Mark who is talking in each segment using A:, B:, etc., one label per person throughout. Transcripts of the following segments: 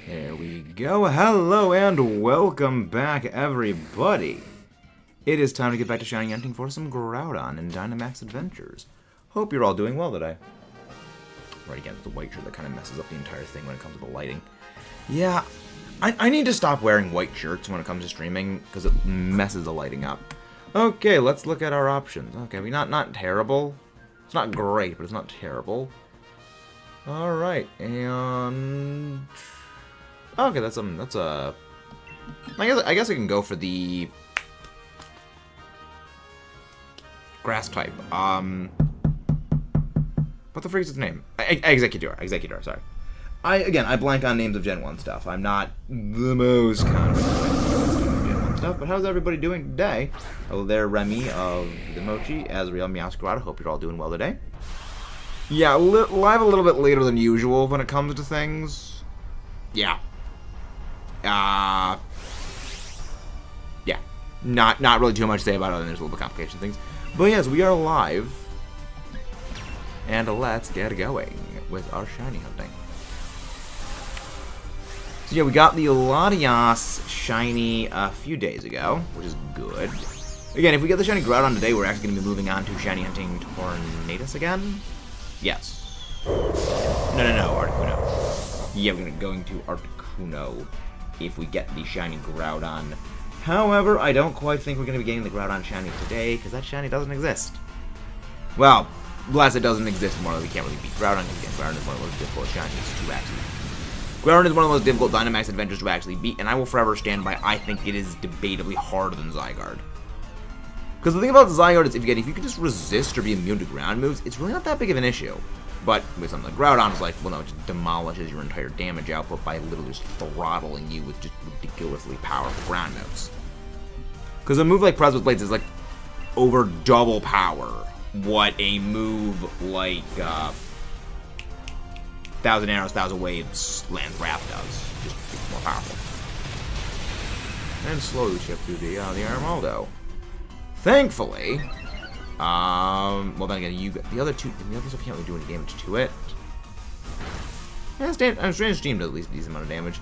A: There we go. Hello and welcome back, everybody. It is time to get back to shiny hunting for some Groudon and Dynamax adventures. Hope you're all doing well today. Right, again, it's the white shirt that kind of messes up the entire thing when it comes to the lighting. Yeah, I need to stop wearing white shirts when it comes to streaming because it messes the lighting up. Okay, let's look at our options. Okay, not terrible. It's not great, but it's not terrible. All right, and okay, that's a. I guess I can go for the grass type. What the freak is its name? Executor, sorry. I blank on names of Gen 1 stuff. I'm not the most confident in Gen 1 stuff, but how's everybody doing today? Hello there, Remy of the Mochi, Azrael, Meowscarada. Hope you're all doing well today. Yeah, live a little bit later than usual when it comes to things. Yeah. Yeah. Not really too much to say about it, other than there's a little bit of complication things. But yes, we are live. And let's get going with our shiny hunting. So yeah, we got the Latias shiny a few days ago, which is good. Again, if we get the shiny Groudon today, we're actually going to be moving on to shiny hunting Tornadus again. Yes. No, Articuno. Yeah, we're going to Articuno if we get the shiny Groudon. However, I don't quite think we're going to be getting the Groudon shiny today, because that shiny doesn't exist. Well, unless it doesn't exist more, we can't really beat Groudon. Again, Groudon is one of the most difficult shinies to actually. Groudon is one of the most difficult Dynamax adventures to actually beat, and I will forever stand by. I think it is debatably harder than Zygarde. Because the thing about Zygarde is, if you can just resist or be immune to ground moves, it's really not that big of an issue. But with something like Groudon, it's like, well, no, it just demolishes your entire damage output by literally just throttling you with just ridiculously powerful ground moves. Because a move like Press with Blades is like over double power what a move like 1,000 Arrows, 1,000 Waves Land Wrath does. Just more powerful. And slowly chip through the Armaldo. Thankfully, well then again, the other stuff can't really do any damage to it. Yeah, Strange Steam does at least a decent amount of damage.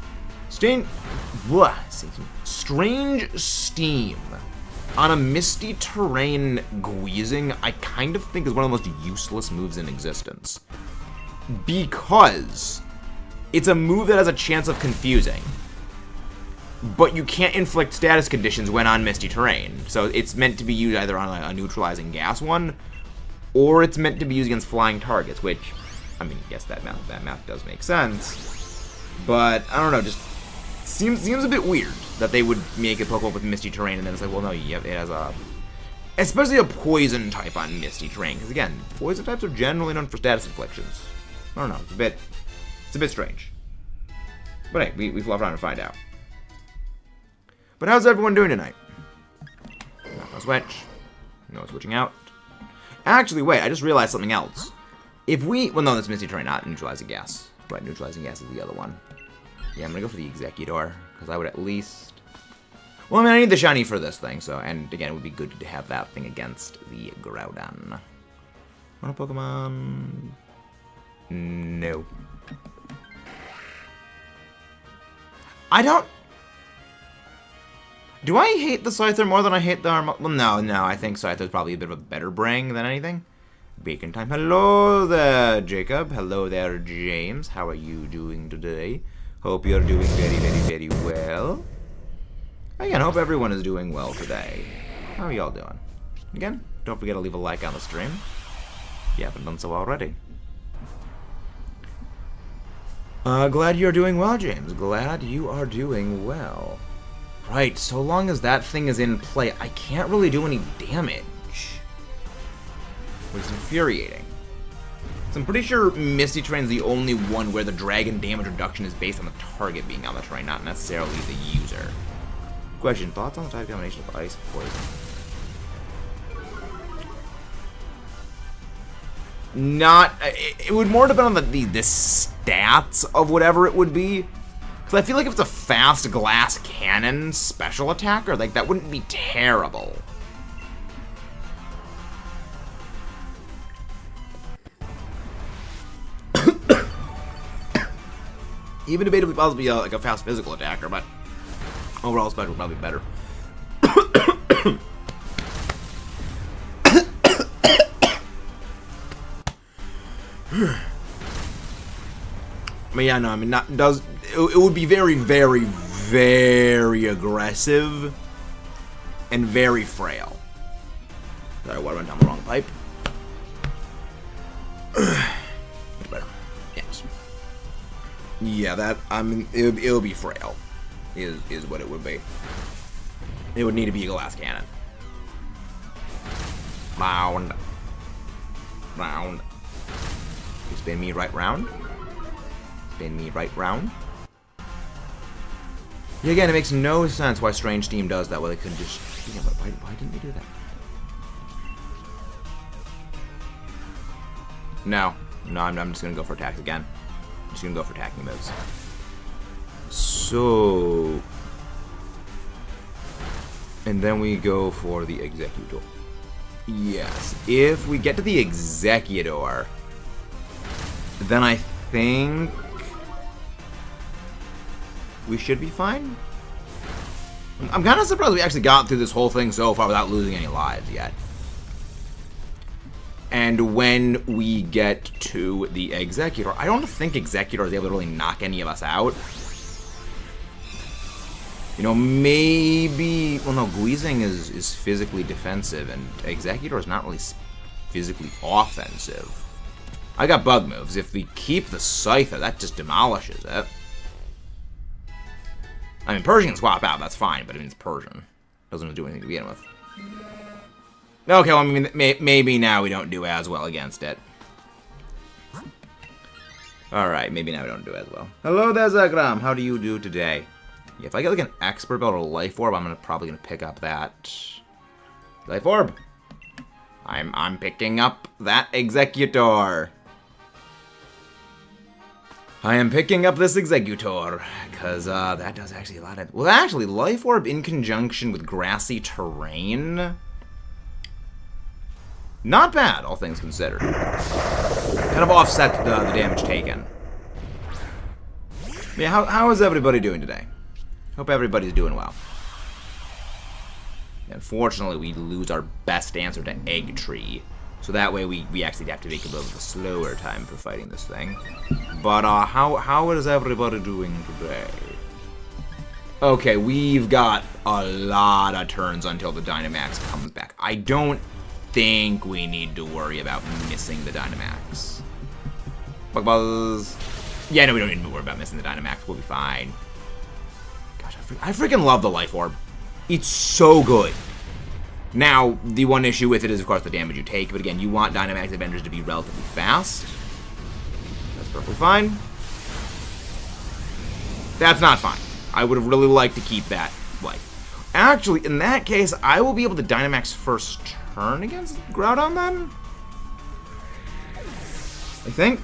A: Strange Steam on a Misty Terrain Guizing, I kind of think is one of the most useless moves in existence. Because it's a move that has a chance of confusing. But you can't inflict status conditions when on Misty Terrain. So it's meant to be used either on a neutralizing gas one, or it's meant to be used against flying targets, which, I mean, yes, that math does make sense. But, I don't know, just seems a bit weird that they would make a Pokemon with Misty Terrain, and then it's like, well, no, it has a... Especially a Poison type on Misty Terrain, because again, Poison types are generally known for status inflictions. I don't know, it's a bit strange. But hey, we fluff around and find out. But how's everyone doing tonight? No switch. No switching out. Actually, wait, I just realized something else. If we... Well, no, that's Misty Terrain, not Neutralizing Gas. Right, Neutralizing Gas is the other one. Yeah, I'm gonna go for the Executor, because I would at least... Well, I mean, I need the shiny for this thing, so... And again, it would be good to have that thing against the Groudon. Want a Pokemon? No. I don't... Do I hate the Scyther more than I hate the Armaldo? Well, no, I think Scyther's probably a bit of a better bring than anything. Bacon time. Hello there, Jacob. Hello there, James. How are you doing today? Hope you're doing very, very, very well. Again, hope everyone is doing well today. How are y'all doing? Again, don't forget to leave a like on the stream if you haven't done so already. Glad you're doing well, James. Glad you are doing well. Right, so long as that thing is in play, I can't really do any damage. Which is infuriating. So I'm pretty sure Misty Terrain's the only one where the dragon damage reduction is based on the target being on the terrain, not necessarily the user. Question, thoughts on the type combination of ice poison? It would more depend on the stats of whatever it would be. Because I feel like if it's a fast glass cannon special attacker, like, that wouldn't be terrible. Even debatably possibly like a fast physical attacker, but overall special would probably be better. But yeah, no, I mean, it would be very, very, very aggressive and very frail. Sorry, water went down the wrong pipe. Better. Yes. Yeah, that, I mean, it would be frail, is what it would be. It would need to be a glass cannon. Round. You spin me right round. Spin me right round. Yeah, again, it makes no sense why Strange Steam does that. Well, they couldn't just. Yeah, but why didn't they do that? No, I'm just gonna go for attacks again. I'm just gonna go for attacking moves. So, and then we go for the Executor. Yes, if we get to the Executor, then I think we should be fine. I'm kind of surprised we actually got through this whole thing so far without losing any lives yet. And when we get to the Executor, I don't think Executor is able to really knock any of us out. You know, maybe... Well, no, Guizing is physically defensive, and Executor is not really physically offensive. I got bug moves. If we keep the Scyther, that just demolishes it. I mean, Persian can swap out, that's fine, but I mean, it's Persian. Doesn't do anything to begin with. Okay, well, I mean, maybe now we don't do as well against it. Alright, maybe now we don't do as well. Hello there, Zagram. How do you do today? Yeah, if I get like an Expert Belt or a Life Orb, I'm probably gonna pick up that Life Orb. I'm picking up that Executor. I am picking up this Executor, because that does actually a lot of... Well, actually, Life Orb in conjunction with Grassy Terrain... Not bad, all things considered. Kind of offsets the damage taken. Yeah, how is everybody doing today? Hope everybody's doing well. Unfortunately, we lose our best answer to Egg Tree. So that way we actually have to make a little bit of a slower time for fighting this thing. But how is everybody doing today? Okay, we've got a lot of turns until the Dynamax comes back. I don't think we need to worry about missing the Dynamax. Buzz. Yeah, no, we don't need to worry about missing the Dynamax. We'll be fine. Gosh, I freaking love the Life Orb. It's so good. Now, the one issue with it is, of course, the damage you take. But again, you want Dynamax Avengers to be relatively fast. That's perfectly fine. That's not fine. I would have really liked to keep that life. Actually, in that case, I will be able to Dynamax first turn against Groudon then? I think.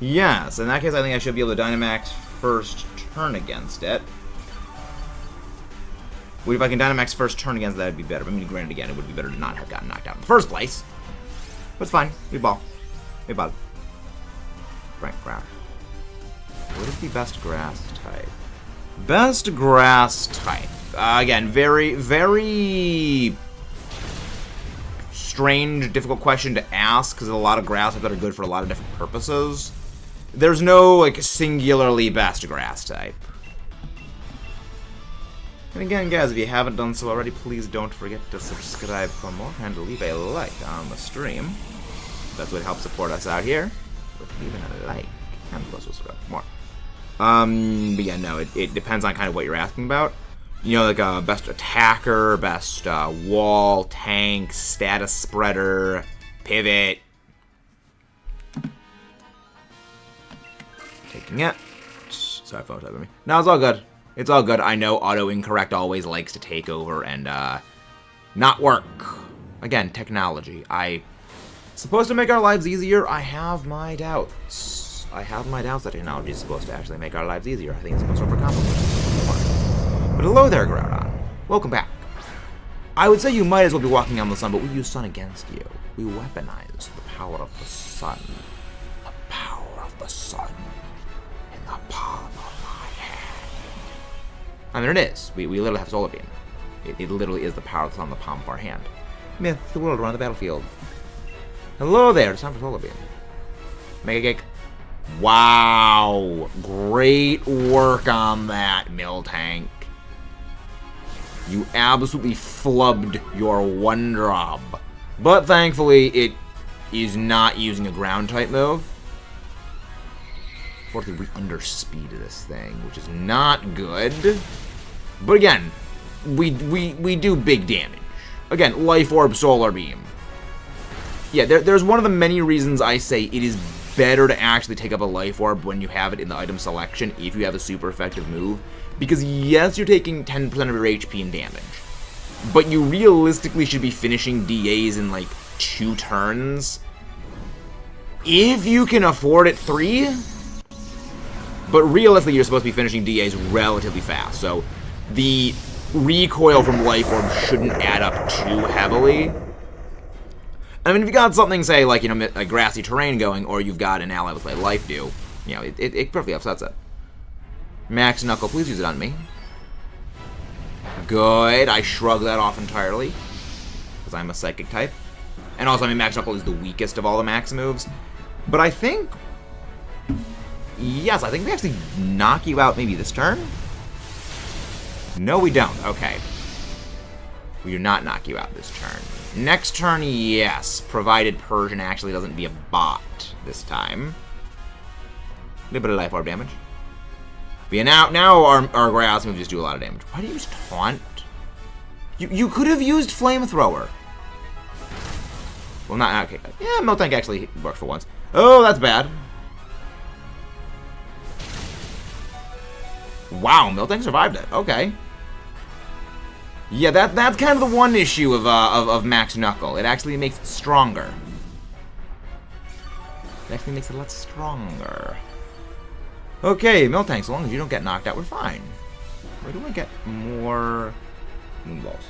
A: Yes, in that case, I think I should be able to Dynamax first turn against it. Well, if I can Dynamax first turn against that, would be better. But I mean, granted, again, it would be better to not have gotten knocked out in the first place. But it's fine. We ball. We ball. Frank Grass. What is the best grass type? Best grass type. Again, very, very strange, difficult question to ask, because there's a lot of grass types that are good for a lot of different purposes. There's no, like, singularly best grass type. And again, guys, if you haven't done so already, please don't forget to subscribe for more and leave a like on the stream. That's what helps support us out here, with leaving a like, and plus subscribe for more. But yeah, no, it depends on kind of what you're asking about. You know, like best attacker, best wall, tank, status spreader, pivot. Taking it. Sorry, phone typing me. No, it's all good. It's all good. I know auto-incorrect always likes to take over and not work. Again, technology. Supposed to make our lives easier? I have my doubts. I have my doubts that technology is supposed to actually make our lives easier. I think it's supposed to overcomplicate. But hello there, Groudon. Welcome back. I would say you might as well be walking on the sun, but we use sun against you. We weaponize the power of the sun. The power of the sun in the palm of my hand. And there it is. We literally have Solar Beam. It literally is the power of the sun in the palm of our hand. Myth the world around the battlefield. Hello there, it's time for Solar Beam. Mega Cake. Wow. Great work on that, Miltank. You absolutely flubbed your one drop. But thankfully, it is not using a ground type move. Fortunately, we underspeed this thing, which is not good. But again, we do big damage. Again, Life Orb, Solar Beam. Yeah, there's one of the many reasons I say it is better to actually take up a Life Orb when you have it in the item selection if you have a super effective move. Because yes, you're taking 10% of your HP in damage, but you realistically should be finishing DAs in like 2 turns. If you can afford it 3, but realistically you're supposed to be finishing DAs relatively fast, so the recoil from Life Orb shouldn't add up too heavily. I mean, if you got something, say, like, you know, a grassy terrain going, or you've got an ally with, like, Life Dew, you know, it perfectly offsets it. Max Knuckle, please use it on me. Good. I shrug that off entirely, because I'm a psychic type. And also, I mean, Max Knuckle is the weakest of all the Max moves. But I think... Yes, I think we actually knock you out maybe this turn? No, we don't. Okay. We do not knock you out this turn. Next turn, yes, provided Persian actually doesn't be a bot this time. A little bit of Life Orb damage. But yeah, now our grass moves just do a lot of damage. Why do you use Taunt? You could have used Flamethrower. Well, not okay. Yeah, Miltank actually worked for once. Oh, that's bad. Wow, Miltank survived it. Okay. Yeah, that's kind of the one issue of Max Knuckle. It actually makes it stronger. It actually makes it a lot stronger. Okay, Miltank, so long as you don't get knocked out, we're fine. Where do I get more Moonballs?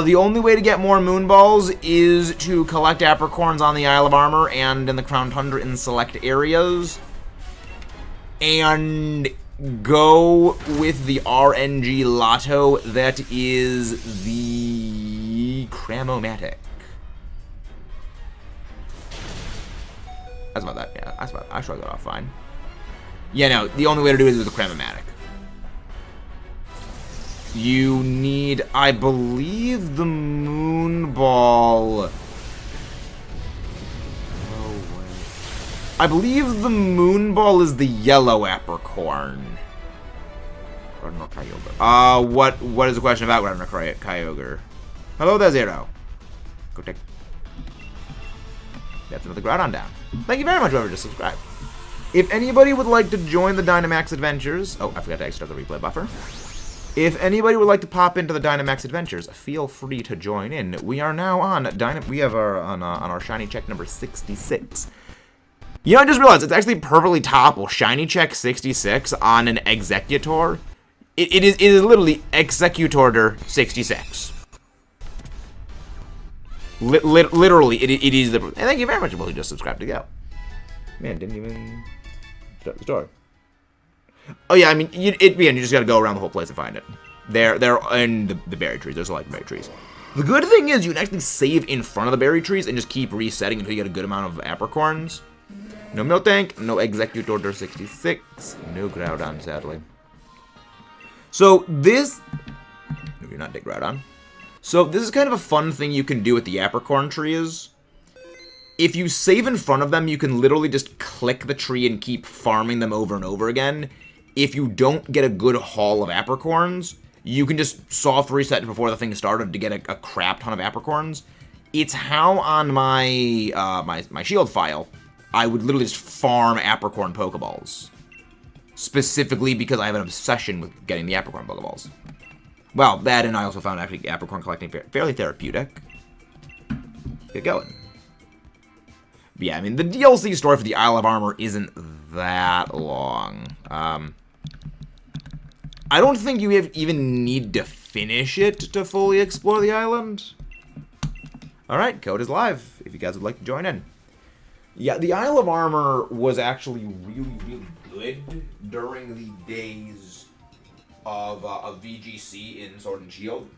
A: The only way to get more Moonballs is to collect Apricorns on the Isle of Armor and in the Crown Tundra in select areas. And go with the RNG Lotto that is the Cramomatic. That's about that, yeah. That's about, I shrugged that off fine. Yeah, no, the only way to do it is with the Cramomatic. You need, I believe, the Moonball. No way. I believe the Moonball is the yellow Apricorn. What is the question about Kyogre? Hello there, Zero. Go take. That's another Groudon down. Thank you very much, whoever just subscribed. If anybody would like to join the Dynamax Adventures... Oh, I forgot to extract the replay buffer. If anybody would like to pop into the Dynamax Adventures, feel free to join in. We are now on we have on our shiny check number 66. You know, I just realized it's actually perfectly toppable. Shiny check 66 on an Executor. It is literally Executor 66. Literally, it is the... And thank you very much for who just subscribed to go. Man, didn't even start the story. Oh yeah, I mean, you just gotta go around the whole place and find it. They're in the berry trees. There's a lot of berry trees. The good thing is you can actually save in front of the berry trees and just keep resetting until you get a good amount of Apricorns. No Miltank, no Executor 66, no Groudon, sadly. So this... No, you're not Dick Groudon. So this is kind of a fun thing you can do with the Apricorn trees. If you save in front of them, you can literally just click the tree and keep farming them over and over again. If you don't get a good haul of Apricorns, you can just soft reset before the thing started to get a crap ton of Apricorns. It's how on my my shield file, I would literally just farm Apricorn Pokeballs. Specifically because I have an obsession with getting the Apricorn Pokeballs. Well, that, and I also found actually Apricorn collecting fairly therapeutic. Get going. But yeah, I mean, the DLC story for the Isle of Armor isn't that long. I don't think you even need to finish it to fully explore the island. Alright, code is live, if you guys would like to join in. Yeah, the Isle of Armor was actually really, really good during the days of VGC in Sword and Shield,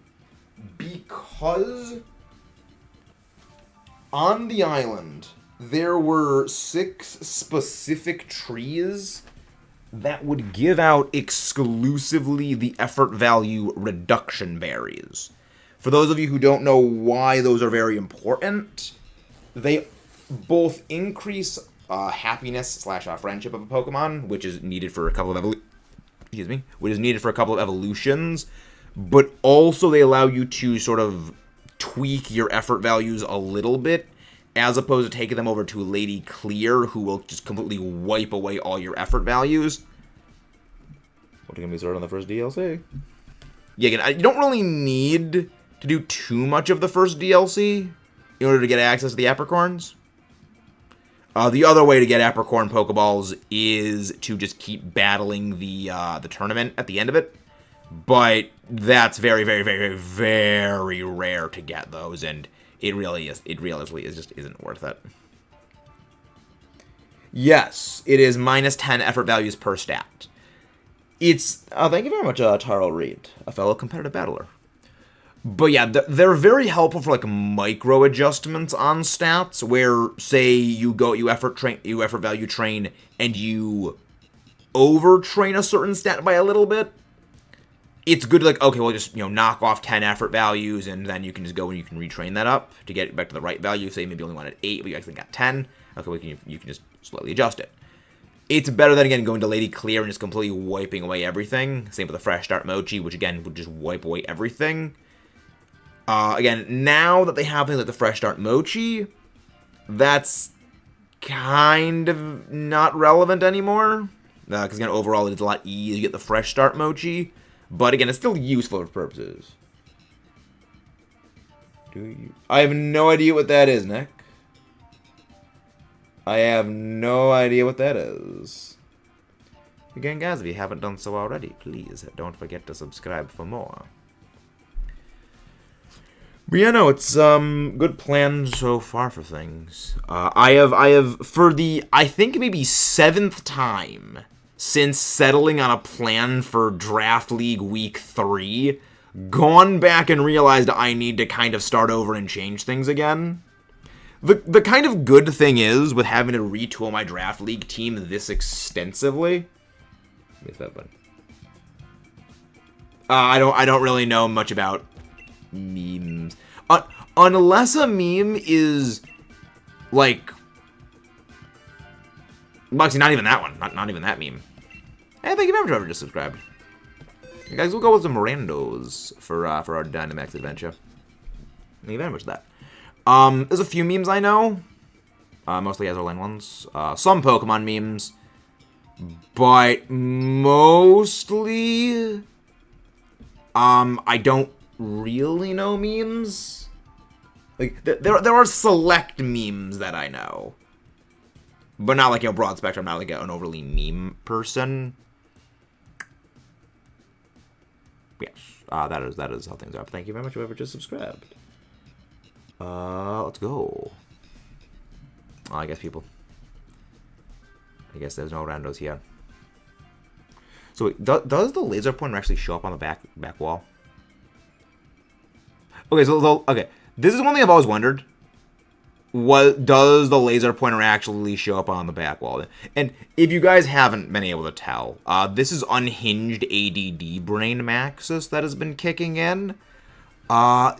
A: because on the island there were 6 specific trees that would give out exclusively the effort value reduction berries. For those of you who don't know why those are very important, they both increase happiness / friendship of a Pokemon, which is needed for a couple of evolutions, but also they allow you to sort of tweak your effort values a little bit, as opposed to taking them over to Lady Clear, who will just completely wipe away all your effort values. What are you going to be started on the first DLC? Yeah, again, you don't really need to do too much of the first DLC in order to get access to the Apricorns. The other way to get Apricorn Pokeballs is to just keep battling the tournament at the end of it. But that's very, very, very, very rare to get those, and it realistically just isn't worth it. Yes, it is minus 10 effort values per stat. It's, thank you very much, Taro Reed, a fellow competitive battler. But yeah, they're very helpful for like micro adjustments on stats, where say you effort value train and you overtrain a certain stat by a little bit. It's good to like, okay, well, just knock off 10 effort values, and then you can just go and you can retrain that up to get it back to the right value. Say maybe you only wanted 8, but you actually got 10. Okay, you can just slightly adjust it. It's better than, again, going to Lady Clear and just completely wiping away everything. Same with the Fresh Start Mochi, which, again, would just wipe away everything. Again, now that they have things like the Fresh Start Mochi, that's kind of not relevant anymore. Because, again, overall, it's a lot easier to get the Fresh Start Mochi. But, again, it's still useful for purposes. I have no idea what that is, Nick. I have no idea what that is. Again, guys, if you haven't done so already, please don't forget to subscribe for more. But yeah, no, it's good plan so far for things. I have for the I think maybe 7th time since settling on a plan for Draft League Week 3, gone back and realized I need to kind of start over and change things again. The kind of good thing is, with having to retool my Draft League team this extensively... Where's that button? I don't really know much about memes. Unless a meme is, like... Well, actually, not even that one. Not even that meme. Hey, thank you very much for just subscribed. You guys, we'll go with some randos for our Dynamax adventure. Thank you very much for that. There's a few memes I know. Mostly Azerline ones. Some Pokemon memes. But mostly... I don't really know memes. Like, there are select memes that I know. But not like, broad spectrum. Not like an overly meme person. Yes. That is how things are. But thank you very much whoever just subscribed. Let's go. Oh, I guess there's no randos here. So wait, does the laser pointer actually show up on the back wall? Okay, okay. This is one thing I've always wondered. Does the laser pointer actually show up on the back wall? And if you guys haven't been able to tell, this is unhinged ADD brain maxis that has been kicking in.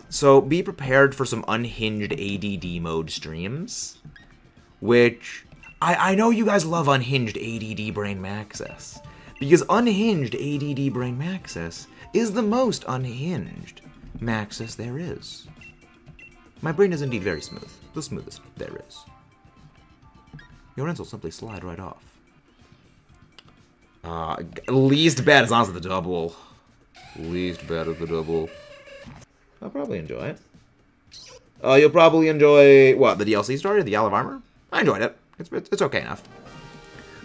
A: So be prepared for some unhinged ADD mode streams, which I know you guys love unhinged ADD brain maxis, because unhinged ADD brain maxis is the most unhinged maxis there is. My brain is indeed very smooth, the smoothest there is. Your ends will simply slide right off. Least bad is honestly the double. Least bad is the double. I'll probably enjoy it. You'll probably enjoy, what, the DLC story, the Isle of Armor? I enjoyed it. It's okay enough.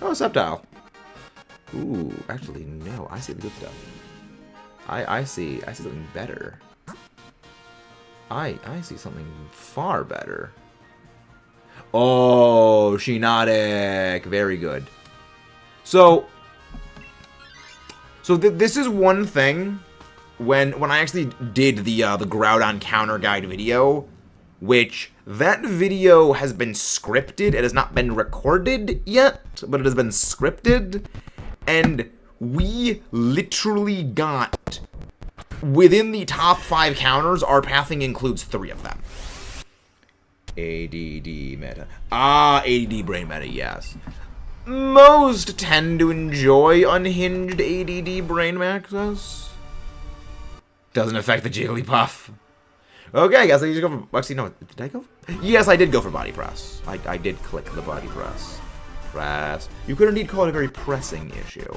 A: Oh, Sceptile. Ooh, actually, no. I see the good stuff. I see something better. I see something far better. Oh, Oh, Shiinotic. Very good. So this is one thing when I actually did the Groudon counter guide video, which that video has been scripted. It has not been recorded yet, but it has been scripted, and we literally got, within the top 5 counters, our pathing includes 3 of them. ADD meta. ADD brain meta, yes. Most tend to enjoy unhinged ADD brain maxes. Doesn't affect the Jigglypuff. Okay, I guess I just go for... Actually, no. Did I go? Yes, I did go for body press. I did click the body press. Press. You could indeed call it a very pressing issue.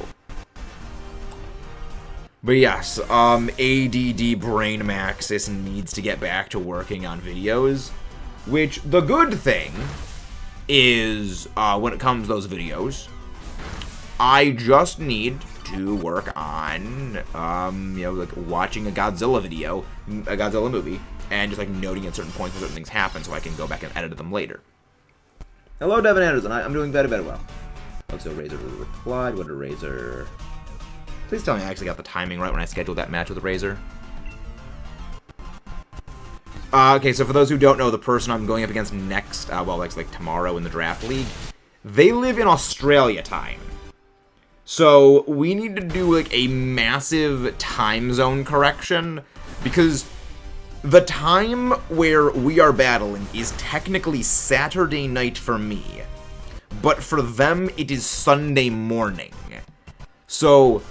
A: But yes, ADD Brain Maxis needs to get back to working on videos. Which, the good thing is, when it comes to those videos, I just need to work on, like watching a Godzilla video, a Godzilla movie, and just like noting at certain points when certain things happen so I can go back and edit them later. Hello, Devin Anderson. I'm doing very, very well. Also, Razor replied. What a Razor. Please tell me I actually got the timing right when I scheduled that match with Razor. Okay, so for those who don't know, the person I'm going up against next, like tomorrow in the draft league, they live in Australia time. So we need to do like a massive time zone correction, because the time where we are battling is technically Saturday night for me, but for them it is Sunday morning. So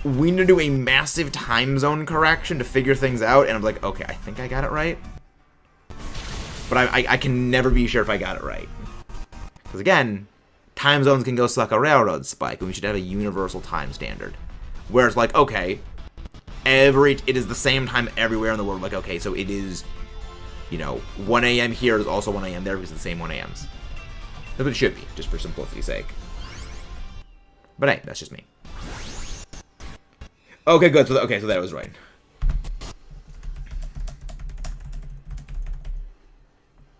A: we need to do a massive time zone correction to figure things out, and I'm like, okay, I think I got it right. But I can never be sure if I got it right. Because again, time zones can go suck a railroad spike, and we should have a universal time standard. Where it's like, okay, it is the same time everywhere in the world. Like, okay, so it is, 1 a.m. here is also 1 a.m. there because it's the same 1 a.m.s. That's what it should be, just for simplicity's sake. But hey, that's just me. Okay, good. So that was right.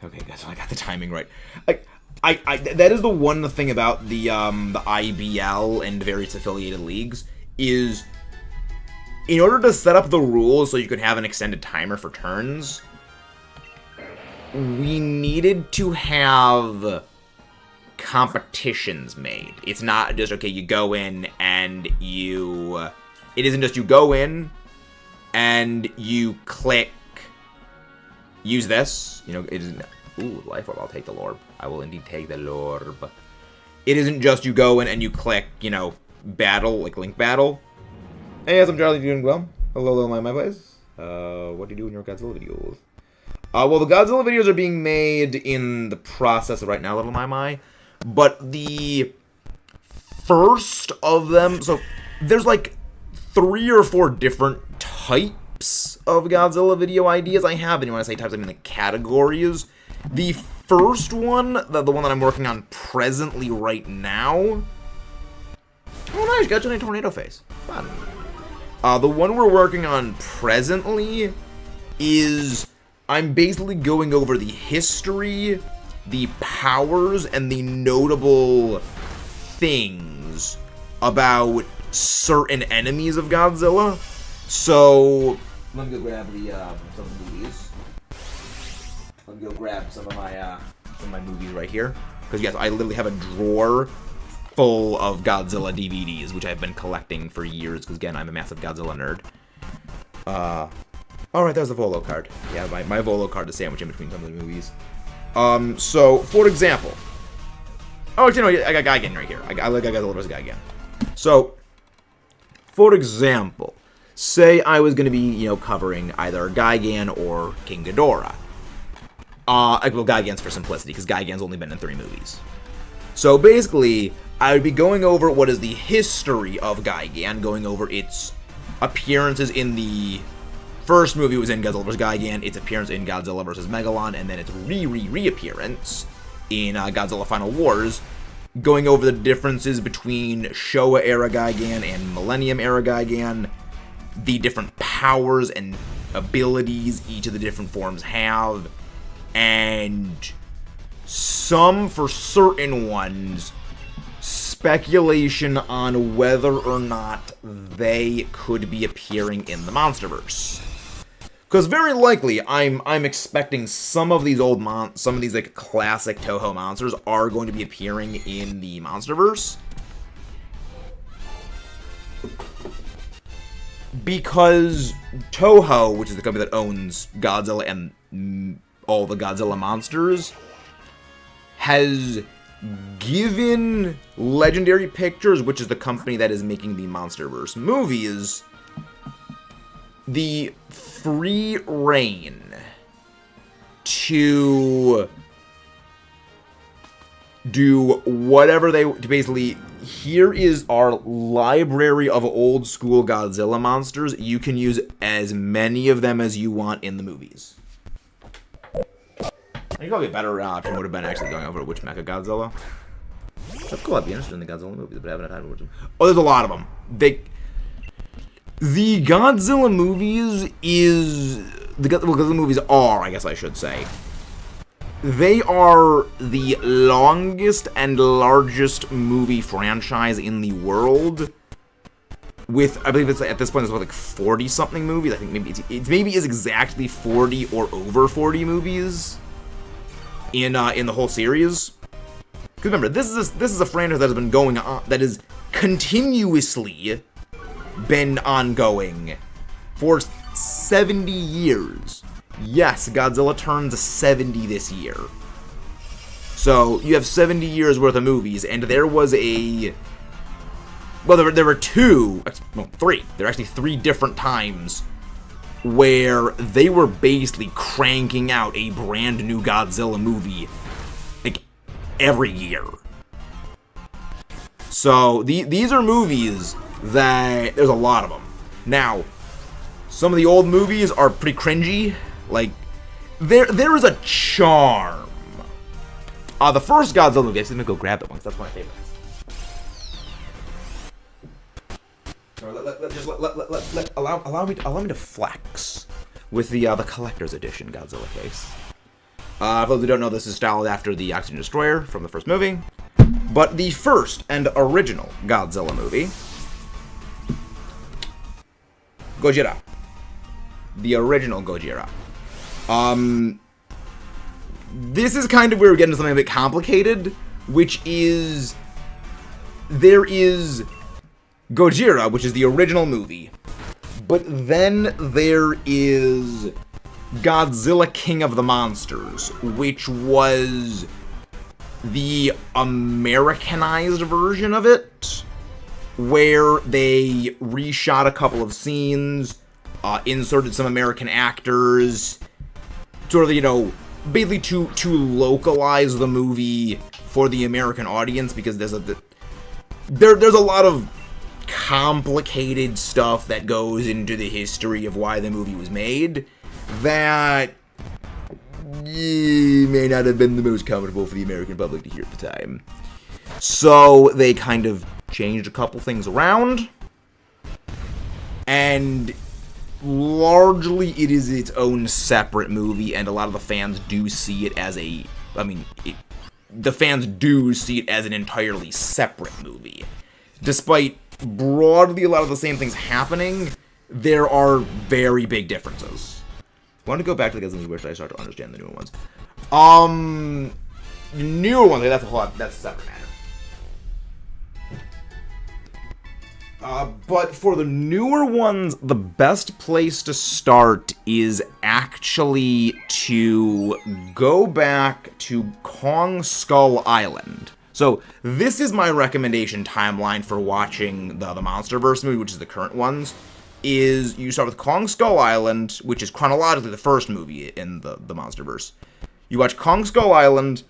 A: Okay, good. So I got the timing right. That is the one thing about the IBL and various affiliated leagues is, in order to set up the rules so you can have an extended timer for turns, we needed to have competitions made. It's not just, okay, you go in and you... It isn't just you go in and you click, use this, it isn't, ooh, Life Orb, I'll take the Lorb. I will indeed take the Lorb. It isn't just you go in and you click, battle, like Link Battle. Hey, yes, I'm Charlie, doing well. Hello, my place. What do you do in your Godzilla videos? Well, the Godzilla videos are being made in the process right now, little my. But the first of them, so there's like 3 or 4 different types of Godzilla video ideas I have. And when I say types, I mean like categories. The first one, the one that I'm working on presently right now. Oh, nice, got you in a tornado face. Fun. The one we're working on presently is I'm basically going over the history, the powers, and the notable things about certain enemies of Godzilla. So let me go grab some of the movies. Let me go grab some of my movies right here, because yes, I literally have a drawer full of Godzilla DVDs, which I've been collecting for years. Because again, I'm a massive Godzilla nerd. All right, there's the Volo card. Yeah, my Volo card is sandwiched in between some of the movies. So for example, I got Gigan right here. I got Godzilla vs. Gigan. So, for example, say I was going to be, covering either Gigan or King Ghidorah. Well, Gigan's for simplicity, because Gigan's only been in 3 movies. So basically, I would be going over what is the history of Gigan, going over its appearances in the first movie was in Godzilla vs. Gigan, its appearance in Godzilla vs. Megalon, and then its reappearance in Godzilla Final Wars, going over the differences between Showa-era Gigan and Millennium-era Gigan, the different powers and abilities each of the different forms have, and for certain ones, speculation on whether or not they could be appearing in the Monsterverse. Because very likely, I'm expecting some of these like classic Toho monsters are going to be appearing in the Monsterverse. Because Toho, which is the company that owns Godzilla and all the Godzilla monsters, has given Legendary Pictures, which is the company that is making the Monsterverse movies, the free reign to do whatever they... Basically, here is our library of old school Godzilla monsters. You can use as many of them as you want in the movies. I think probably a better option would have been actually going over which Mecha Godzilla. That's cool. I'd be interested in the Godzilla movies, but I haven't had time to watch them. Oh, there's a lot of them. The Godzilla movies Godzilla movies are, I guess I should say, they are the longest and largest movie franchise in the world. With, I believe it's at this point, it's like 40-something movies. I think maybe is exactly 40 or over 40 movies in the whole series. Because remember, this is a franchise that has been going on, that has continuously been ongoing for 70 years. Yes, Godzilla turns 70 this year. So, you have 70 years worth of movies, and there was a... Well, there were three. There are actually 3 different times where they were basically cranking out a brand new Godzilla movie, like, every year. So, these are movies that... There's a lot of them. Now, some of the old movies are pretty cringy. Like, there is a charm. The first Godzilla movie, I'm gonna go grab that one, because that's one of my favorites. Allow me to flex with the collector's edition Godzilla case. For those who don't know, this is styled after the Oxygen Destroyer from the first movie. But the first and original Godzilla movie, Gojira. The original Gojira. This is kind of where we're getting to something a bit complicated, which is, there is Gojira, which is the original movie, but then there is Godzilla King of the Monsters, which was the Americanized version of it, where they reshot a couple of scenes, inserted some American actors, sort of, you know, basically to localize the movie for the American audience, because there's a lot of complicated stuff that goes into the history of why the movie was made that may not have been the most comfortable for the American public to hear at the time. So they kind of changed a couple things around, and largely it is its own separate movie, and a lot of the fans do see it as the fans do see it as an entirely separate movie. Despite broadly a lot of the same things happening, there are very big differences. I want to go back to the Godzilla where I start to understand the newer ones. Newer ones, that's a separate matter. But for the newer ones, the best place to start is actually to go back to Kong Skull Island. So, this is my recommendation timeline for watching the Monsterverse movie, which is the current ones, is you start with Kong Skull Island, which is chronologically the first movie in the Monsterverse. You watch Kong Skull Island,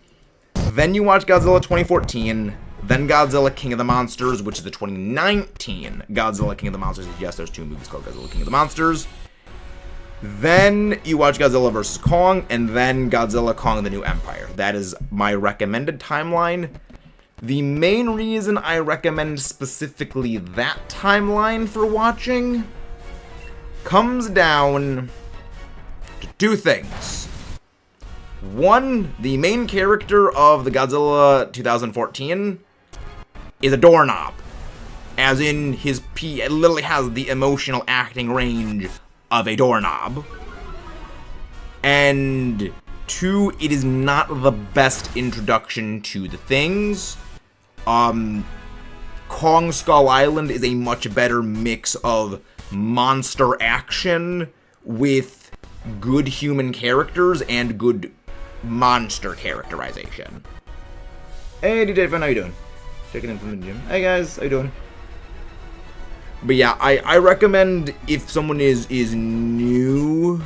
A: then you watch Godzilla 2014, then Godzilla King of the Monsters, which is the 2019 Godzilla King of the Monsters. Yes, there's 2 movies called Godzilla King of the Monsters. Then you watch Godzilla vs. Kong, and then Godzilla Kong the New Empire. That is my recommended timeline. The main reason I recommend specifically that timeline for watching comes down to 2 things. One, the main character of the Godzilla 2014 is a doorknob. As in, it literally has the emotional acting range of a doorknob. And two, it is not the best introduction to the things. Kong Skull Island is a much better mix of monster action with good human characters and good monster characterization. Hey, DJ Fun, how you doing? Checking in from the gym. Hey guys, how you doing? But yeah, I recommend if someone is new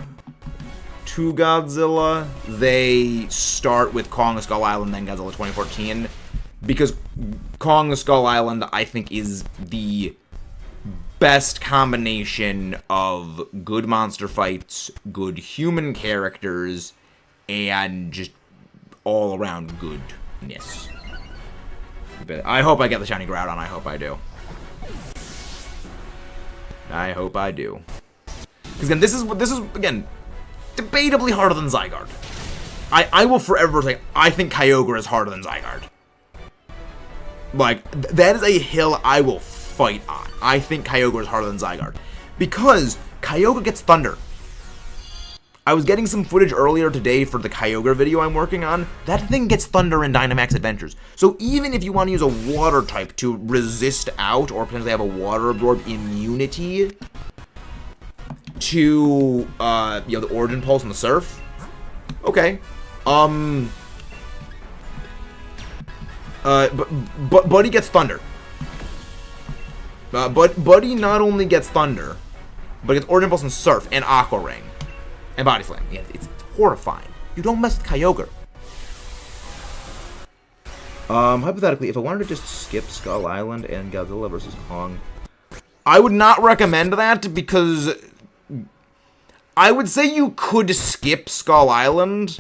A: to Godzilla, they start with Kong Skull Island, then Godzilla 2014. Because Kong Skull Island, I think, is the best combination of good monster fights, good human characters, and just all-around goodness. I hope I get the shiny Groudon. I hope I do. I hope I do. Because again, this is again debatably harder than Zygarde. I will forever say I think Kyogre is harder than Zygarde. Like that is a hill I will fight on. I think Kyogre is harder than Zygarde because Kyogre gets thunder. I was getting some footage earlier today for the Kyogre video I'm working on. That thing gets thunder in Dynamax Adventures. So even if you want to use a water type to resist out or potentially have a water absorb immunity to the Origin Pulse and the Surf, okay. But Buddy gets thunder. But Buddy not only gets thunder, but gets Origin Pulse and Surf and Aqua Ring. And Body Slam. Yeah, it's horrifying. You don't mess with Kyogre. Hypothetically, if I wanted to just skip Skull Island and Godzilla vs. Kong, I would not recommend that because I would say you could skip Skull Island,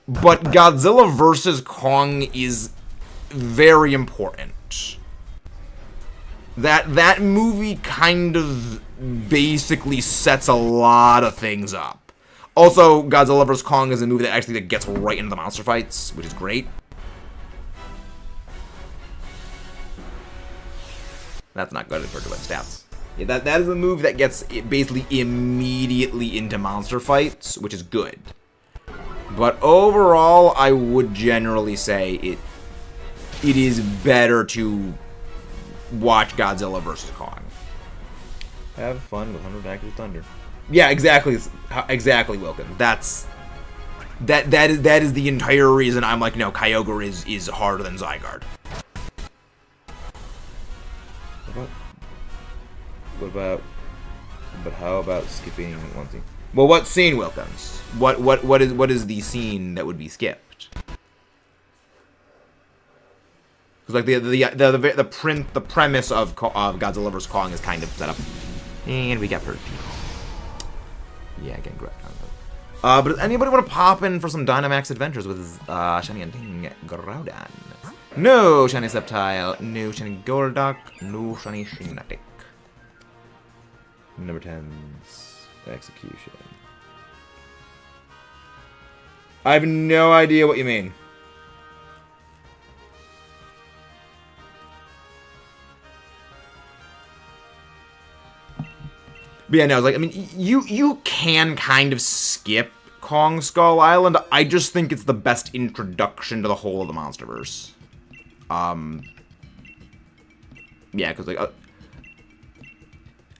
A: but Godzilla vs. Kong is very important. That movie kind of basically sets a lot of things up. Also, Godzilla vs. Kong is a movie that actually gets right into the monster fights, which is great. That's not good for direct stats. Yeah, that is a movie that gets basically immediately into monster fights, which is good. But overall, I would generally say it is better to watch Godzilla vs. Kong. Have fun with 100 Active Thunder. Yeah, exactly, Wilkin. That is the entire reason I'm like, no, Kyogre is harder than Zygarde. But how about skipping one scene? Well, what scene, Wilkins? What is the scene that would be skipped? Because like the premise of Godzilla vs. Kong is kind of set up, and we got hurt. Yeah, again, Groudon. But does anybody want to pop in for some Dynamax Adventures with Shiny Hunting Groudon? No Shiny Sceptile, no Shiny Golduck, no Shiny Shiinotic. Number 10's Execution. I have no idea what you mean. But yeah, no, like, I mean, you can kind of skip Kong Skull Island. I just think it's the best introduction to the whole of the Monsterverse. Yeah, because, like,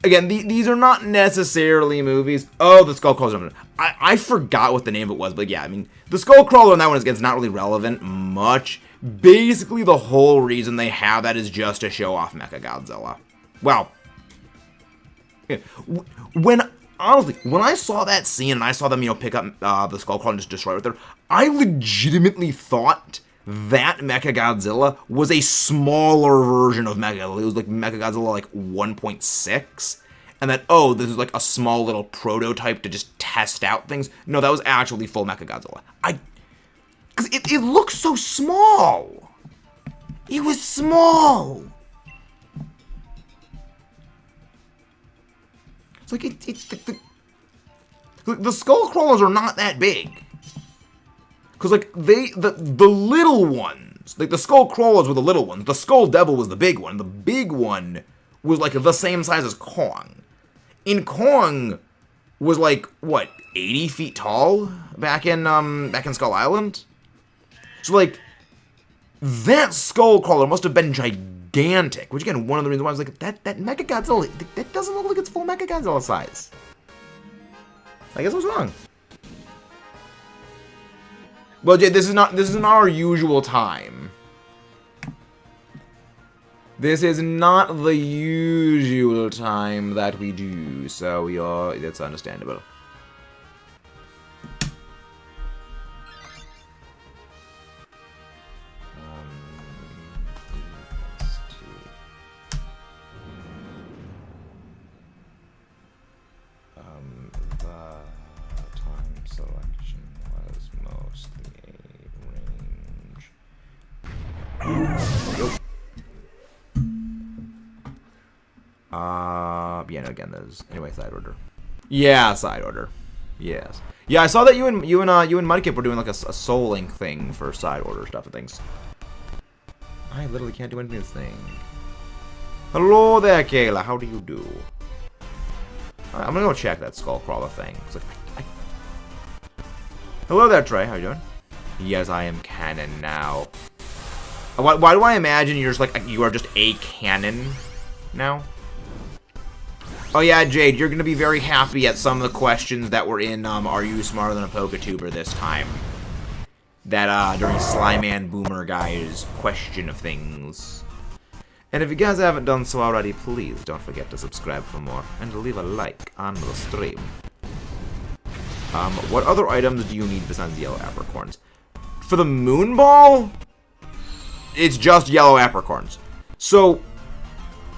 A: again, these are not necessarily movies. Oh, the Skullcrawler. I forgot what the name of it was, but yeah, I mean, the Skullcrawler in that one is not really relevant much. Basically, the whole reason they have that is just to show off Mechagodzilla. Well, honestly, when I saw that scene and I saw them, pick up the Skullcrawler and just destroy it there, I legitimately thought that Mechagodzilla was a smaller version of Mechagodzilla. It was like Mechagodzilla like 1.6. And that, oh, this is like a small little prototype to just test out things. No, that was actually full Mechagodzilla. Because it looks so small. It was small. It's like, the Skullcrawlers are not that big. Because, like, the little ones, like, the Skull Crawlers were the little ones. The Skull Devil was the big one. The big one was, like, the same size as Kong. And Kong was, like, what, 80 feet tall back in Skull Island? So, like, that Skull Crawler must have been gigantic. Which, again, one of the reasons why I was like, that Mechagodzilla, that doesn't look like it's full Mechagodzilla size. I guess I was wrong. Well, Jay, this is not our usual time. This is not the usual time that we do, so that's understandable.
B: The time selection was mostly a range.
A: Yeah, no, again, there's anyway, side order. Yeah, side order. Yes. Yeah, I saw that you and Mudkip were doing like a Soul Link thing for side order stuff and things. I literally can't do anything this thing. Hello there, Kayla. How do you do? Right, I'm gonna go check that Skullcrawler thing. Like, Hello there, Trey. How you doing? Yes, I am canon now. Why do I imagine you're just like you are just a canon now? Oh yeah, Jade, you're gonna be very happy at some of the questions that were in Are You Smarter Than a Poketuber this time. That during Slyman Boomer Guy's question of things. And if you guys haven't done so already, please don't forget to subscribe for more and leave a like on the stream. What other items do you need besides the yellow apricorns? For the Moon Ball, it's just yellow apricorns. So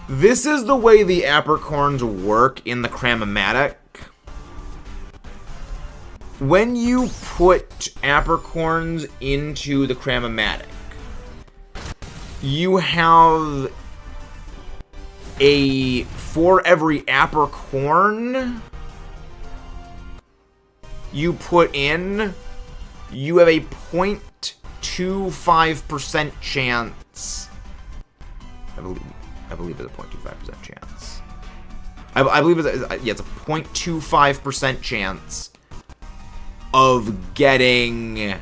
A: this is the way the apricorns work in the Cram-O-Matic. When you put apricorns into the Cram-O-Matic, you have for every apricorn you put in, you have a 0.25% chance. I believe it's a 0.25% chance. I believe it's a 0.25% chance of getting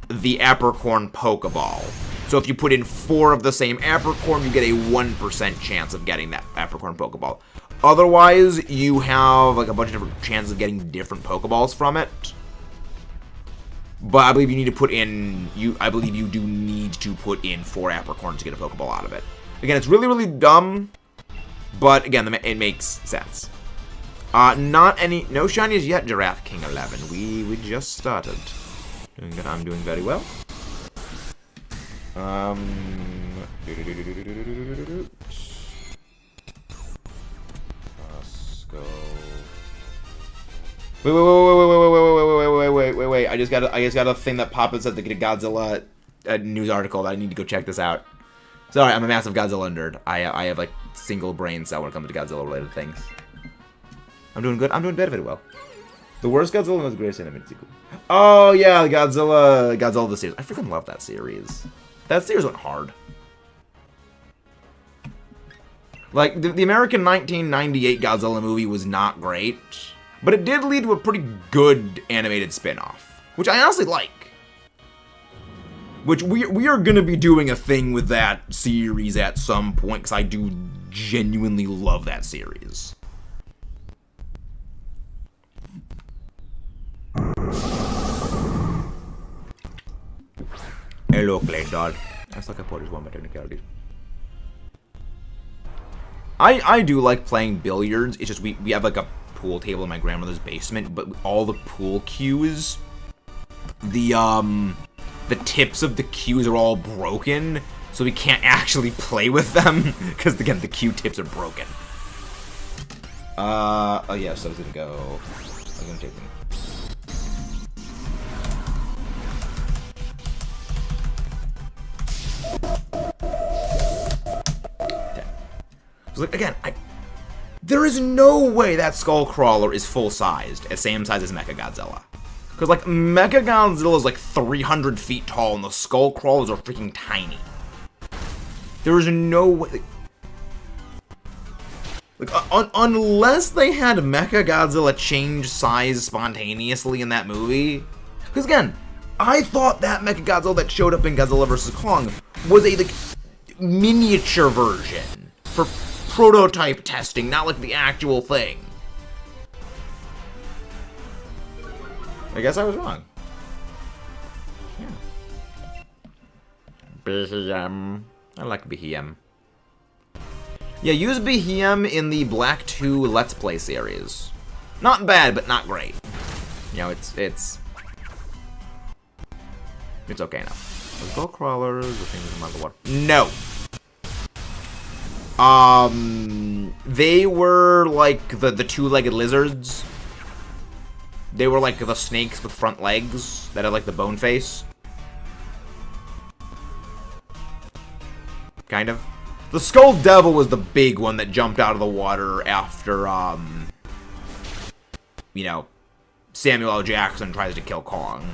A: the Apricorn Pokeball. So if you put in 4 of the same Apricorn, you get a 1% chance of getting that Apricorn Pokeball. Otherwise, you have like a bunch of different chances of getting different Pokeballs from it. But I believe you need to put in, I believe you do need to put in 4 Apricorns to get a Pokeball out of it. Again, it's really, really dumb, but again, it makes sense. No shinies yet, Giraffe King 11. We just started. I'm doing very well. Let's go. Wait. I just got a thing that popped up said the Godzilla news article that I need to go check this out. Sorry, I'm a massive Godzilla nerd. I have like single brain cell when it comes to Godzilla related things. I'm doing good. I'm doing very well. The worst Godzilla was the greatest animated sequel. Oh yeah, Godzilla the series. I freaking love that series. That series went hard. Like the American 1998 Godzilla movie was not great, but it did lead to a pretty good animated spin-off, which I honestly like. Which we are gonna be doing a thing with that series at some point, because I do genuinely love that series. Hello, Claydol. That's like I put one of my technicalities. I do like playing billiards. It's just we have like a pool table in my grandmother's basement, but all the pool cues, the tips of the cues are all broken, so we can't actually play with them because again the cue tips are broken. Oh yeah, so I was gonna take them. So like again, there is no way that Skullcrawler is full-sized, same size as Mechagodzilla. Because, like, Mechagodzilla is, like, 300 feet tall, and the skull crawlers are freaking tiny. There is no way... Like, unless they had Mechagodzilla change size spontaneously in that movie... Because, again, I thought that Mechagodzilla that showed up in Godzilla vs. Kong was a, like, miniature version for prototype testing, not, like, the actual thing. I guess I was wrong. Yeah. Behem. I like Behem. Yeah, use Behem in the Black 2 Let's Play series. Not bad, but not great. You know, it's okay now. The skull crawlers, the things in the water. No. They were like the two-legged lizards. They were like the snakes with front legs that had like the bone face. Kind of. The Skull Devil was the big one that jumped out of the water after, you know, Samuel L. Jackson tries to kill Kong.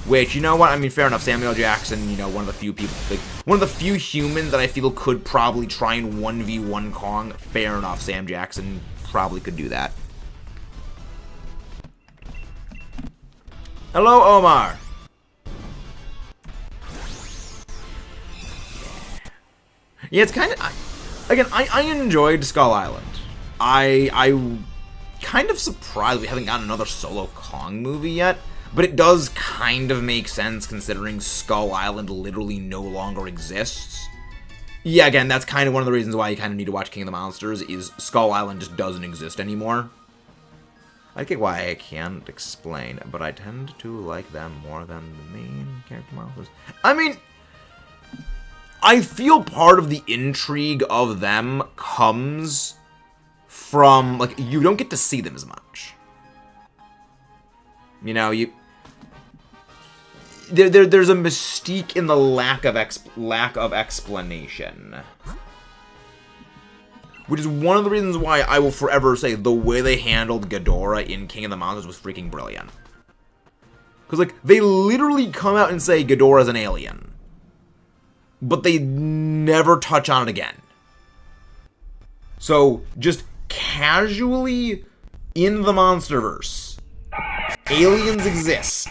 A: Which, you know what? I mean, fair enough. Samuel L. Jackson, you know, one of the few people, like, one of the few humans that I feel could probably try and 1v1 Kong. Fair enough. Sam Jackson probably could do that. Hello, Omar. Yeah, it's kind of... Again, I enjoyed Skull Island. I kind of surprised we haven't gotten another solo Kong movie yet. But it does kind of make sense considering Skull Island literally no longer exists. Yeah, again, that's kind of one of the reasons why you kind of need to watch King of the Monsters, is Skull Island just doesn't exist anymore. I get why I can't explain, but I tend to like them more than the main character monsters. I mean, I feel part of the intrigue of them comes from, like, you don't get to see them as much. You know, there's a mystique in the lack of explanation. Which is one of the reasons why I will forever say the way they handled Ghidorah in King of the Monsters was freaking brilliant. Because, like, they literally come out and say Ghidorah's an alien. But they never touch on it again. So, just casually in the Monsterverse, aliens exist.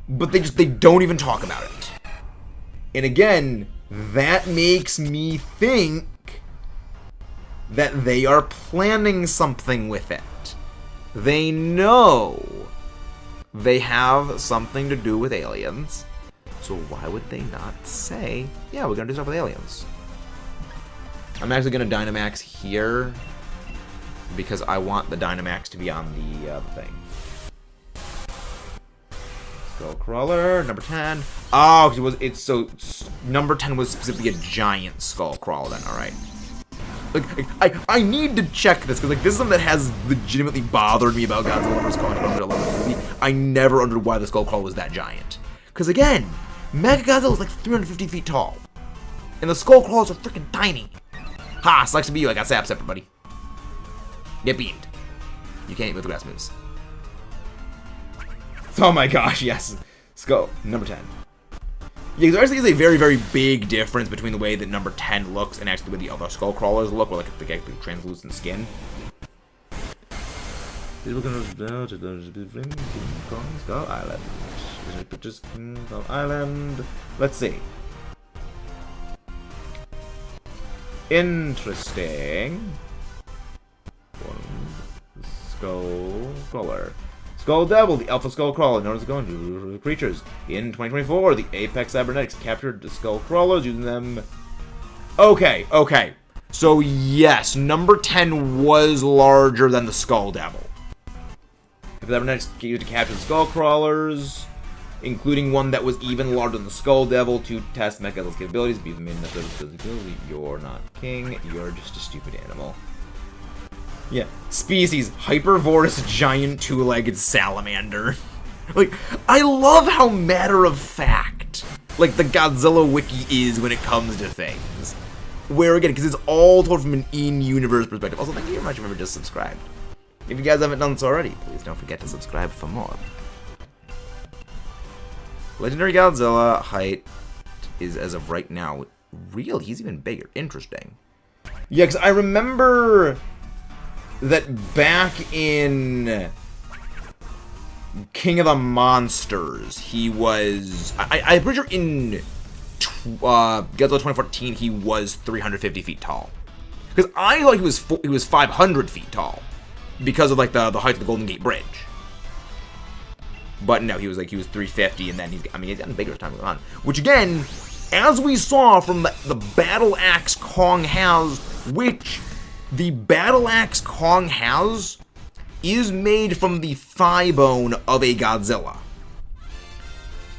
A: But they don't even talk about it. And again, that makes me think that they are planning something with it. They know they have something to do with aliens, so why would they not say, yeah, we're gonna do stuff with aliens? I'm actually gonna Dynamax here because I want the Dynamax to be on the thing. Skullcrawler, number 10. Oh, number 10 was specifically a giant Skullcrawler then, alright. Like, I need to check this, because, like, this is something that has legitimately bothered me about Godzilla vs. Kong under 11. I never understood why the Skullcrawler was that giant. Because, again, Mechagodzilla is like 350 feet tall. And the Skullcrawlers are freaking tiny. Ha, sucks to be you, I got Sap Scepter, buddy. Get beamed. You can't eat with grass moves. Oh my gosh, yes. Skull, number 10. Yeah, there actually is a very, very big difference between the way that number 10 looks and actually the way the other skull crawlers look, where like the translucent skin. Skull Island. Pictures Skull Island. Let's see. Interesting. Skull crawler. Skull Devil, the Alpha Skull Crawler, known as the creatures. In 2024, the Apex Cybernetics captured the Skull Crawlers using them. Okay. So yes, number 10 was larger than the Skull Devil. The Cybernetics used to capture the Skull Crawlers, including one that was even larger than the Skull Devil to test Mechagodzilla's capabilities. Be them in the You're not king. You're just a stupid animal. Yeah. Species, Hypervorous giant two-legged salamander. Like, I love how matter-of-fact, like, the Godzilla wiki is when it comes to things. Where, again, because it's all told from an in-universe perspective. Also, thank you very much if you ever just subscribed. If you guys haven't done so already, please don't forget to subscribe for more. Legendary Godzilla height is, as of right now, real. He's even bigger. Interesting. Yeah, because I remember that back in King of the Monsters, he was... I'm pretty sure in Godzilla 2014, he was 350 feet tall. Because I thought he was 500 feet tall because of like the height of the Golden Gate Bridge. But no, he was 350, and then he's gotten bigger as time goes on. Which again, as we saw from the Battle Axe Kong has, which the Battle Axe Kong has is made from the thigh bone of a Godzilla.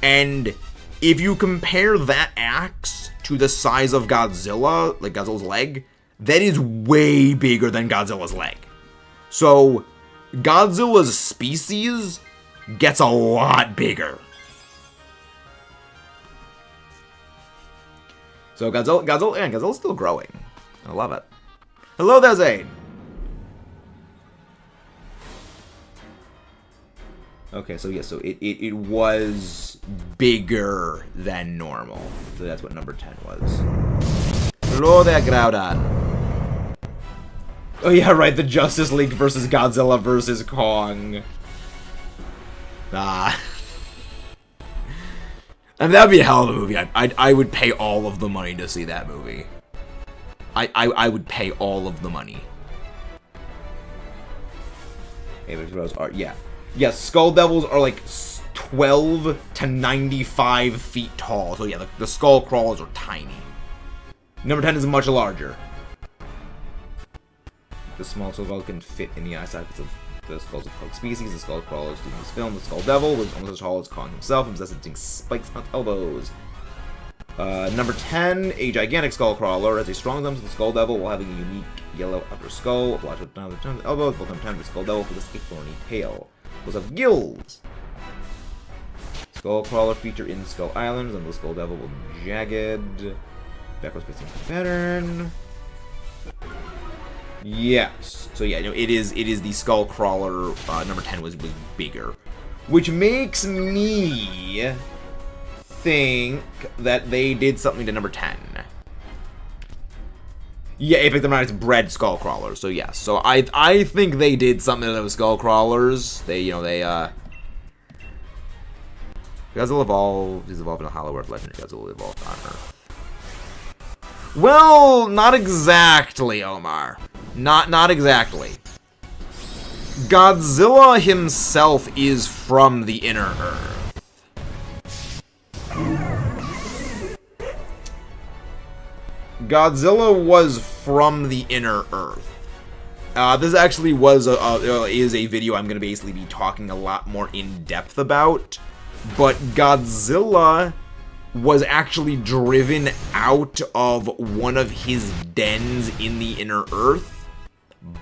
A: And if you compare that axe to the size of Godzilla, like Godzilla's leg, that is way bigger than Godzilla's leg. So Godzilla's species gets a lot bigger. So Godzilla's still growing. I love it. Hello there, Zane. Okay, so yeah, so it was bigger than normal. So that's what number 10 was. Hello there, Groudon. Oh yeah, right, the Justice League versus Godzilla versus Kong. Ah. I mean, that'd be a hell of a movie. I would pay all of the money to see that movie. I would pay all of the money. Yeah. Yeah, Skull Devils are like 12 to 95 feet tall. So yeah, the Skull Crawlers are tiny. Number 10 is much larger. The small Skull can fit in the eye sockets of the skulls of Kong species. The Skull Crawlers in this film, the Skull Devil was almost as tall as Kong himself and possessed distinct spikes on its elbows. Number 10, a gigantic Skull Crawler has a strong thumb to the Skull Devil while having a unique yellow upper skull, a large down the elbows, both number 10 the Skull Devil with a thorny tail. Those have gills. Skull Crawler feature in Skull Islands, and the Skull Devil will be jagged. Backwards facing pattern. Yes. So yeah, it is the Skull Crawler. Number 10 was bigger, which makes me think that they did something to number 10. Yeah, Apex the Night bred Skull Crawlers. So yes. So I think they did something to those Skull Crawlers. Godzilla evolved. He's evolved in a Hollow Earth. Legendary Godzilla evolved on Earth. Well, not exactly, Omar. Not exactly. Godzilla himself is from the Inner Earth. Godzilla was from the Inner Earth. This actually is a video I'm going to basically be talking a lot more in depth about. But Godzilla was actually driven out of one of his dens in the Inner Earth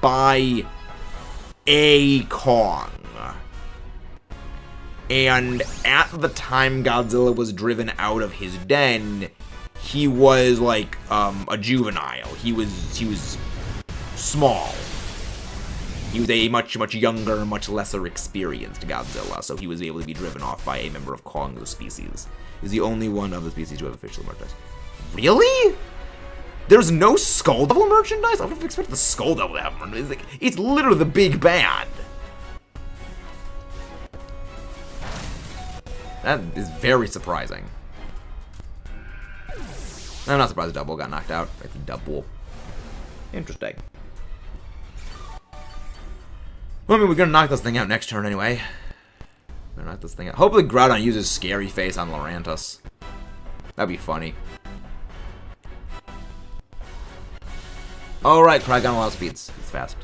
A: by a Kong. And at the time Godzilla was driven out of his den, he was like a juvenile. He was small. He was a much younger, much lesser experienced Godzilla, so he was able to be driven off by a member of Kong's species. He's the only one of the species to have official merchandise. Really? There's no Skull Devil merchandise? I would have expected the Skull Devil to have merchandise. It's literally the big bad. That is very surprising. I'm not surprised Double got knocked out. Like Double. Interesting. Well, I mean, we're gonna knock this thing out next turn anyway. We're gonna knock this thing out. Hopefully Groudon uses Scary Face on Lurantis. That'd be funny. Alright, Crygon a lot of speeds. It's fast.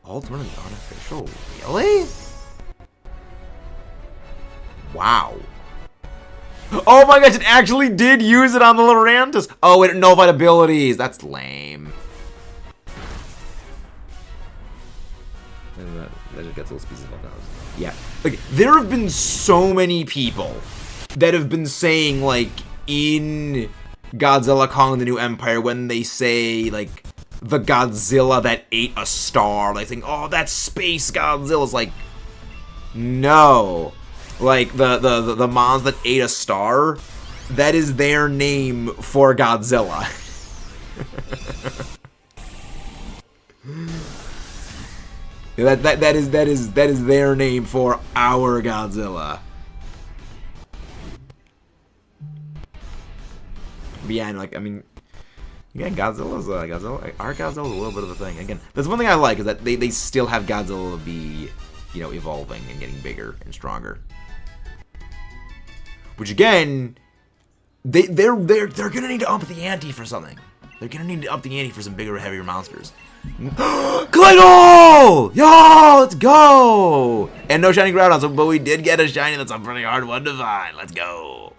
A: Ultimately unofficial. Really? Wow. Oh my gosh, it actually did use it on the Lurantis. Oh, it nullified abilities. That's lame. That just gets a little species of yeah. Like, there have been so many people that have been saying, like, in Godzilla Kong the New Empire, when they say, like, the Godzilla that ate a star. Like, think, oh, that's Space Godzilla. It's like, no. Like, the mons that ate a star, that is their name for Godzilla. that is their name for our Godzilla. But yeah, and like, I mean, yeah, Godzilla's our Godzilla's a little bit of a thing. Again, that's one thing I like, is that they still have Godzilla be, you know, evolving and getting bigger and stronger. Which again, they're gonna need to up the ante for something. They're gonna need to up the ante for some bigger, heavier monsters. Claydol! Yo, let's go! And no shiny Groudon, so, but we did get a shiny that's a pretty hard one to find. Let's go.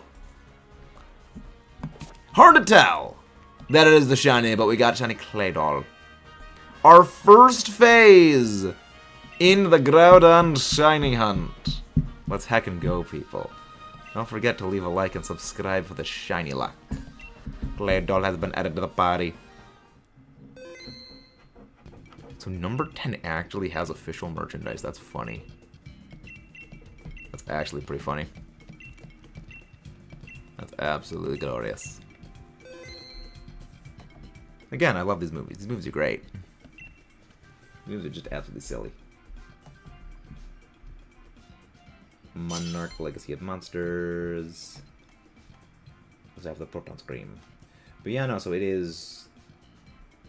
A: Hard to tell that it is the shiny, but we got shiny Claydol. Our first phase in the Groudon shiny hunt. Let's heckin' go, people. Don't forget to leave a like and subscribe for the shiny luck. Claydol has been added to the party. So number 10 actually has official merchandise. That's funny. That's actually pretty funny. That's absolutely glorious. Again, I love these movies. These movies are great. These movies are just absolutely silly. Monarch Legacy of Monsters. Let's have the Proton Scream. But yeah, no, so it is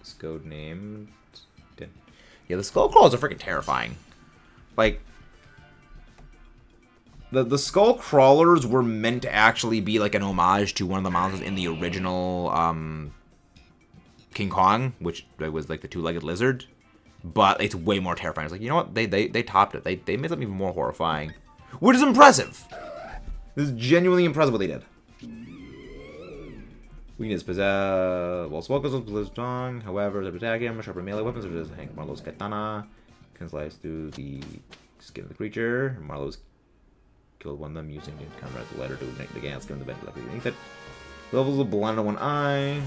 A: Scode named. Yeah, the Skull Crawlers are freaking terrifying. Like, the Skull Crawlers were meant to actually be like an homage to one of the monsters in the original King Kong, which was like the two-legged lizard. But it's way more terrifying. It's like, you know what? They topped it. They made something even more horrifying. Which is impressive. This is genuinely impressive what they did. Weakness possess. Well, Swelkos was possessed strong. However, the attack him, sharper melee weapons such as Marlowe's katana can slice through the skin of the creature. Marlowe's killed one of them using the combat letter to ignite the gas skin of the vent directly beneath it. Levels of blind on one eye.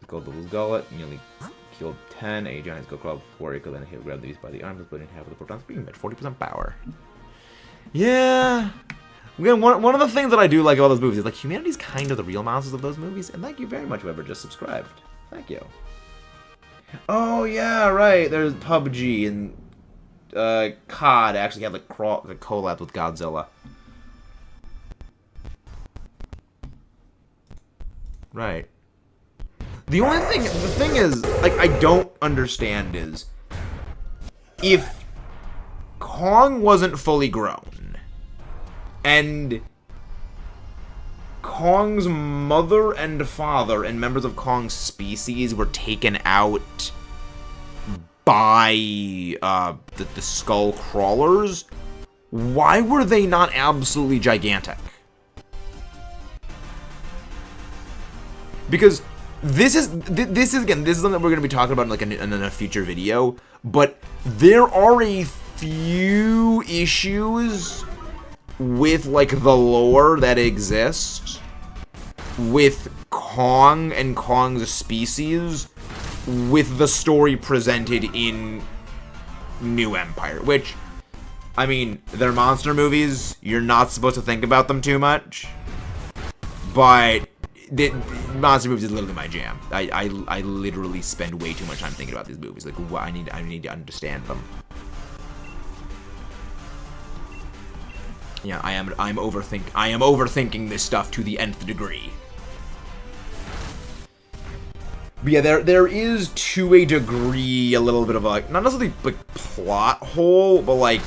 A: Gold's gullet nearly killed 10. A giant skull crawl before it could then hit grab the beast by the arms, splitting half of the proton scream at 40% power. Yeah. Again, one of the things that I do like about those movies is like humanity's kind of the real monsters of those movies, and thank you very much whoever just subscribed. Thank you. Oh yeah, right. There's PUBG and COD actually have like collab with Godzilla. Right. The thing is, like, I don't understand is, if Kong wasn't fully grown, and Kong's mother and father and members of Kong's species were taken out by the Skull Crawlers, why were they not absolutely gigantic? Because this is something that we're going to be talking about in a future video, but there are a few issues with like the lore that exists with Kong and Kong's species with the story presented in New Empire, which, I mean, they're monster movies, you're not supposed to think about them too much, but monster movies is literally my jam. I literally spend way too much time thinking about these movies. Like, I need to understand them. Yeah, I am overthinking this stuff to the nth degree. But yeah, there is to a degree a little bit of a, like, not necessarily like plot hole, but like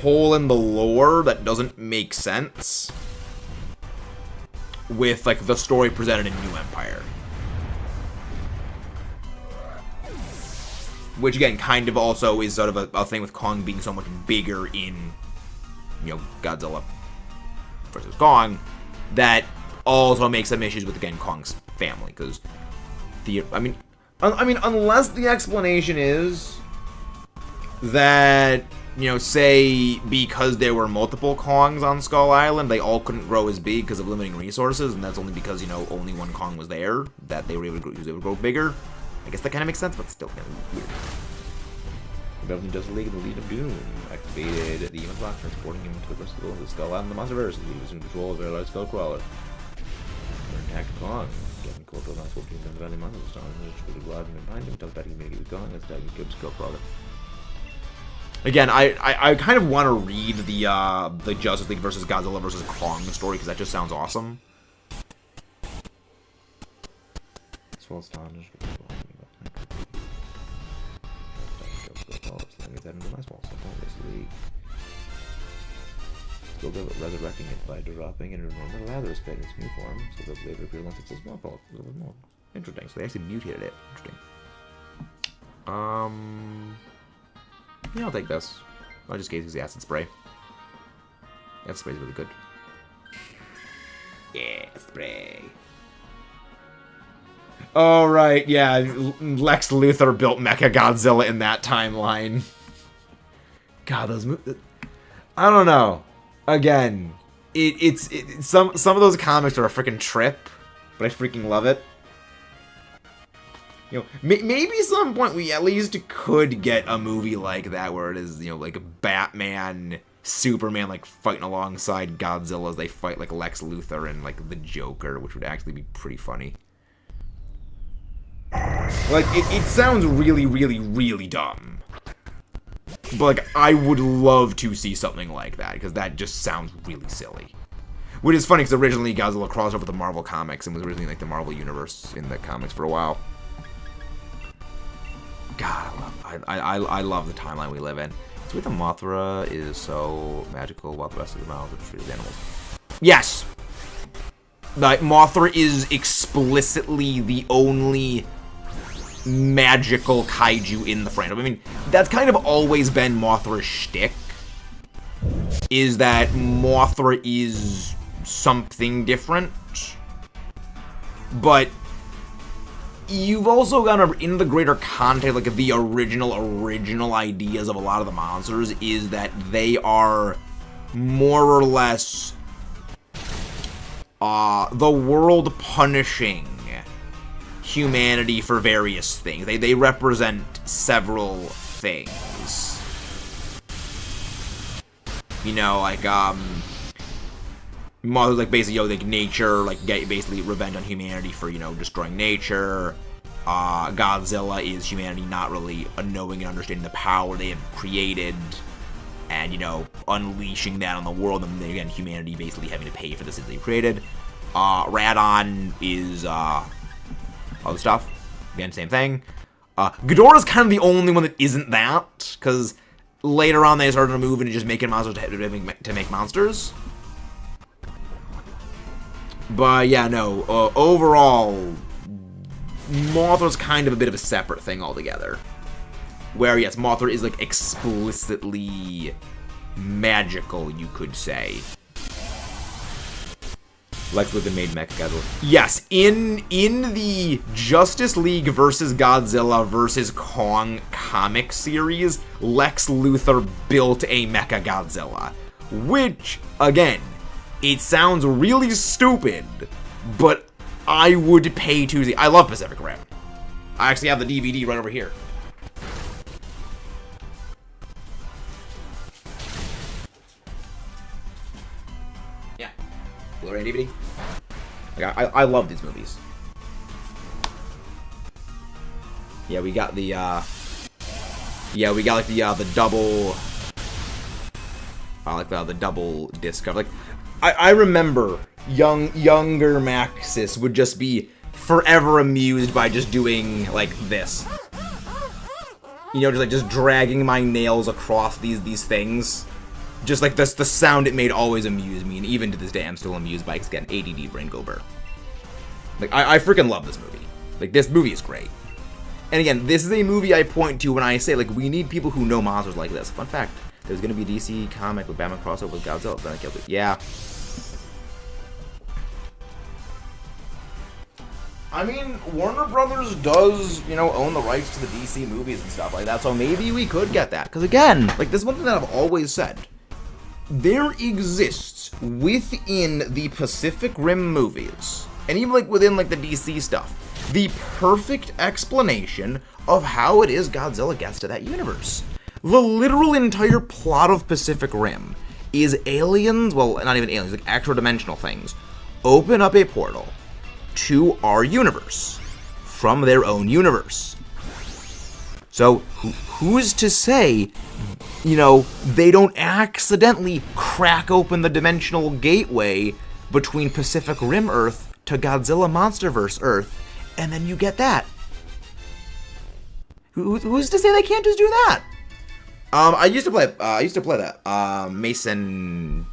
A: hole in the lore that doesn't make sense with like the story presented in New Empire. Which again kind of also is sort of a thing with Kong being so much bigger in, you know, Godzilla versus Kong, that also makes some issues with, again, Kong's family, because I mean unless the explanation is that you know, say because there were multiple Kongs on Skull Island, they all couldn't grow as big because of limiting resources, and that's only because, you know, only one Kong was there, that they were able to grow bigger. I guess that kind of makes sense, but still kind of weird.
B: Developing Justice League and the Lead of Doom activated the event block, transporting him to the rest of the world of the Skull Island, the Monsterverse. He assumed control of a large skull crawler. Attacked Kong. Getting cold to the last 14 times the Valley Monster Star, which would go out and behind him, telepathically communicate with Kong, and attacking Gibbs Skull Crawler.
A: Again, I kind of want to read the Justice League versus Godzilla versus Kong story, because that just sounds awesome.
B: Swell astonished. Still resurrecting it by dropping and removing the Lazarus pit in its new form, so that later appear once it's a small fault.
A: Interesting. So they actually mutated it. Interesting. Yeah, I'll take this. I'll just use the acid spray. Acid spray's really good. Yeah, spray. Oh, right, yeah. Lex Luthor built Mechagodzilla in that timeline. God, those movies... I don't know. Again, some of those comics are a freaking trip, but I freaking love it. You know, maybe some point we at least could get a movie like that where it is, you know, like Batman, Superman, like fighting alongside Godzilla as they fight like Lex Luthor and like the Joker, which would actually be pretty funny. Like, it sounds really, really, really dumb. But, like, I would love to see something like that, because that just sounds really silly. Which is funny, because originally Godzilla crossed over with the Marvel Comics and was originally, like, the Marvel Universe in the comics for a while. God, I love the timeline we live in. It's weird that Mothra is so magical while the rest of the mouths are treated as animals. Yes! Like, Mothra is explicitly the only magical kaiju in the franchise. I mean, that's kind of always been Mothra's shtick, is that Mothra is something different. But you've also got to remember, in the greater context, like the original ideas of a lot of the monsters is that they are more or less the world punishing humanity for various things. They represent several things. You know, like, Mothra's like basically, you know, like nature, like basically revenge on humanity for, you know, destroying nature. Godzilla is humanity not really knowing and understanding the power they have created and, you know, unleashing that on the world, and again, humanity basically having to pay for the things they created. Radon is, other stuff. Again, same thing. Ghidorah's kind of the only one that isn't that, because later on they started to move into just making monsters to make monsters. But yeah, no, overall, Mothra's kind of a bit of a separate thing altogether. Where, yes, Mothra is, like, explicitly magical, you could say. Lex Luthor made Mechagodzilla. Yes, in the Justice League versus Godzilla versus Kong comic series, Lex Luthor built a Mechagodzilla. Which, again, it sounds really stupid, but I would pay to see. I love Pacific Rim. I actually have the DVD right over here. Yeah. Blu-ray DVD. Like, I love these movies. Yeah, we got the, yeah, we got, like, the double, like, the double disc cover. Like, I remember younger Maxis would just be forever amused by just doing, like, this. You know, just dragging my nails across these things. Just like the sound it made always amused me, and even to this day I'm still amused by it, again, ADD brain goober. Like, I freaking love this movie. Like, this movie is great. And again, this is a movie I point to when I say, like, we need people who know monsters like this. Fun fact, there's gonna be a DC comic with Batman crossover with Godzilla. Then I killed it. Yeah. I mean, Warner Brothers does, own the rights to the DC movies and stuff like that, so maybe we could get that. Because again, like, this is one thing that I've always said. There exists within the Pacific Rim movies, and even, like, within, like, the DC stuff, the perfect explanation of how it is Godzilla gets to that universe. The literal entire plot of Pacific Rim is aliens, well, not even aliens, like extra dimensional things, open up a portal to our universe from their own universe. So who's to say, they don't accidentally crack open the dimensional gateway between Pacific Rim Earth to Godzilla Monsterverse Earth, and then you get that? Who's to say they can't just do that? I used to play that. Mason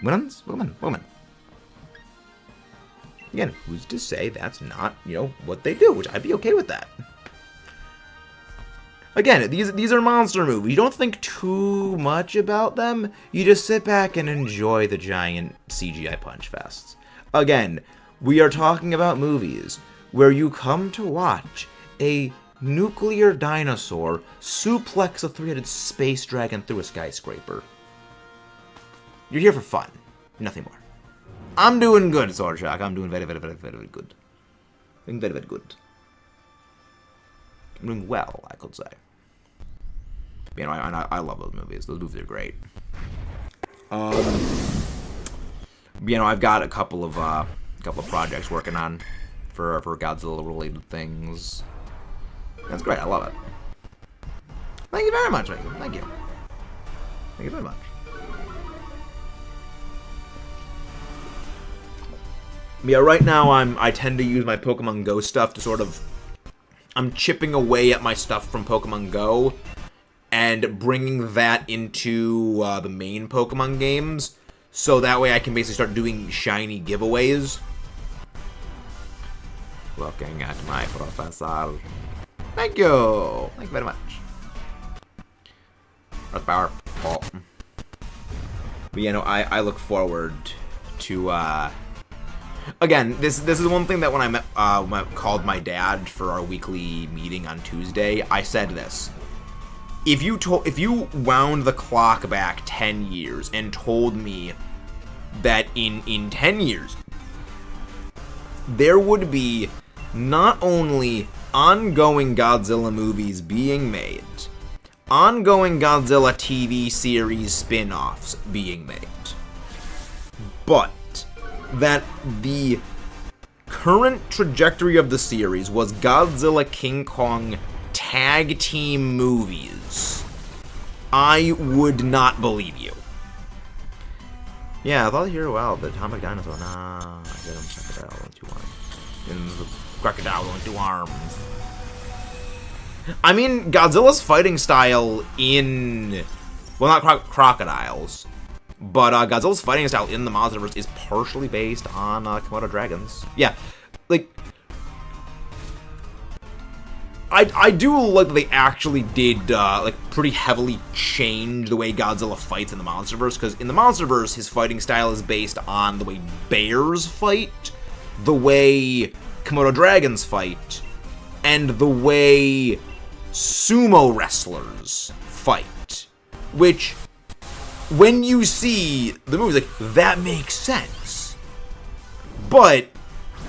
A: Woman. Again, who's to say that's not, what they do, which I'd be okay with that. Again, these are monster movies. You don't think too much about them. You just sit back and enjoy the giant CGI punch fests. Again, we are talking about movies where you come to watch a nuclear dinosaur suplex a three-headed space dragon through a skyscraper. You're here for fun, nothing more. I'm doing good, Sword Shock. I'm doing very, very, very, very good. Doing very, very good. I'm doing well, I could say. I love those movies. Those movies are great. I've got a couple of projects working on for Godzilla-related things. That's great. I love it. Thank you very much. Thank you. Thank you very much. Yeah, right now I tend to use my Pokemon Go stuff to sort of... I'm chipping away at my stuff from Pokemon Go and bringing that into the main Pokemon games, so that way I can basically start doing shiny giveaways. Looking at my professor. Thank you! Thank you very much. Earth Power. Oh. But I look forward to, again, this is one thing that when I called my dad for our weekly meeting on Tuesday, I said this. If you wound the clock back 10 years and told me that in 10 years there would be not only ongoing Godzilla movies being made, ongoing Godzilla TV series spin-offs being made, but that the current trajectory of the series was Godzilla King Kong tag team movies, I would not believe you. Yeah, I thought you were well, the atomic dinosaur. Nah, I get him. Crocodile with 2 arms. And the crocodile with 2 arms. I mean, Godzilla's fighting style in... Well, not crocodiles. But Godzilla's fighting style in the Monsterverse is partially based on Komodo dragons. Yeah, like... I do like that they actually did, pretty heavily change the way Godzilla fights in the Monsterverse, because in the Monsterverse, his fighting style is based on the way bears fight, the way Komodo dragons fight, and the way sumo wrestlers fight. Which, when you see the movies, like, that makes sense. But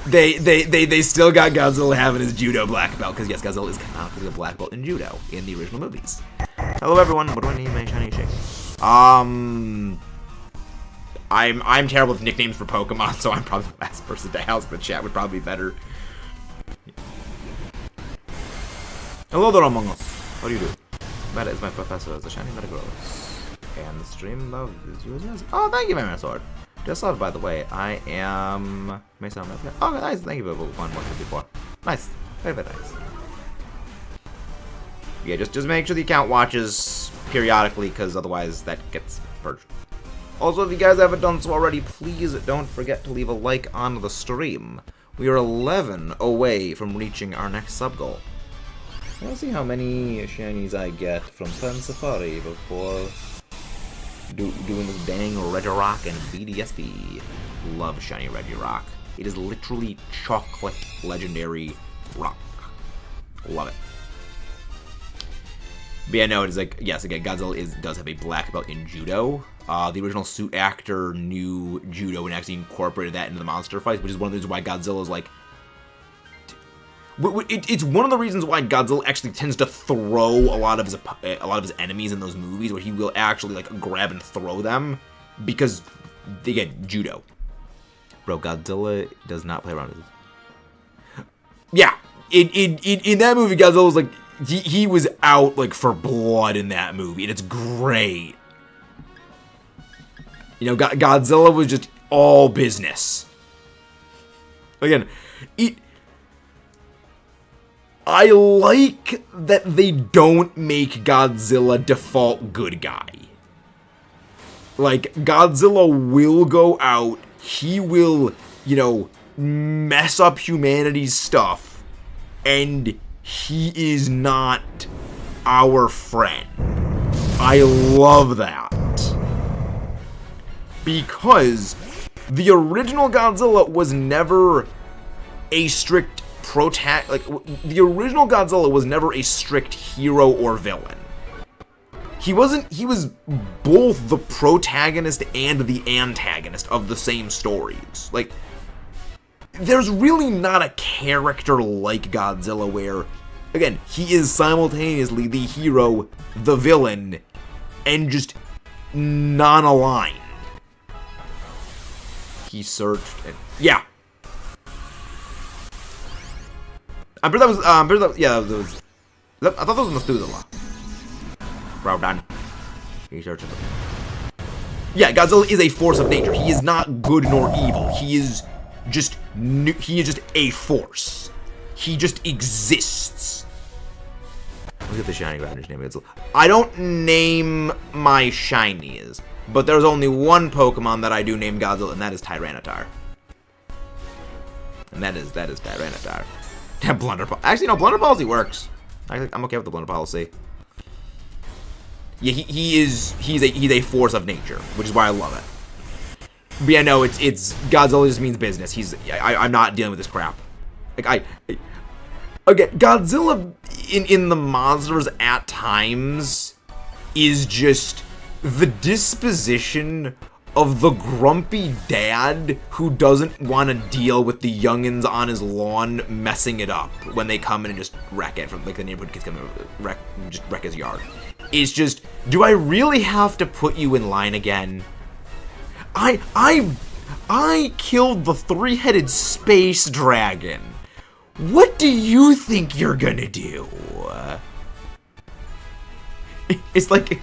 A: they still got Godzilla having his judo black belt, because yes, Godzilla is canonically a black belt in judo in the original movies. Hello everyone, what do I need my shiny shake? I'm terrible with nicknames for Pokemon, so I'm probably the last person to ask, but chat would probably be better. Hello there, Among Us. What do you do? Meta is my professor as a shiny Metagross. And the stream love is yours. Oh, thank you very much, Sword. Just love, by the way, I am... Mason. Oh, nice. Thank you for 154. Nice. Very, very nice. Yeah, just make sure the account watches periodically, because otherwise that gets purged. Also, if you guys haven't done so already, please don't forget to leave a like on the stream. We are 11 away from reaching our next sub goal. I'll see how many shinies I get from Pen Safari before doing this dang Regirock and BDSP. Love shiny Regirock. It is literally chocolate legendary rock. Love it. But yeah, no, it is like, yes, again, Godzilla does have a black belt in judo. The original suit actor knew judo and actually incorporated that into the monster fights, which is one of the reasons why Godzilla's like... It's one of the reasons why Godzilla actually tends to throw a lot of his enemies in those movies, where he will actually like grab and throw them, because they get judo. Bro, Godzilla does not play around with this. Yeah, in that movie, Godzilla was like, he was out like for blood in that movie, and it's great. You know, Godzilla was just all business. Again, I like that they don't make Godzilla default good guy. Like, Godzilla will go out, he will, you know, mess up humanity's stuff, and he is not our friend. I love that. Because the original Godzilla was never a strict the original Godzilla was never a strict hero or villain. He was both the protagonist and the antagonist of the same stories. Like, there's really not a character like Godzilla where, again, he is simultaneously the hero, the villain, and just non-aligned. He searched and... Yeah. I'm pretty that was, yeah, that was... I thought that was Methuselah. Groudon. He searched him. Yeah, Godzilla is a force of nature. He is not good nor evil. He is just a force. He just exists. Look at the shiny Groudon's name. I don't name my shinies, but there's only one Pokemon that I do name Godzilla, and that is Tyranitar. And that is Tyranitar. Blunder Policy. Actually, no, Blunder Policy works. I'm okay with the Blunder Policy. Yeah, he's a force of nature, which is why I love it. But yeah, no, it's Godzilla just means business. I'm not dealing with this crap. Like again, Godzilla in the monsters at times is just the disposition of the grumpy dad who doesn't want to deal with the youngins on his lawn messing it up when they come in and just wreck it. From like the neighborhood kids come in and wreck his yard. It's just, do I really have to put you in line again? I killed the three-headed space dragon. What do you think you're gonna do? It's like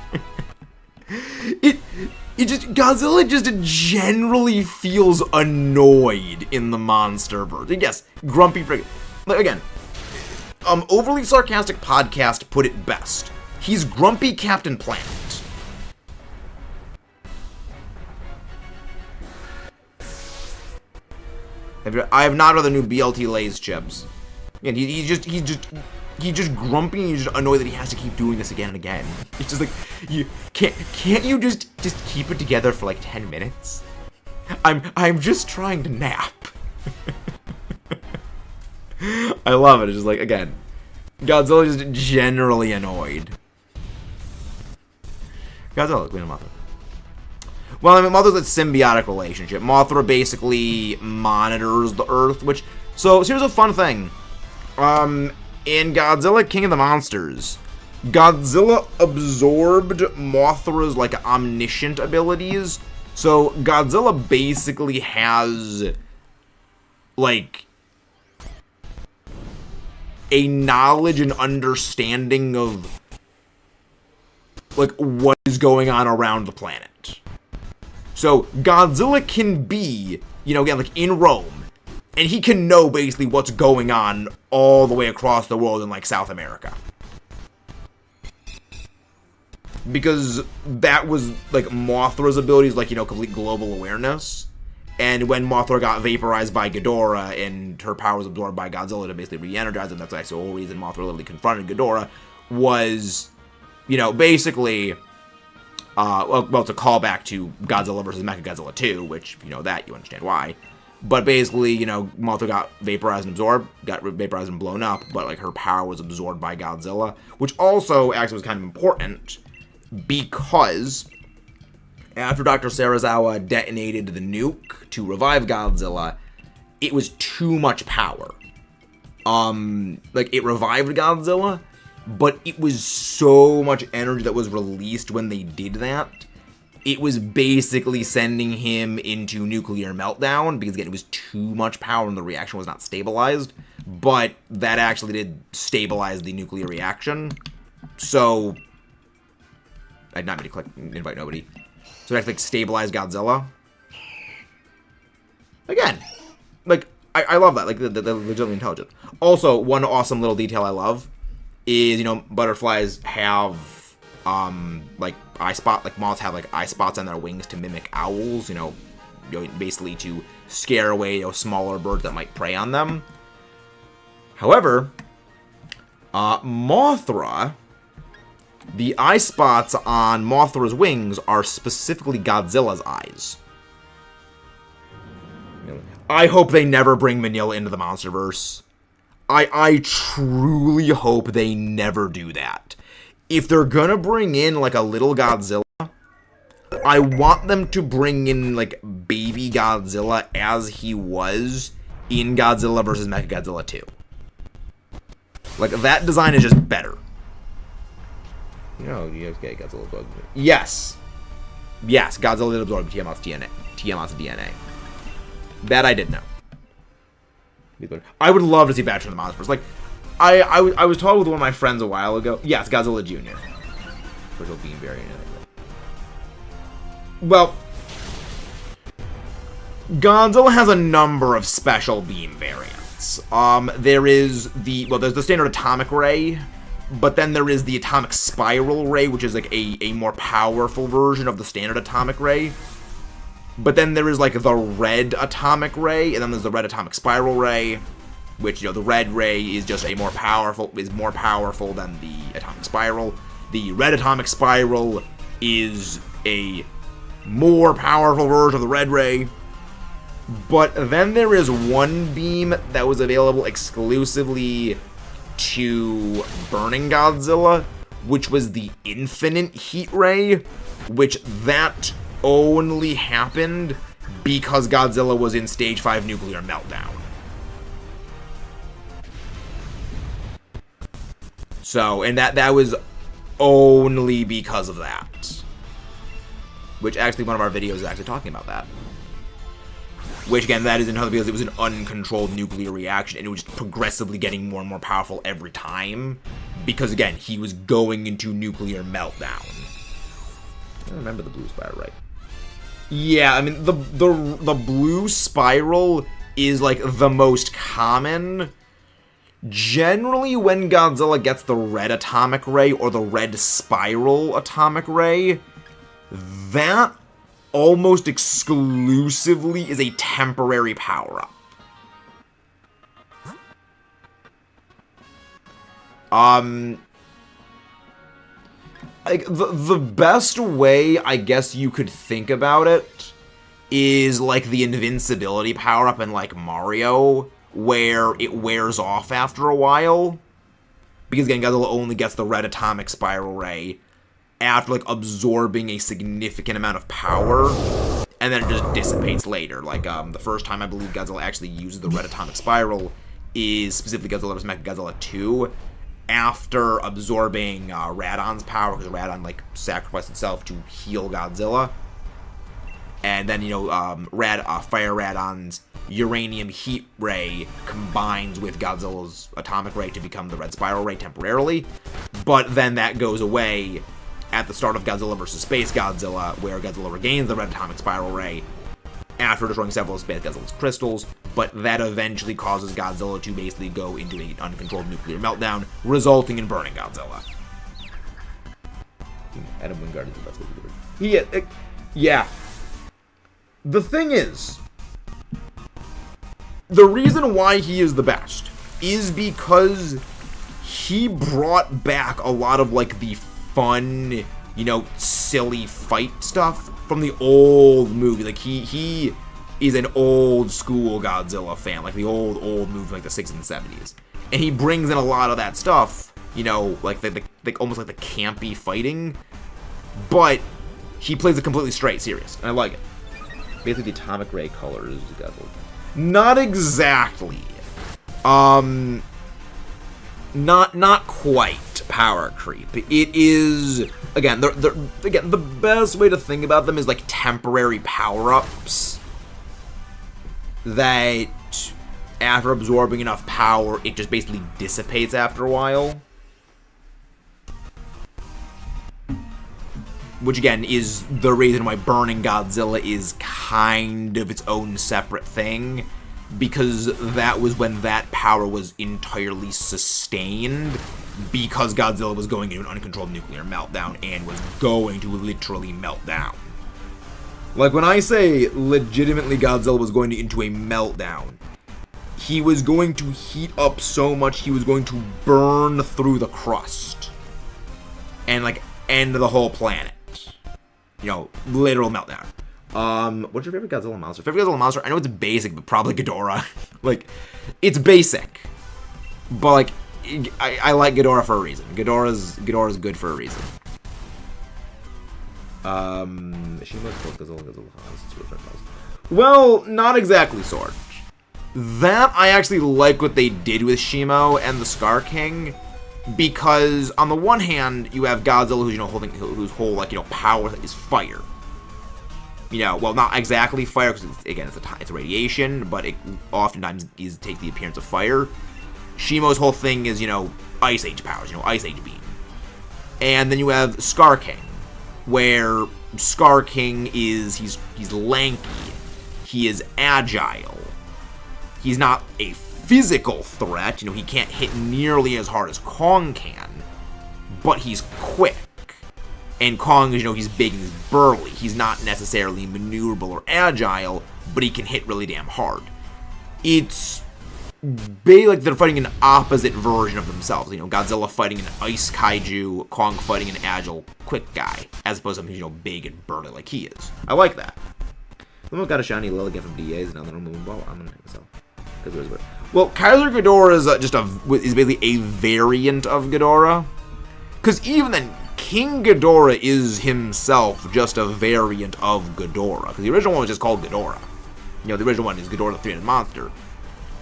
A: Godzilla just generally feels annoyed in the Monsterverse. Yes, grumpy friggin'. Like, again, overly sarcastic podcast put it best. He's grumpy Captain Planet. I have not read the new BLT Lay's chips. Again, he's just grumpy and he's just annoyed that he has to keep doing this again and again. It's just like, you can't you just keep it together for like 10 minutes? I'm just trying to nap. I love it. It's just like, again, Godzilla is just generally annoyed. Godzilla, Queen of Mothra. Well, I mean, Mothra's a symbiotic relationship. Mothra basically monitors the Earth, so here's a fun thing. In Godzilla King of the Monsters, Godzilla absorbed Mothra's, like, omniscient abilities. So Godzilla basically has, like, a knowledge and understanding of, like, what is going on around the planet. So Godzilla can be, you know, again, like, in Rome, and he can know basically what's going on all the way across the world in, like, South America. Because that was, like, Mothra's abilities, like, you know, complete global awareness. And when Mothra got vaporized by Ghidorah and her power was absorbed by Godzilla to basically re-energize him, that's actually the whole reason Mothra literally confronted Ghidorah, was, you know, basically, well, it's a callback to Godzilla vs. Mechagodzilla 2, which, you know, that, you understand why. But basically, you know, Mothra got vaporized and absorbed, got vaporized and blown up, but like her power was absorbed by Godzilla, which also actually was kind of important because after Dr. Serizawa detonated the nuke to revive Godzilla, it was too much power. Like, it revived Godzilla, but it was so much energy that was released when they did that. It was basically sending him into nuclear meltdown, because again, it was too much power and the reaction was not stabilized. But that actually did stabilize the nuclear reaction. So, I did not mean to click invite nobody. So it actually like, stabilized Godzilla. Again, like, I love that. Like, they're legitimately intelligent. Also, one awesome little detail I love is, you know, butterflies have, like, eye spot, like, moths have, like, eye spots on their wings to mimic owls, you know, basically to scare away, you know, smaller birds that might prey on them. However, Mothra, the eye spots on Mothra's wings are specifically Godzilla's eyes. I hope they never bring Manila into the Monsterverse. I truly hope they never do that. If they're gonna bring in, like, a little Godzilla, I want them to bring in, like, baby Godzilla as he was in Godzilla vs. Mechagodzilla 2. Like, that design is just better.
B: You know, you guys get Godzilla bugs.
A: Yes. Yes, Godzilla did absorb Tiamat's DNA. That I did know. I would love to see Batman in the Monsterverse. Like, I was talking with one of my friends a while ago. Yes, Godzilla Jr.
B: Virtual beam variant.
A: Well, Godzilla has a number of special beam variants. There's the standard atomic ray, but then there is the atomic spiral ray, which is like a more powerful version of the standard atomic ray. But then there is, like, the red atomic ray, and then there's the red atomic spiral ray, which, you know, the red ray is just more powerful than the atomic spiral. The red atomic spiral is a more powerful version of the red ray. But then there is one beam that was available exclusively to Burning Godzilla, which was the infinite heat ray, which that only happened because Godzilla was in Stage 5 nuclear meltdown. So, and that was only because of that. Which actually one of our videos is actually talking about that. Which again, that is another because it was an uncontrolled nuclear reaction and it was just progressively getting more and more powerful every time. Because again, he was going into nuclear meltdown.
B: I remember the blue spiral, right?
A: Yeah, I mean, the blue spiral is, like, the most common. Generally, when Godzilla gets the red atomic ray or the red spiral atomic ray, that almost exclusively is a temporary power-up. Like, the best way, I guess you could think about it is, like, the invincibility power-up in, like, Mario, where it wears off after a while. Because, again, Godzilla only gets the red atomic spiral ray after, like, absorbing a significant amount of power, and then it just dissipates later. Like, the first time I believe Godzilla actually uses the red atomic spiral is specifically Godzilla vs. Mechagodzilla 2, after absorbing Radon's power, because Radon, like, sacrificed itself to heal Godzilla. And then, you know, Fire Radon's uranium heat ray combines with Godzilla's atomic ray to become the red spiral ray temporarily. But then that goes away at the start of Godzilla vs. Space Godzilla, where Godzilla regains the red atomic spiral ray after destroying several of Space Godzilla's crystals, but that eventually causes Godzilla to basically go into an uncontrolled nuclear meltdown, resulting in Burning Godzilla.
B: Adam Wingard is the best way.
A: Yeah. The thing is, the reason why he is the best is because he brought back a lot of, like, the fun, you know, silly fight stuff from the old movie. Like, he is an old school Godzilla fan, like the old movie, like the 60s and 70s. And he brings in a lot of that stuff, you know, like the almost like the campy fighting, but he plays it completely straight serious, and I like it.
B: Basically, the atomic ray colors Godzilla.
A: Not exactly. Not quite power creep. It is, again, the best way to think about them is like temporary power-ups that after absorbing enough power, it just basically dissipates after a while. Which, again, is the reason why burning Godzilla is kind of its own separate thing. Because that was when that power was entirely sustained. Because Godzilla was going into an uncontrolled nuclear meltdown and was going to literally melt down. Like, when I say legitimately Godzilla was going into a meltdown, he was going to heat up so much he was going to burn through the crust. And, like, end the whole planet. You know, literal meltdown. What's your favorite Godzilla monster? Favorite Godzilla monster? I know it's basic, but probably Ghidorah. Like, it's basic. But, like, I like Ghidorah for a reason. Ghidorah's good for a reason.
B: Shima's both Godzilla has.
A: Well, not exactly, Sword. That, I actually like what they did with Shimo and the Scar King. Because, on the one hand, you have Godzilla who's, you know, whose whole, like, you know, power is fire. You know, well, not exactly fire, because, again, it's radiation, but it oftentimes takes the appearance of fire. Shimo's whole thing is, you know, Ice Age powers, you know, Ice Age Beam. And then you have Scar King, where Scar King is, he's lanky, he is agile, he's not a physical threat, you know, he can't hit nearly as hard as Kong can, but he's quick. And Kong, you know, he's big and he's burly. He's not necessarily maneuverable or agile, but he can hit really damn hard. It's basically like they're fighting an opposite version of themselves. You know, Godzilla fighting an ice kaiju, Kong fighting an agile, quick guy, as opposed to something, you know, big and burly like he is. I like that.
B: Someone got a shiny Lilligant from DAs, and now they're moving ball. I'm gonna take myself.
A: Well, Kaiser Ghidorah is is basically a variant of Ghidorah. Because even then, King Ghidorah is himself just a variant of Ghidorah. Because the original one was just called Ghidorah. You know, the original one is Ghidorah the Three-Headed Monster.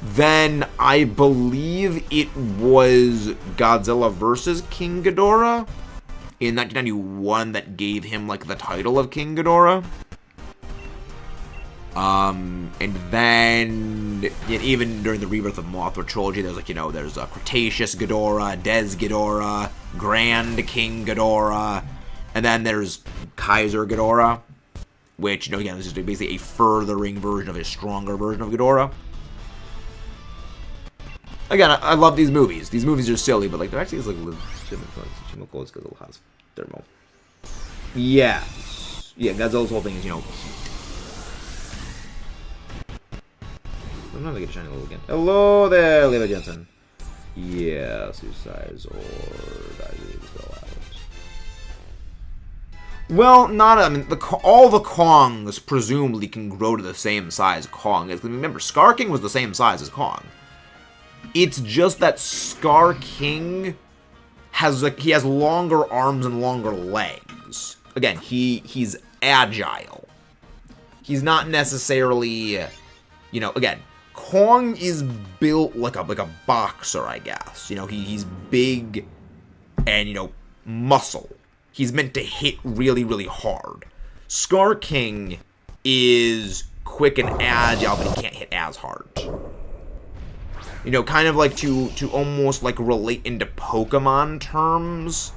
A: Then, I believe it was Godzilla vs. King Ghidorah in 1991 that gave him, like, the title of King Ghidorah. And then, even during the Rebirth of Mothra trilogy, there's, like, you know, there's Cretaceous Ghidorah, Des Ghidorah, Grand King Ghidorah, and then there's Kaiser Ghidorah, which, you know, again, is just basically a furthering version of a stronger version of Ghidorah. Again, I love these movies. These movies are silly, but, like, they're actually, like, legitimate.
B: Shima Gold's Godzilla has thermal.
A: Yeah. Yeah, Godzilla's whole thing is, you know,
B: I'm not gonna get a shiny little again.
A: hello there, Leva Jensen.
B: Yeah, Suicide or go out.
A: Well, not, I mean, all the Kongs presumably can grow to the same size Kong is. Remember, Scar King was the same size as Kong. It's just that Scar King has, like, he has longer arms and longer legs. Again, he's agile. He's not necessarily, you know, again, Kong is built like a boxer, I guess. You know, he's big and, you know, muscle. He's meant to hit really, really hard. Scar King is quick and agile, but he can't hit as hard. You know, kind of like to almost like relate into Pokemon terms.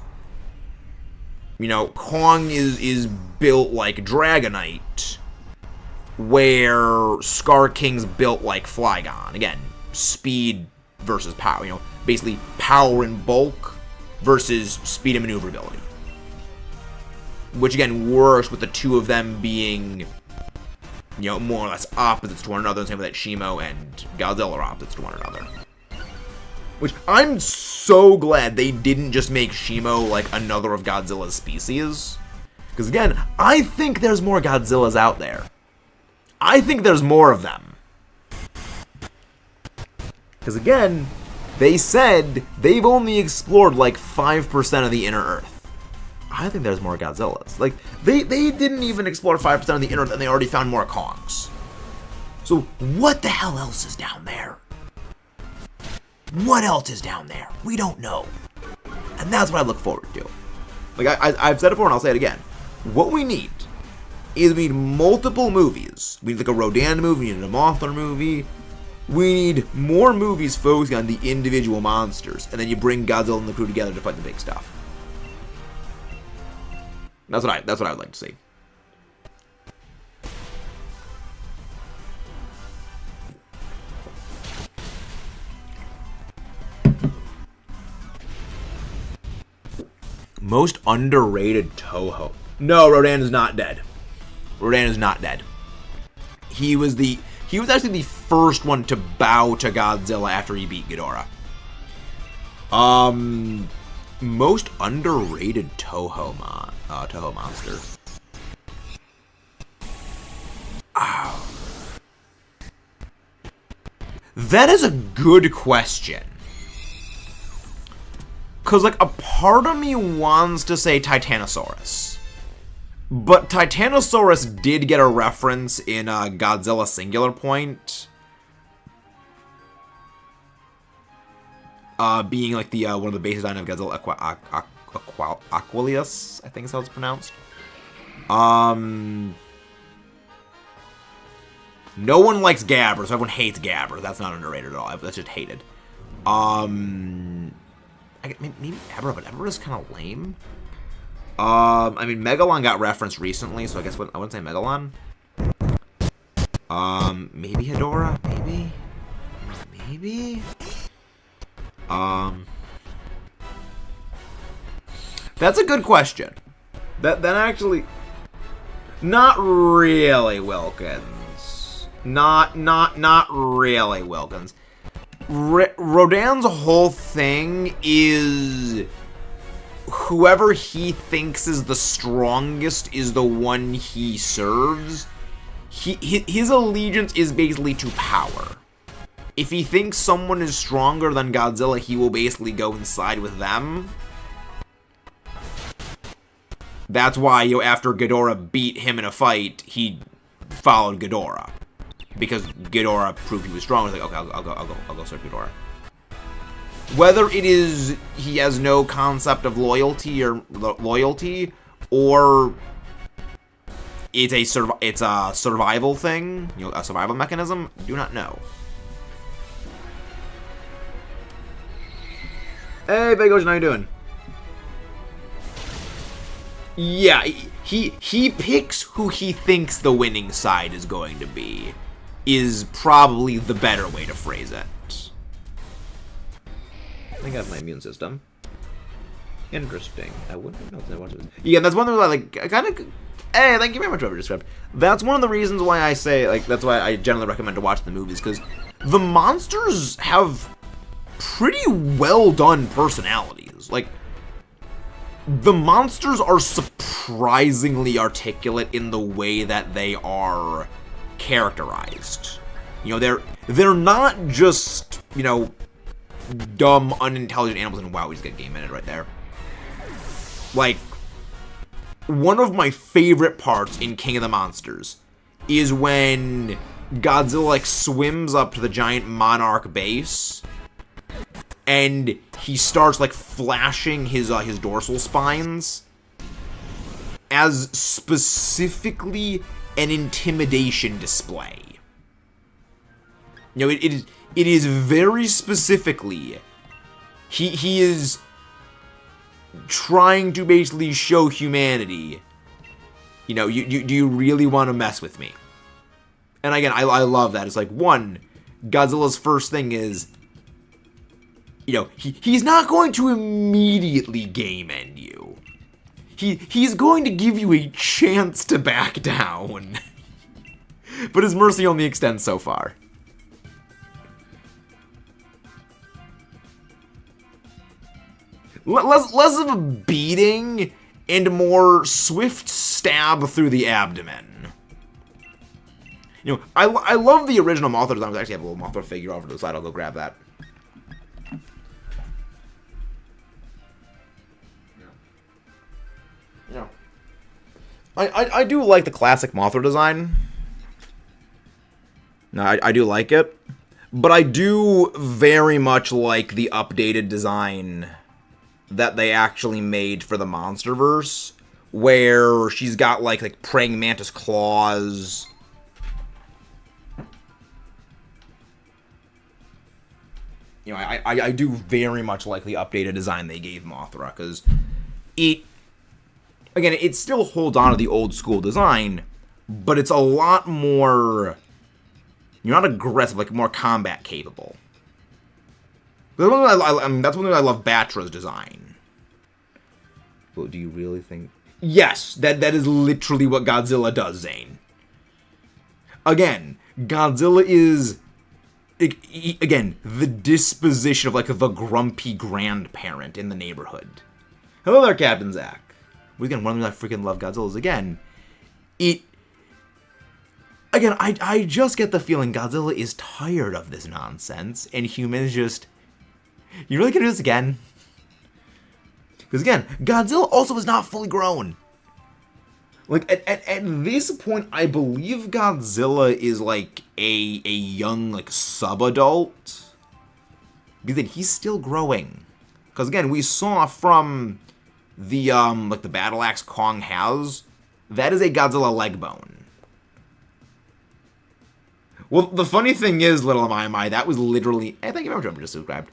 A: You know, Kong is built like Dragonite, where Scar King's built like Flygon. Again, speed versus power. You know, basically power and bulk versus speed and maneuverability. Which again works with the two of them being, you know, more or less opposites to one another. Same with that Shimo and Godzilla are opposites to one another. Which I'm so glad they didn't just make Shimo like another of Godzilla's species. Because again, I think there's more Godzillas out there. I think there's more of them. Because again, they said they've only explored like 5% of the inner Earth. I think there's more Godzillas. Like, they didn't even explore 5% of the inner Earth and they already found more Kongs. So what the hell else is down there? What else is down there? We don't know. And that's what I look forward to. Like, I've said it before and I'll say it again. What we need is we need multiple movies. We need like a Rodan movie, we need a Mothra movie. We need more movies focusing on the individual monsters, and then you bring Godzilla and the crew together to fight the big stuff. That's what I would like to see. Most underrated Toho. No, Rodan is not dead. Rodan is not dead. He was actually the first one to bow to Godzilla after he beat Ghidorah. Most underrated Toho monster. Oh. That is a good question. Because, like, a part of me wants to say Titanosaurus. But Titanosaurus did get a reference in Godzilla Singular Point. Being, like, the one of the base design of Godzilla Aquilius, I think is how it's pronounced. No one likes Gabber, so everyone hates Gabber. That's not underrated at all. That's just hated. Maybe Ebra, but Ebra is kind of lame. I mean, Megalon got referenced recently, so I guess I wouldn't say Megalon. Maybe Hedorah? Maybe? That's a good question. That actually... Not really, Wilkins. Not really, Wilkins. Rodan's whole thing is whoever he thinks is the strongest is the one he serves. His allegiance is basically to power. If he thinks someone is stronger than Godzilla, he will basically go and side with them. That's why, after Ghidorah beat him in a fight, he followed Ghidorah. Because Ghidorah proved he was strong. He was like, okay, I'll go serve Ghidorah. Whether it is he has no concept of loyalty, or it's a survival thing, a survival mechanism, do not know. Hey, Bagos, how you doing? Yeah, he picks who he thinks the winning side is going to be. Is probably the better way to phrase it.
B: I think I have my immune system. Interesting. I wouldn't know if I watched it.
A: Yeah, that's one of the, like, kind of... Hey, thank you very much for described. That's one of the reasons why I say, like, that's why I generally recommend to watch the movies, because the monsters have pretty well done personalities. Like, the monsters are surprisingly articulate in the way that they are characterized. They're not just, dumb, unintelligent animals, and wow, we just get game ended right there. Like, one of my favorite parts in King of the Monsters is when Godzilla, like, swims up to the giant monarch base, and he starts, like, flashing his dorsal spines as specifically an intimidation display. It is very specifically, he is trying to basically show humanity, do you really want to mess with me? And again, I love that. It's like, one, Godzilla's first thing is, he's not going to immediately game end you. He's going to give you a chance to back down. But his mercy only extends so far. Less of a beating and more swift stab through the abdomen. You know, I love the original Mothra design. I actually have a little Mothra figure over to the side. I'll go grab that. You know, I do like the classic Mothra design. No, I do like it. But I do very much like the updated design that they actually made for the Monsterverse, where she's got like praying mantis claws. You know, I do very much like the updated design they gave Mothra, because it still holds on to the old school design, but it's a lot more, you're not aggressive, like more combat capable. That's one thing I love Batra's design.
B: Well, do you really think?
A: Yes, that is literally what Godzilla does, Zane. Again, Godzilla is, again, the disposition of like the grumpy grandparent in the neighborhood. Hello there, Captain Zach. Again, one of the reasons I freaking love Godzilla is, again, I just get the feeling Godzilla is tired of this nonsense, and humans just, you really gonna do this again? Because again, Godzilla also is not fully grown. Like, at this point, I believe Godzilla is like a young, like, sub-adult. Because he's still growing. Because again, we saw from the, like, the battle axe Kong has, that is a Godzilla leg bone. Well, the funny thing is, little am I, that was literally, I thank you very much for just subscribed.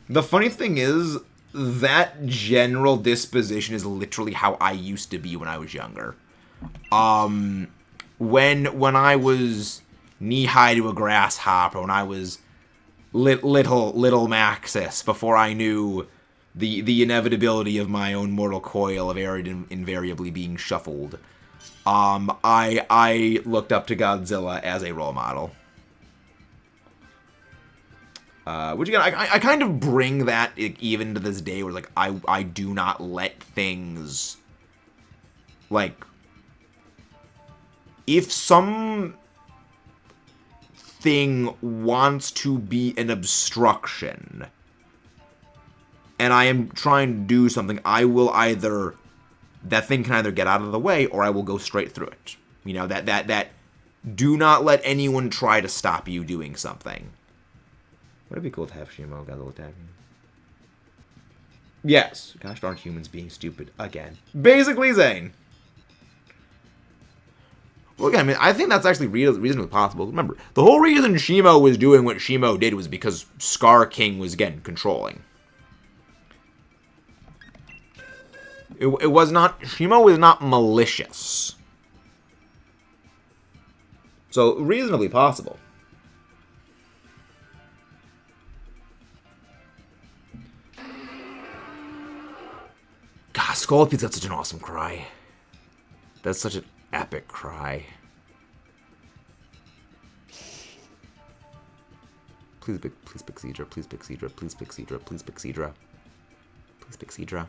A: The funny thing is, that general disposition is literally how I used to be when I was younger. When I was knee-high to a grasshopper, when I was little Maxis, before I knew the inevitability of my own mortal coil of invariably being shuffled, I looked up to Godzilla as a role model. Which again, I kind of bring that even to this day, where like I do not let things, like, if some thing wants to be an obstruction and I am trying to do something, I will either, that thing can either get out of the way or I will go straight through it. You know, that do not let anyone try to stop you doing something.
B: Would it be cool to have Shimo Godzilla attacking?
A: Yes.
B: Gosh darn humans being stupid again.
A: Basically, Zane. Well, again, I mean, I think that's actually reasonably possible. Remember, the whole reason Shimo was doing what Shimo did was because Scar King was, again, controlling. It was not, Shimo was not malicious. So, reasonably possible. God, Scorpion's got such an awesome cry. That's such an epic cry. Please pick Zedra, please pick Zedra, please pick Zedra, please pick Zedra. Please pick Zedra.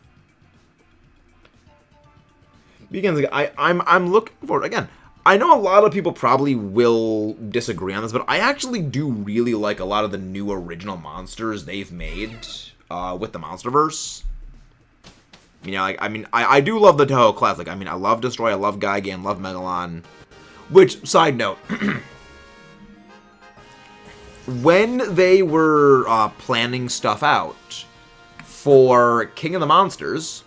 A: Begins, I'm looking forward, again, I know a lot of people probably will disagree on this, but I actually do really like a lot of the new original monsters they've made with the Monsterverse. You know, like, I mean, I do love the Toho Classic. I mean, I love Destroy, I love Gigan, love Megalon. Which, side note, when they were planning stuff out for King of the Monsters,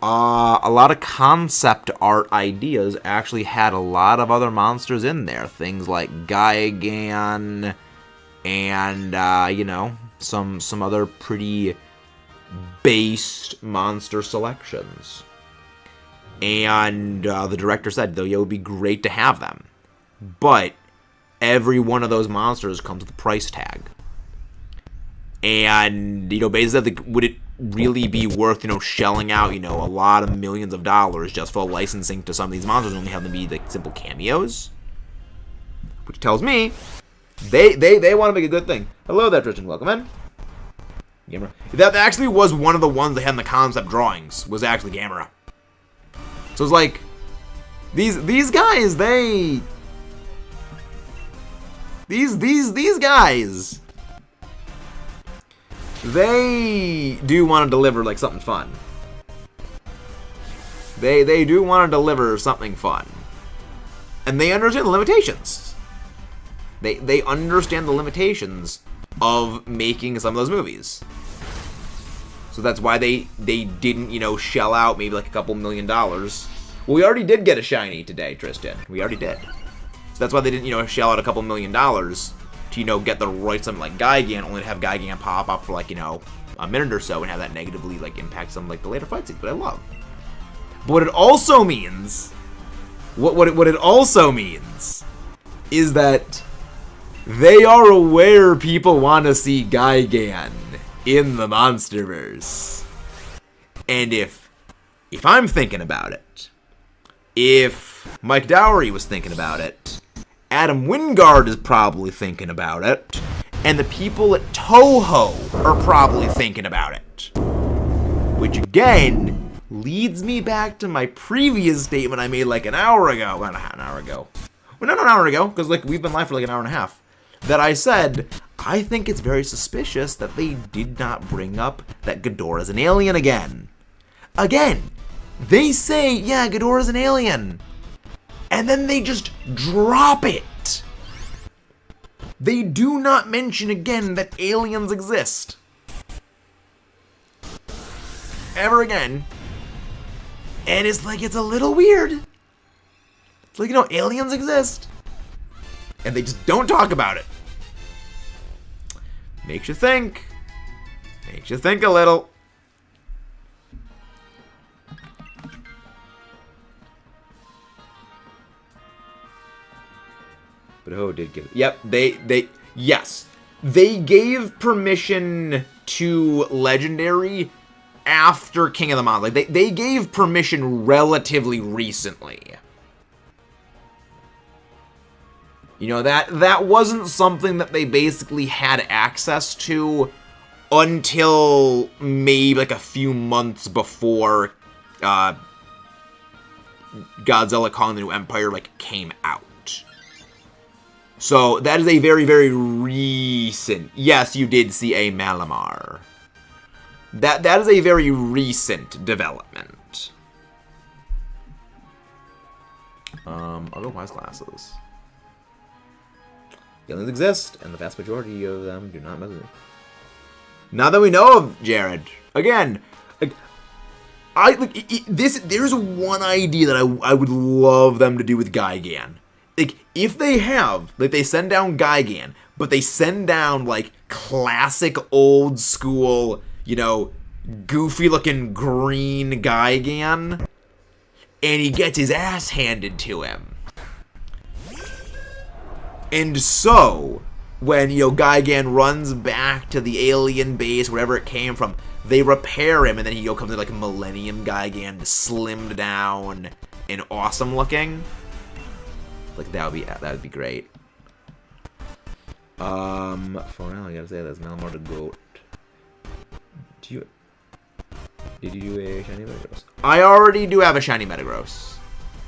A: a lot of concept art ideas actually had a lot of other monsters in there. Things like Gigan and, you know, some other pretty based monster selections. And the director said, though, it would be great to have them. But every one of those monsters comes with a price tag. And, you know, basically, would it really be worth, you know, shelling out, you know, a lot of millions of dollars just for licensing to some of these monsters and only have them be, like, simple cameos? Which tells me they want to make a good thing. Hello there, Tristan. Welcome in. Gamera. That actually was one of the ones they had in the concept drawings, was actually Gamera. So it's like, these guys, they These guys, they do want to deliver like something fun. They do want to deliver something fun. And they understand the limitations. They understand the limitations of making some of those movies. So that's why they didn't, you know, shell out maybe like a couple $1 million. Well, we already did get a shiny today, Tristan. We already did. So that's why they didn't, you know, shell out a couple $1 million to, you know, get the right something like Gigan, only to have Gigan pop up for like, you know, a minute or so and have that negatively like impact some like the later fight scenes, but I love. But what it also means, what it also means is that they are aware people want to see Gigan in the Monsterverse. And if I'm thinking about it, if Mike Dowry was thinking about it, Adam Wingard is probably thinking about it, and the people at Toho are probably thinking about it. Which again leads me back to my previous statement I made like an hour ago. Well, not an hour ago. Well, not an hour ago, because like we've been live for like an hour and a half. That I said, I think it's very suspicious that they did not bring up that Ghidorah's an alien again. Again, they say, yeah, Ghidorah's an alien. And then they just drop it. They do not mention again that aliens exist. Ever again. And it's like, it's a little weird. It's like, you know, aliens exist. And they just don't talk about it. Makes you think. Makes you think a little.
B: But Ho did give it.
A: Yep, yes. They gave permission to Legendary after King of the Mountain. Like, they gave permission relatively recently. You know, that wasn't something that they basically had access to until maybe like a few months before Godzilla Kong the New Empire like came out. So that is a very, very recent. Yes, you did see a Malamar. That is a very recent development. Otherwise classes.
B: Aliens exist, and the vast majority of them do not mess with it.
A: Now that we know of Jared, again, like, there's one idea that I would love them to do with Gigan. Like, if they have, like, they send down Gigan, but they send down, like, classic old school, you know, goofy looking green Gigan, and he gets his ass handed to him. And so, when, you know, Gigan runs back to the alien base, wherever it came from, they repair him, and then he, you know, comes in like a Millennium Gigan, slimmed down and awesome looking. Like, that would be great.
B: For now, I gotta say that's Malamar the Goat. Did you do a shiny Metagross?
A: I already do have a shiny Metagross.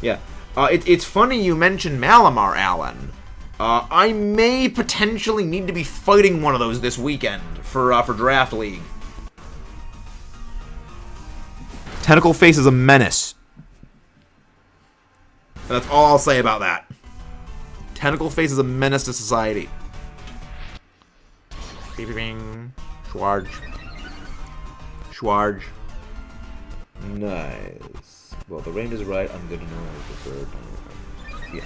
B: Yeah.
A: It's funny you mentioned Malamar, Alan. I may potentially need to be fighting one of those this weekend for Draft League. Tentacle Face is a menace. And that's all I'll say about that. Tentacle Face is a menace to society. Bing, bing, bing. Schwarge. Schwarge.
B: Nice. Well, the range is right. I'm good to know I preferred. Yes.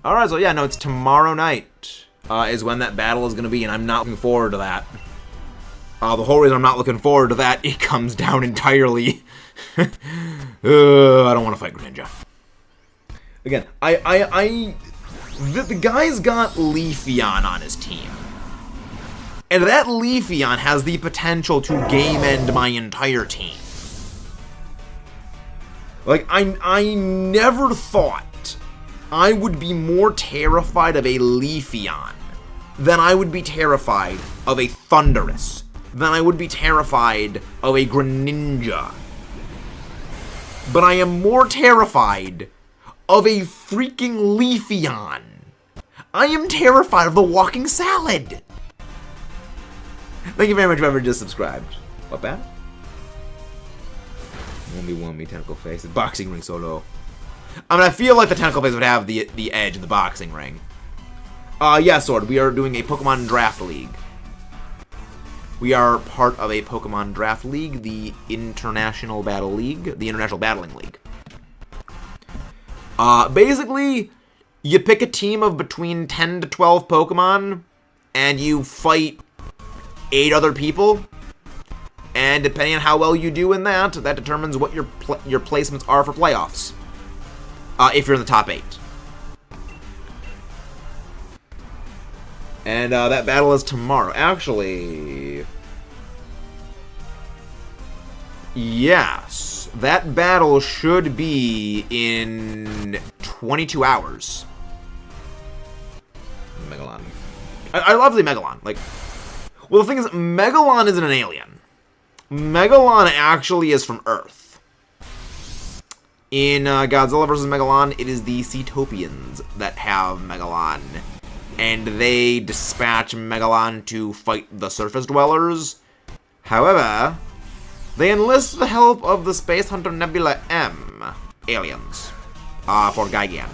A: Alright, so yeah, no, it's tomorrow night is when that battle is going to be, and I'm not looking forward to that. The whole reason I'm not looking forward to that, it comes down entirely. I don't want to fight Greninja. Again, the guy's got Leafeon on his team. And that Leafeon has the potential to game end my entire team. Like, I never thought I would be more terrified of a Leafeon then I would be terrified of a Thundurus. Then I would be terrified of a Greninja. But I am more terrified of a freaking Leafeon. I am terrified of the walking salad. Thank you very much, whoever just subscribed. What bad? 1v1 tentacle face. Boxing ring solo. I mean, I feel like the tentacle face would have the edge in the boxing ring. Yeah, Sword, we are doing a Pokemon Draft League. We are part of a Pokemon Draft League, the International Battle League, the International Battling League. Basically, you pick a team of between 10 to 12 Pokemon, and you fight 8 other people. And depending on how well you do in that, that determines what your placements are for playoffs. If you're in the top 8. And that battle is tomorrow. Actually, yes, that battle should be in 22 hours.
B: Megalon.
A: I love the Megalon. Like, well, the thing is, Megalon isn't an alien. Megalon actually is from Earth. In Godzilla vs. Megalon, it is the Cetopians that have Megalon. And they dispatch Megalon to fight the surface dwellers. However, they enlist the help of the Space Hunter Nebula M aliens for Gigan.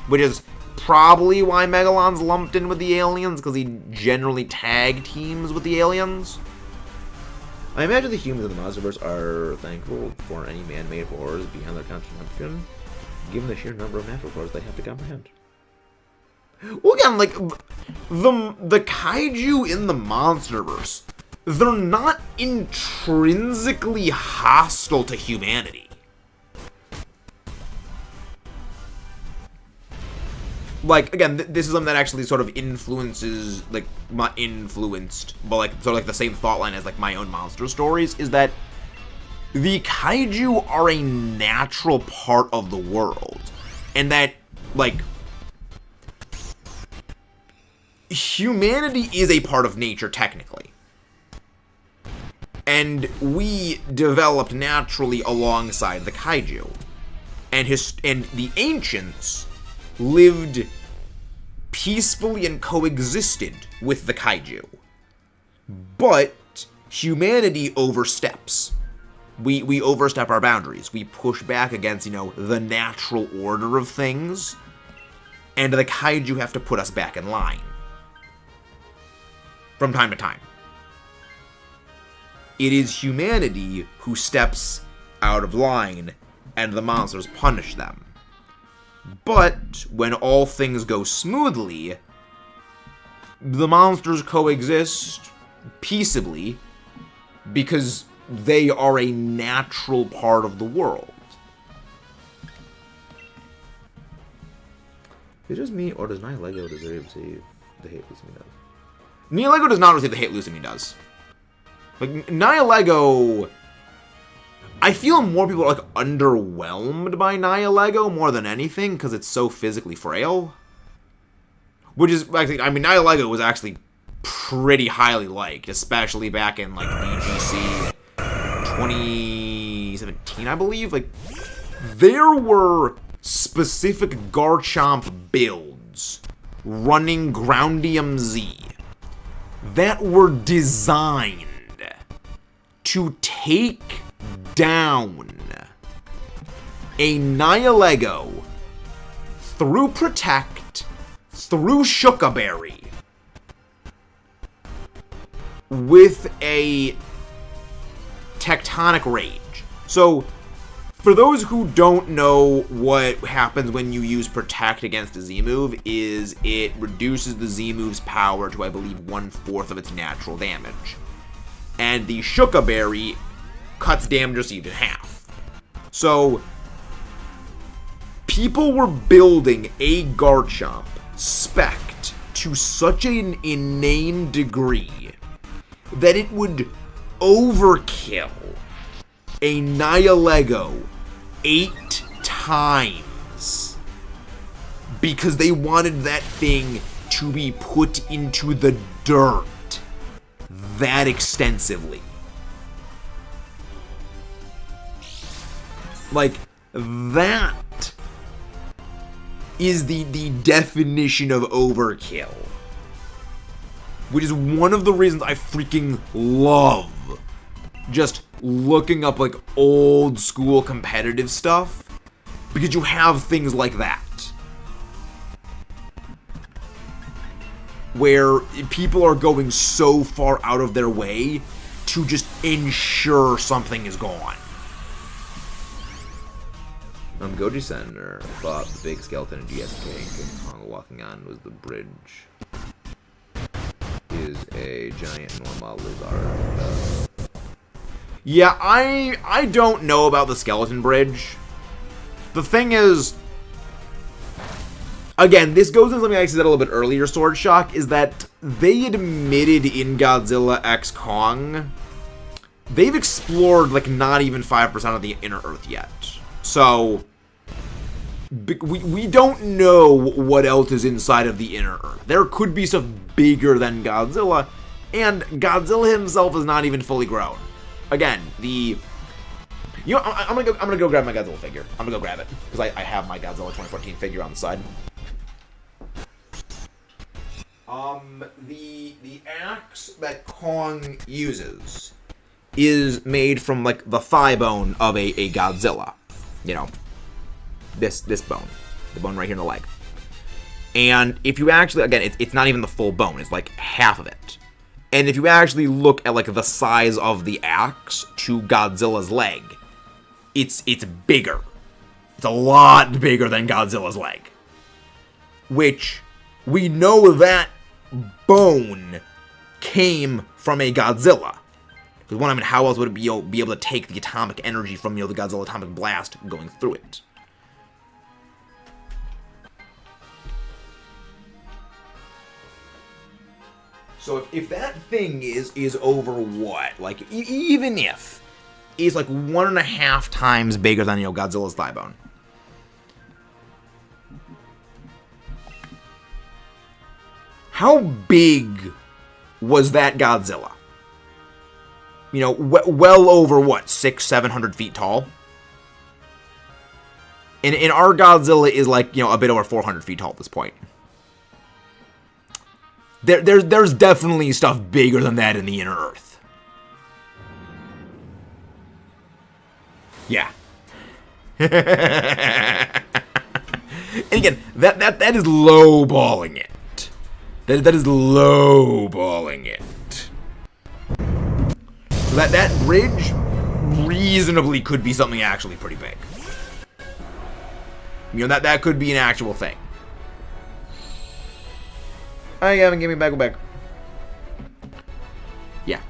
A: Which is probably why Megalon's lumped in with the aliens, because he generally tag teams with the aliens.
B: I imagine the humans in the Monsterverse are thankful for any man-made horrors beyond their comprehension, given the sheer number of natural horrors they have to comprehend.
A: Well, again, like, the Kaiju in the Monsterverse, they're not intrinsically hostile to humanity. Like, again, this is something that actually sort of influences, like, not influenced, but, like, sort of like the same thought line as, like, my own monster stories, is that the Kaiju are a natural part of the world. And that, like, humanity is a part of nature, technically. And we developed naturally alongside the Kaiju. And the ancients lived peacefully and coexisted with the Kaiju. But humanity oversteps. We overstep our boundaries. We push back against, you know, the natural order of things. And the Kaiju have to put us back in line. From time to time. It is humanity who steps out of line, and the monsters punish them. But when all things go smoothly, the monsters coexist peaceably because they are a natural part of the world.
B: Is it just me, or does Nihilego deserve to receive the hate Lucimi does?
A: Nihilego does not receive the hate Lucimi does. Like, Nihilego, I feel more people are, like, underwhelmed by Nihilego more than anything, because it's so physically frail. Which is, actually, I mean, Nihilego was actually pretty highly liked, especially back in, like, VGC 2017, I believe. Like, there were specific Garchomp builds running Groundium Z that were designed to take down a Nihilego through Protect, through Shookaberry, with a Tectonic Rage. So, for those who don't know what happens when you use Protect against a Z-move, is it reduces the Z-move's power to, I believe, 1/4 of its natural damage. And the Shookaberry cuts damage received in half. So, people were building a Garchomp spec'd to such an inane degree that it would overkill a Nihilego 8 times because they wanted that thing to be put into the dirt that extensively. Like, that is the definition of overkill. Which is one of the reasons I freaking love just looking up, like, old school competitive stuff. Because you have things like that. Where people are going so far out of their way to just ensure something is gone.
B: Goji Center thought the big skeleton in GSK King Kong walking on was the bridge. Is a giant normal lizard.
A: Yeah, I don't know about the skeleton bridge. The thing is, again, this goes into something I said a little bit earlier, Sword Shock, is that they admitted in Godzilla X Kong, they've explored, like, not even 5% of the inner Earth yet. So, we don't know what else is inside of the inner Earth. There could be stuff bigger than Godzilla, and Godzilla himself is not even fully grown. Again, you know, I'm gonna go grab my Godzilla figure. I'm gonna go grab it because I have my Godzilla 2014 figure on the side. The axe that Kong uses is made from, like, the thigh bone of a Godzilla. You know, this bone, the bone right here in the leg. And if you actually, again, it's not even the full bone. It's like half of it. And if you actually look at, like, the size of the axe to Godzilla's leg, it's bigger. It's a lot bigger than Godzilla's leg. Which, we know that bone came from a Godzilla. Because one, I mean, how else would it be able to take the atomic energy from, you know, the Godzilla atomic blast going through it? So if that thing is over what? Like, even if it's like 1.5 times bigger than, you know, Godzilla's thigh bone. How big was that Godzilla? You know, well over what, 600-700 feet tall? And our Godzilla is, like, you know, a bit over 400 feet tall at this point. There's definitely stuff bigger than that in the inner Earth. Yeah. And again, that is lowballing it. That is lowballing it. So that bridge reasonably could be something actually pretty big. You know, that could be an actual thing. I haven't given me back. Yeah.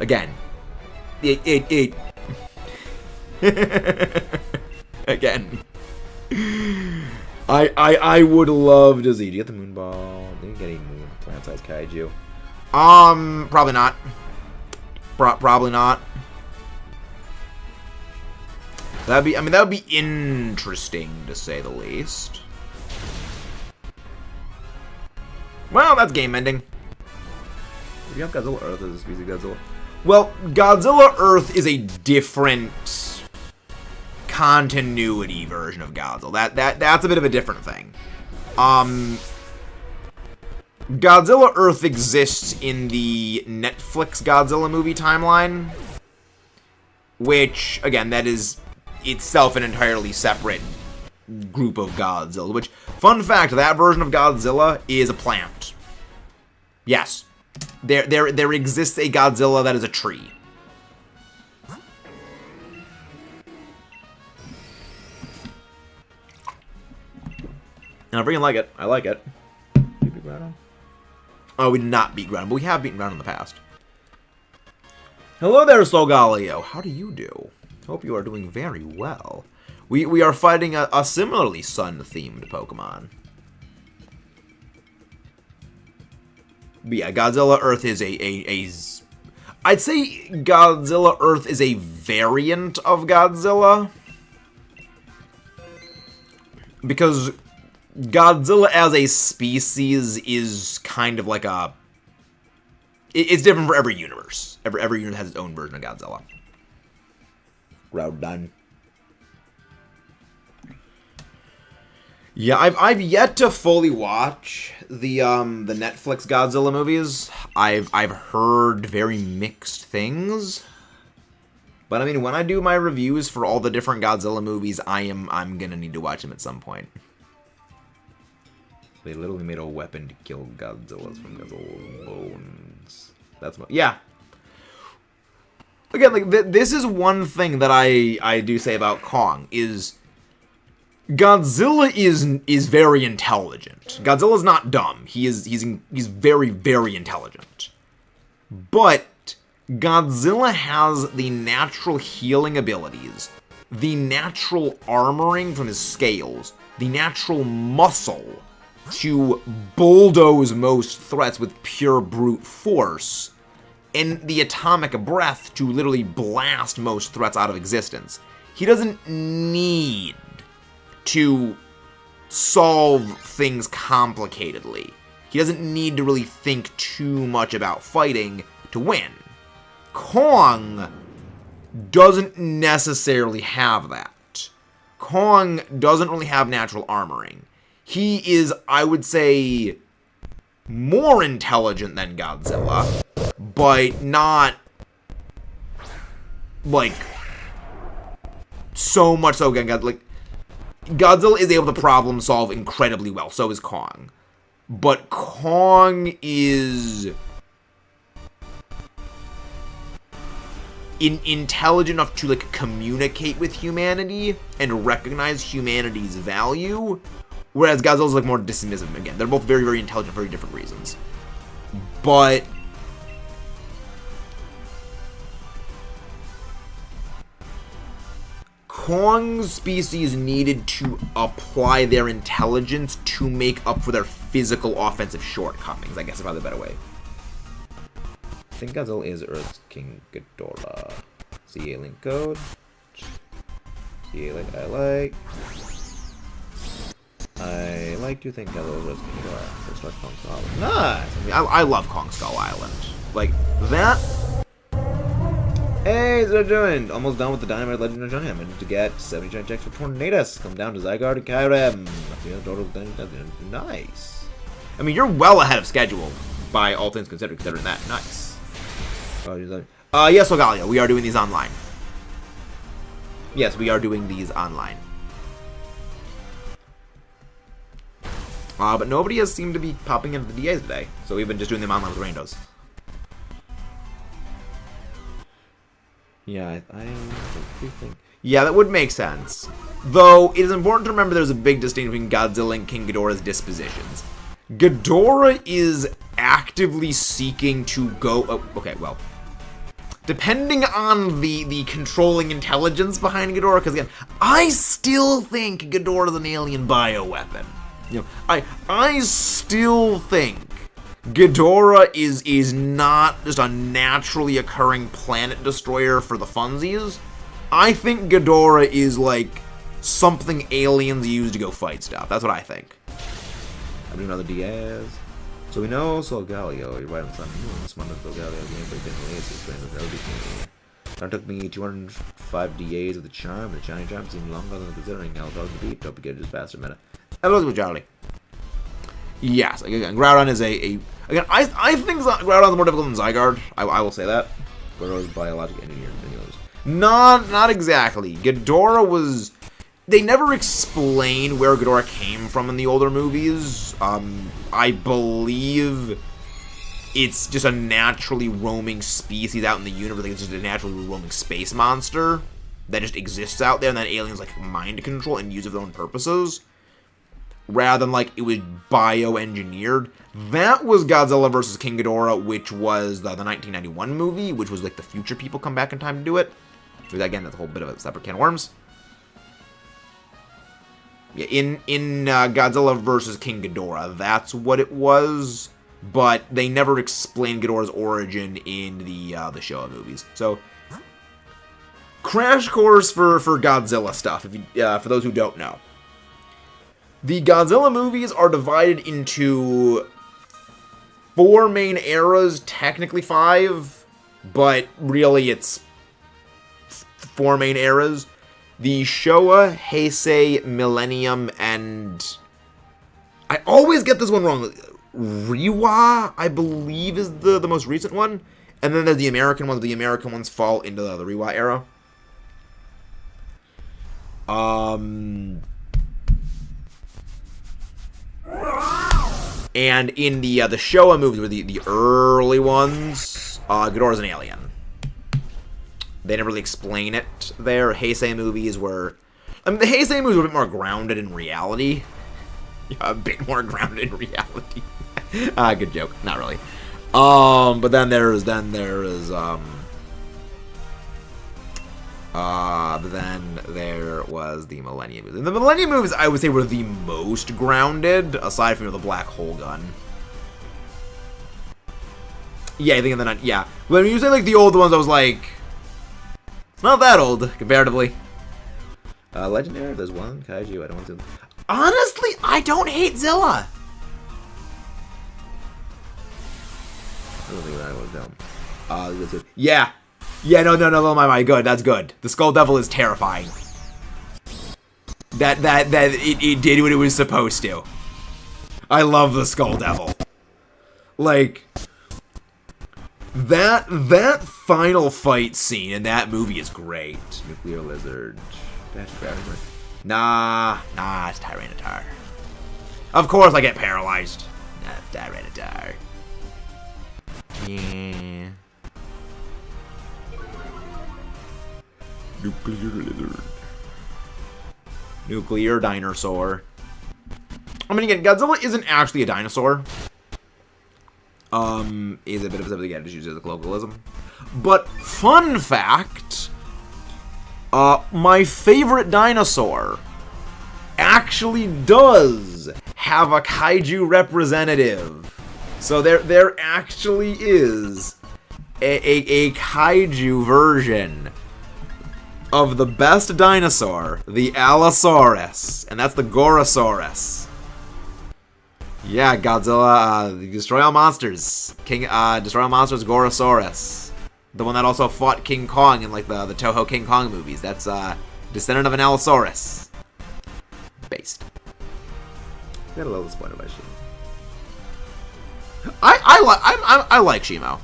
A: Again. It. Again. I would love to see.
B: Did you get the moon ball? Did you get a moon plant-sized kaiju?
A: Probably not. Probably not. That would be interesting to say the least. Well, that's game ending.
B: Do you have Godzilla Earth as a species of Godzilla?
A: Well, Godzilla Earth is a different continuity version of Godzilla. That's a bit of a different thing. Godzilla Earth exists in the Netflix Godzilla movie timeline, which, again, that is itself an entirely separate group of Godzilla, which, fun fact, that version of Godzilla is a plant. Yes. There exists a Godzilla that is a tree. And I freaking like it. I like it.
B: Did you beat Groudon?
A: Oh, we did not beat Groudon, but we have beaten Groudon in the past. Hello there, Solgaleo. How do you do? Hope you are doing very well. We are fighting a similarly sun-themed Pokemon. But yeah, Godzilla Earth is I'd say Godzilla Earth is a variant of Godzilla. Because Godzilla as a species is kind of like a... It's different for every universe. Every universe has its own version of Godzilla.
B: Groudon.
A: Yeah, I've yet to fully watch the Netflix Godzilla movies. I've heard very mixed things. But I mean, when I do my reviews for all the different Godzilla movies, I'm gonna need to watch them at some point.
B: They literally made a weapon to kill Godzillas from Godzilla's bones. That's my...
A: Yeah. Again, like, this is one thing that I do say about Kong, is Godzilla is very intelligent. Godzilla's not dumb. He's very, very intelligent. But Godzilla has the natural healing abilities, the natural armoring from his scales, the natural muscle to bulldoze most threats with pure brute force, and the atomic breath to literally blast most threats out of existence. He doesn't need to solve things complicatedly. He doesn't need to really think too much about fighting to win. Kong doesn't necessarily have that. Kong doesn't really have natural armoring. He is, I would say, more intelligent than Godzilla, but not, like, so much so. Like, Godzilla is able to problem solve incredibly well, so is Kong. But Kong is intelligent enough to, like, communicate with humanity and recognize humanity's value, whereas Godzilla's, like, more dismissive. Again, they're both very, very intelligent for very different reasons. But Kong's species needed to apply their intelligence to make up for their physical offensive shortcomings, I guess is probably the better way.
B: I think Godzilla is Earth's King Ghidorah. CA link code. CA link I like to think Godzilla is Earth's King Ghidorah. Let's start Kong Skull Island.
A: Nice! I mean, I love Kong Skull Island. Like, that...
B: Hey, what's it doing? Almost done with the Dynamite Legend of Giant. I need to get 70 giant checks for Tornadus. Come down to Zygarde and Kyurem. Nice.
A: I mean, you're well ahead of schedule, by all things considered, considering that. Nice. Yes, Ogalia, we are doing these online. Yes, we are doing these online. But nobody has seemed to be popping into the DAs today, so we've been just doing them online with randos.
B: Yeah, I think.
A: Yeah, that would make sense. Though, it is important to remember there's a big distinction between Godzilla and King Ghidorah's dispositions. Ghidorah is actively seeking to go... Oh, okay, well... Depending on the controlling intelligence behind Ghidorah, because again, I still think Ghidorah is an alien bioweapon. You know, I still think Ghidorah is not just a naturally occurring planet destroyer for the funsies. I think Ghidorah is like something aliens use to go fight stuff. That's what I think.
B: I'm doing another Diaz. So we know Solgaleo, you're right on Sun Moon, this one of Solgaleo gameplay didn't release this train with LB. It took me 205 DAs of the charm. The Johnny charm seemed longer than considering how dog to beat. Hope you get it just faster meta.
A: Hello with Charlie. Yes, again, Groudon is again, I think Groudon is more difficult than Zygarde. I will say that.
B: Ghidorah is biologic engineered videos.
A: Not exactly. Ghidorah was... They never explain where Ghidorah came from in the older movies. I believe it's just a naturally roaming species out in the universe. Like, it's just a naturally roaming space monster that just exists out there, and then aliens like mind control and use it for their own purposes, rather than like it was bioengineered. That was Godzilla vs. King Ghidorah, which was the 1991 movie, which was like the future people come back in time to do it. So again, that's a whole bit of a separate can of worms. Yeah, in Godzilla vs. King Ghidorah, that's what it was, but they never explained Ghidorah's origin in the Showa movies. So, crash course for Godzilla stuff, if you, for those who don't know. The Godzilla movies are divided into 4 main eras, technically 5, but really it's 4 main eras. The Showa, Heisei, Millennium, and... I always get this one wrong. Reiwa, I believe, is the most recent one. And then there's the American ones. The American ones fall into the Reiwa era. And in the Showa movies, were the early ones, Ghidorah's an alien. They never really explain it there. Heisei movies were... I mean, the Heisei movies were a bit more grounded in reality. Yeah, a bit more grounded in reality. Good joke. Not really. But then there was the Millennium movies. And the Millennium movies, I would say, were the most grounded, aside from the black hole gun. Yeah, I think they're not. Yeah, when you say like the old ones, I was like, it's not that old comparatively.
B: Legendary. There's one Kaiju. I don't want to.
A: Honestly, I don't hate Zilla.
B: I don't think that was dumb.
A: Yeah. Yeah, no, my good. That's good. The Skull Devil is terrifying. That it did what it was supposed to. I love the Skull Devil. Like that final fight scene in that movie is great.
B: Nuclear Lizard. That's Groudon.
A: Nah, it's Tyranitar. Of course I get paralyzed. Nah, it's Tyranitar. Yeah. Nuclear Lizard. Nuclear Dinosaur. I mean, again, Godzilla isn't actually a dinosaur. Is a bit of something, again, just used as a colloquialism. But, fun fact, my favorite dinosaur actually does have a kaiju representative. So there actually is a kaiju version of the best dinosaur, the Allosaurus, and that's the Gorosaurus. Yeah, Godzilla, Destroy All Monsters, Destroy All Monsters, Gorosaurus, the one that also fought King Kong in like the Toho King Kong movies. That's descendant of an Allosaurus. Based.
B: Got a little disappointed by Shimo.
A: I like Shimo.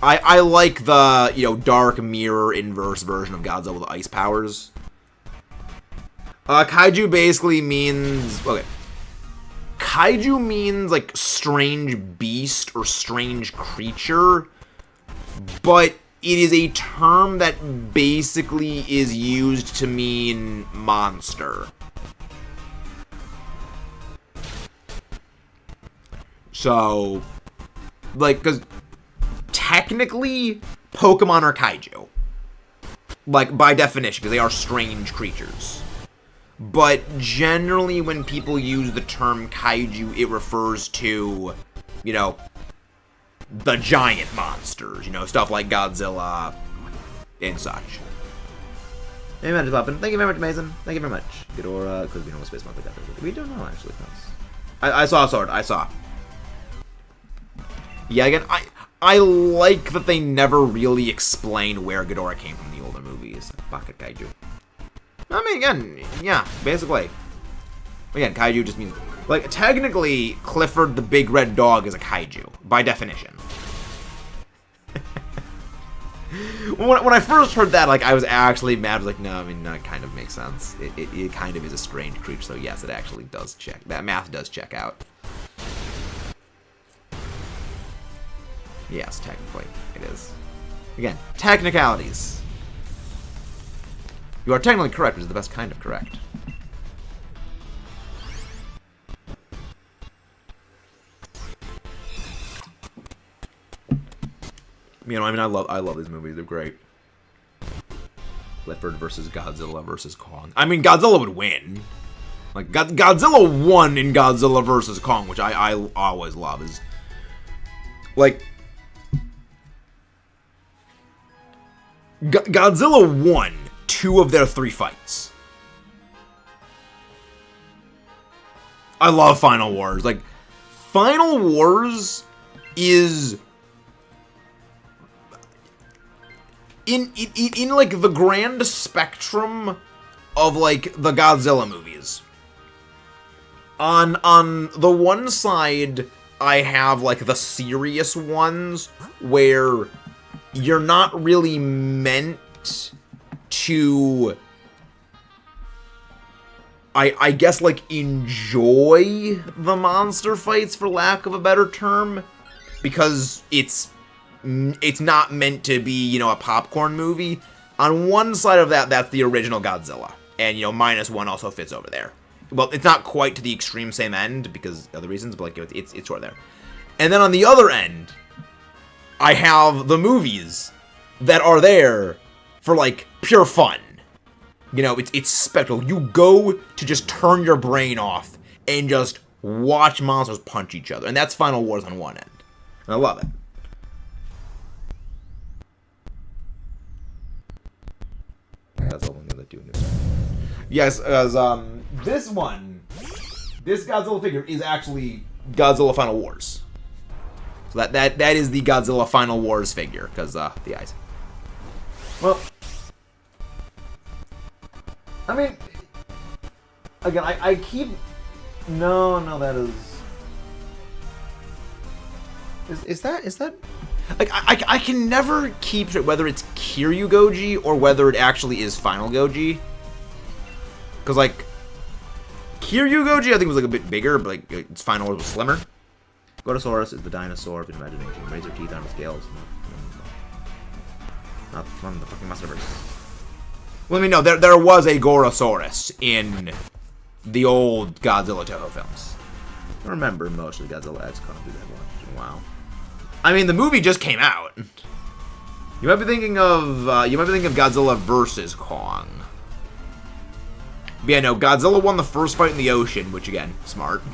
A: I like the, dark mirror inverse version of Godzilla with ice powers. Kaiju basically means... Okay. Kaiju means, like, strange beast or strange creature. But it is a term that basically is used to mean monster. So, like, because... Technically, Pokemon are kaiju. Like, by definition, because they are strange creatures. But generally, when people use the term kaiju, it refers to, the giant monsters. Stuff like Godzilla and such.
B: Hey, man, just popping. Thank you very much, Mason. Thank you very much. Ghidorah, because we know what Space Monthly got there. We don't know, actually.
A: I saw a sword. I saw. Yeah, again, I like that they never really explained where Ghidorah came from in the older movies. Pocket Kaiju. I mean, again, yeah, basically. Again, Kaiju just means... Like, technically, Clifford the Big Red Dog is a Kaiju, by definition. when I first heard that, like, I was actually mad. I was like, no, I mean, no, it kind of makes sense. It kind of is a strange creature, so yes, it actually does check. That math does check out. Yes, technically, it is. Again, technicalities. You are technically correct, which is the best kind of correct. I love these movies. They're great. Clifford versus Godzilla versus Kong. I mean, Godzilla would win. Like, Godzilla won in Godzilla versus Kong, which I always love. Is like... Godzilla won 2 of their 3 fights. I love Final Wars. Like, Final Wars is in like the grand spectrum of like the Godzilla movies. On the one side, I have like the serious ones where you're not really meant to, I guess, like, enjoy the monster fights, for lack of a better term, because it's not meant to be, you know, a popcorn movie. On one side of that, that's the original Godzilla, and, you know, -1 also fits over there. Well, it's not quite to the extreme same end because of other reasons, but like it's sort of there. And then on the other end, I have the movies that are there for like pure fun. You know, it's spectacle. You go to just turn your brain off and just watch monsters punch each other, and that's Final Wars on one end. And I love it.
B: That's all I'm gonna do.
A: Yes, as this Godzilla figure is actually Godzilla Final Wars. So that is the Godzilla Final Wars figure, because the eyes. Well, I mean, again, I keep no, that is that like I can never keep straight whether it's Kiryu Goji or whether it actually is Final Goji. Because, like, Kiryu Goji, I think, was, like, a bit bigger, but, like, its Final Wars was slimmer. Godosaurus is the dinosaur of imagination. Razor teeth, armor scales. Not from the fucking Monsterverse. Well, I mean, no, there was a Gorosaurus in the old Godzilla Toho films. I remember most of the Godzilla X Con that I watched in a while. I mean, the movie just came out. You might be thinking of Godzilla versus Kong. But yeah, no, Godzilla won the first fight in the ocean, which, again, smart.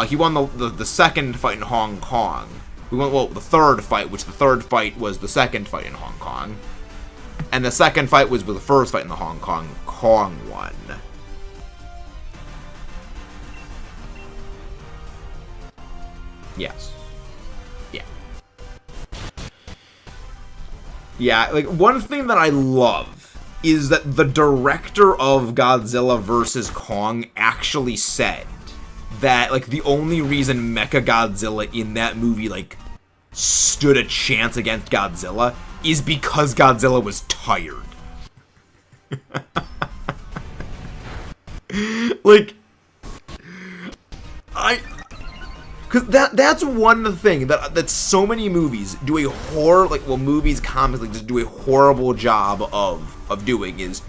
A: He won the second fight in Hong Kong. We won, well, the third fight, which the third fight was the second fight in Hong Kong. And the second fight was with the first fight in the Hong Kong. Kong won. Yes. Yeah. Yeah, like, one thing that I love is that the director of Godzilla vs. Kong actually said that, like, the only reason Mechagodzilla in that movie, like, stood a chance against Godzilla is because Godzilla was tired. Like, because that's one thing that so many movies do movies, comics, like, just do a horrible job of doing is,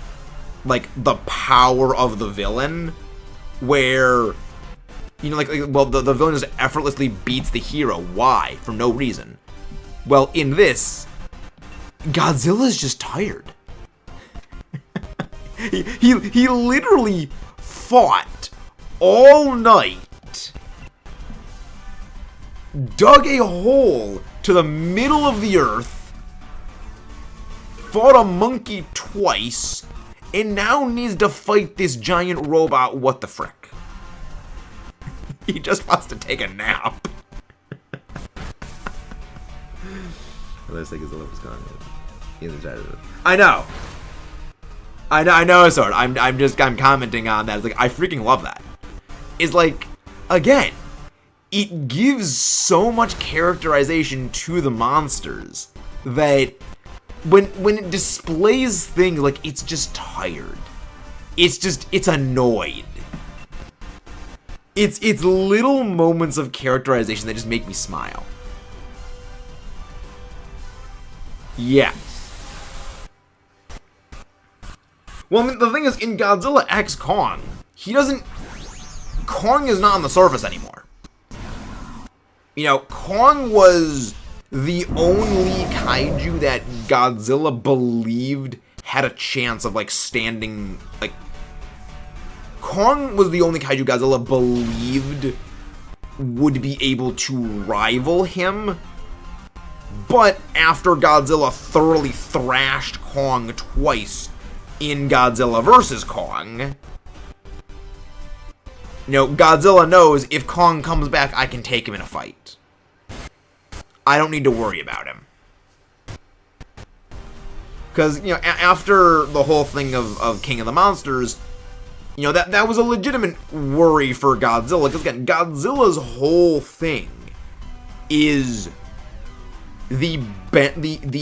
A: like, the power of the villain, where, you know, the villain just effortlessly beats the hero. Why? For no reason. Well, in this, Godzilla's just tired. he literally fought all night, dug a hole to the middle of the earth, fought a monkey twice, and now needs to fight this giant robot. What the frick? He just wants to take a nap.
B: Let's take his Olympus Con.
A: I know, Sword. I'm commenting on that. It's like, I freaking love that. It's like, again, it gives so much characterization to the monsters that when it displays things, like, it's just tired. It's annoyed. It's little moments of characterization that just make me smile. Yeah. Well, I mean, the thing is, in Godzilla X Kong, Kong is not on the surface anymore. You know, Kong was the only kaiju that Godzilla believed had a chance of, like, standing, like, Kong was the only kaiju Godzilla believed would be able to rival him. But after Godzilla thoroughly thrashed Kong twice in Godzilla vs. Kong, Godzilla knows if Kong comes back, I can take him in a fight. I don't need to worry about him. Because, after the whole thing of King of the Monsters, that was a legitimate worry for Godzilla. Because, again, Godzilla's whole thing is the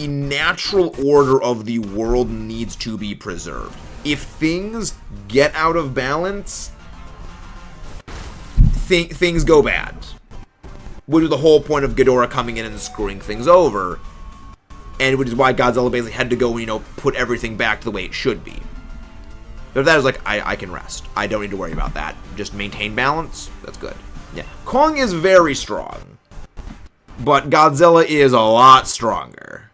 A: natural order of the world needs to be preserved. If things get out of balance, things go bad. Which is the whole point of Ghidorah coming in and screwing things over. And which is why Godzilla basically had to go, put everything back to the way it should be. But that is like, I can rest. I don't need to worry about that. Just maintain balance. That's good. Yeah. Kong is very strong. But Godzilla is a lot stronger.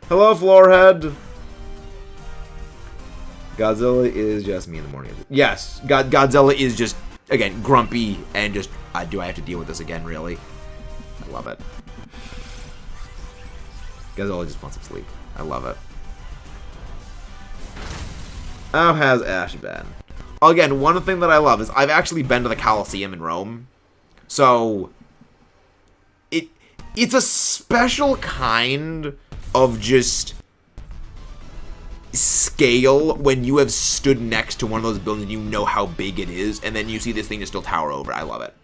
A: Hello, Floorhead. Godzilla is just me in the morning. Yes, Godzilla is just, again, grumpy and just, do I have to deal with this again, really? I love it. Godzilla just wants some sleep. I love it. How has Ash been? Again, one thing that I love is I've actually been to the Colosseum in Rome. So, it's a special kind of just scale when you have stood next to one of those buildings and you know how big it is, and then you see this thing just still tower over. I love it.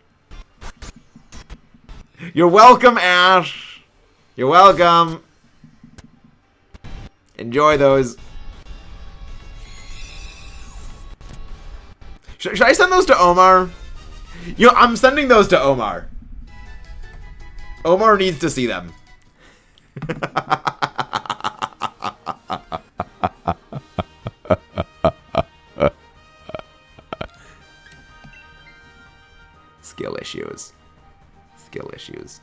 A: You're welcome, Ash. You're welcome. Enjoy those. Should I send those to Omar? I'm sending those to Omar. Omar needs to see them. Skill issues. Skill issues.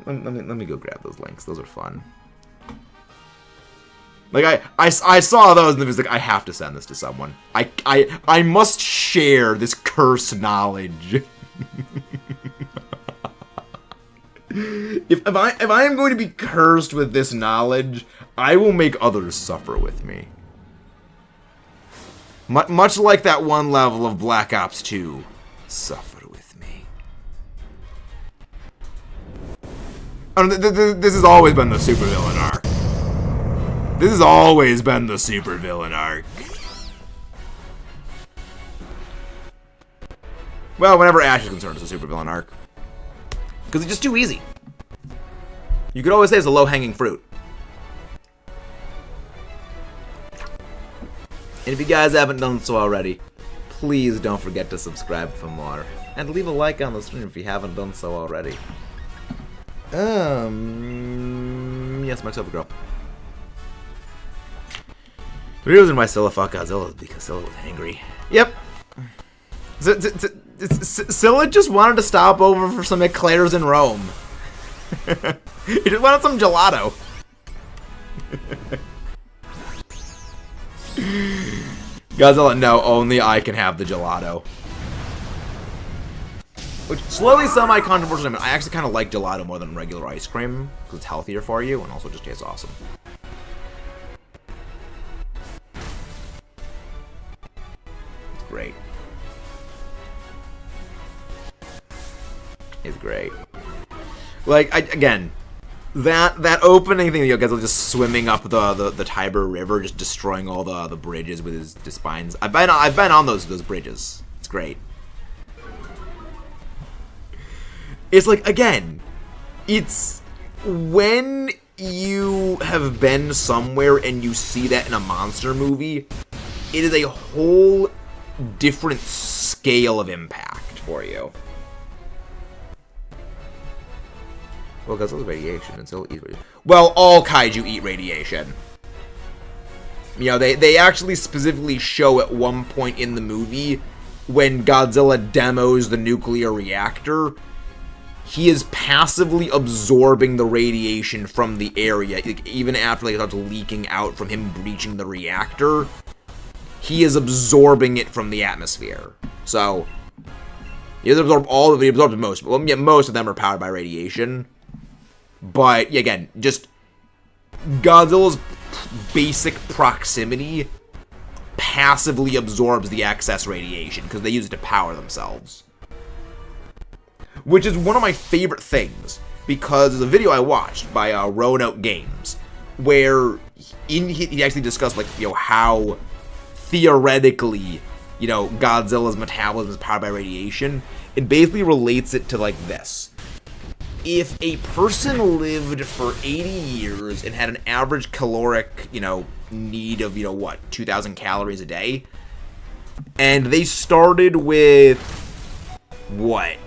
A: Let me go grab those links. Those are fun. Like, I saw those and it was like, I have to send this to someone. I must share this cursed knowledge. If I am going to be cursed with this knowledge, I will make others suffer with me. Much like that one level of Black Ops 2. Suffer with me. Oh, this has always been the supervillain arc. This has always been the supervillain arc. Well, whenever Ash is concerned, it's a supervillain arc. Because it's just too easy. You could always say it's a low-hanging fruit. And if you guys haven't done so already, please don't forget to subscribe for more. And leave a like on the stream if you haven't done so already. Yes, myself a girl. The reason why Scylla fought Godzilla is because Scylla was angry. Yep. Scylla just wanted to stop over for some eclairs in Rome. He just wanted some gelato. Godzilla, no, only I can have the gelato. Which, slowly semi-controversial, I actually kind of like gelato more than regular ice cream, because it's healthier for you, and also just tastes awesome. It's great. It's great. Like, again, that opening thing, Godzilla just swimming up the Tiber River, just destroying all the bridges with his spines. I've been on those bridges. It's great. It's like, again, it's when you have been somewhere and you see that in a monster movie, it is a whole different scale of impact for you. Well, Godzilla's radiation, and so eat radiation. Well, all kaiju eat radiation. They actually specifically show at one point in the movie when Godzilla demos the nuclear reactor, he is passively absorbing the radiation from the area, like, even after it starts leaking out from him breaching the reactor. He is absorbing it from the atmosphere. So, he doesn't absorb all of it, he absorbs most. Well, yeah, most of them are powered by radiation. But, again, just Godzilla's basic proximity passively absorbs the excess radiation because they use it to power themselves. Which is one of my favorite things, because there's a video I watched by Roanoke Games where he actually discussed, like, you know, how theoretically, you know, Godzilla's metabolism is powered by radiation. It basically relates it to like this. If a person lived for 80 years and had an average caloric, you know, need of, you know, what, 2,000 calories a day, and they started with, what,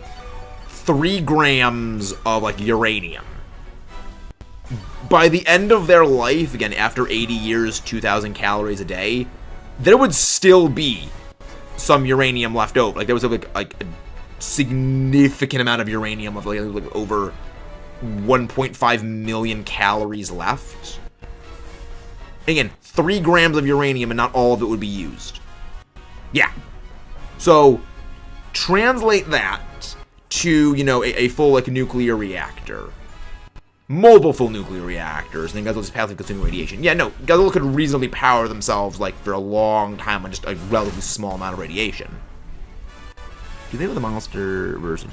A: 3 grams of, like, uranium. By the end of their life, again, after 80 years, 2,000 calories a day, there would still be some uranium left over. Like, there was, like a significant amount of uranium, of like over 1.5 million calories left. Again, 3 grams of uranium and not all of it would be used. Yeah. So, translate that to, you know, a full, like, nuclear reactor. Multiple full nuclear reactors, and then Godzilla's passively consuming radiation. Yeah, no, Godzilla could reasonably power themselves, like, for a long time on just a relatively small amount of radiation. Do they have the Monsterverse?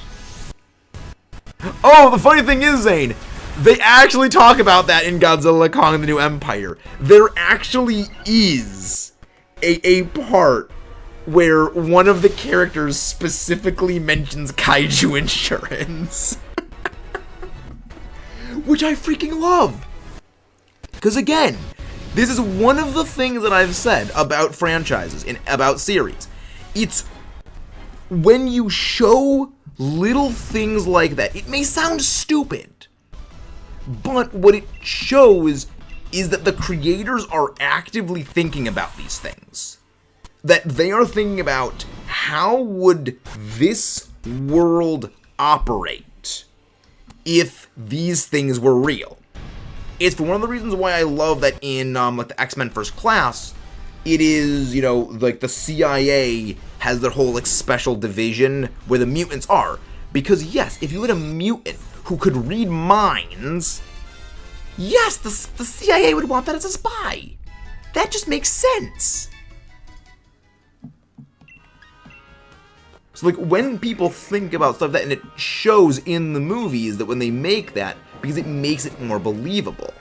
A: Oh, the funny thing is, Zane, they actually talk about that in Godzilla Kong and the New Empire. There actually is a part where one of the characters specifically mentions Kaiju insurance. Which I freaking love. Because again, this is one of the things that I've said about franchises and about series. It's when you show little things like that, it may sound stupid, but what it shows is that the creators are actively thinking about these things. That they are thinking about, how would this world operate if these things were real? It's for one of the reasons why I love that in like the X-Men First Class, it is, you know, like the CIA has their whole like special division where the mutants are. Because yes, if you had a mutant who could read minds, yes, the CIA would want that as a spy. That just makes sense. So, like, when people think about stuff like that, and it shows in the movies that when they make that, because it makes it more believable.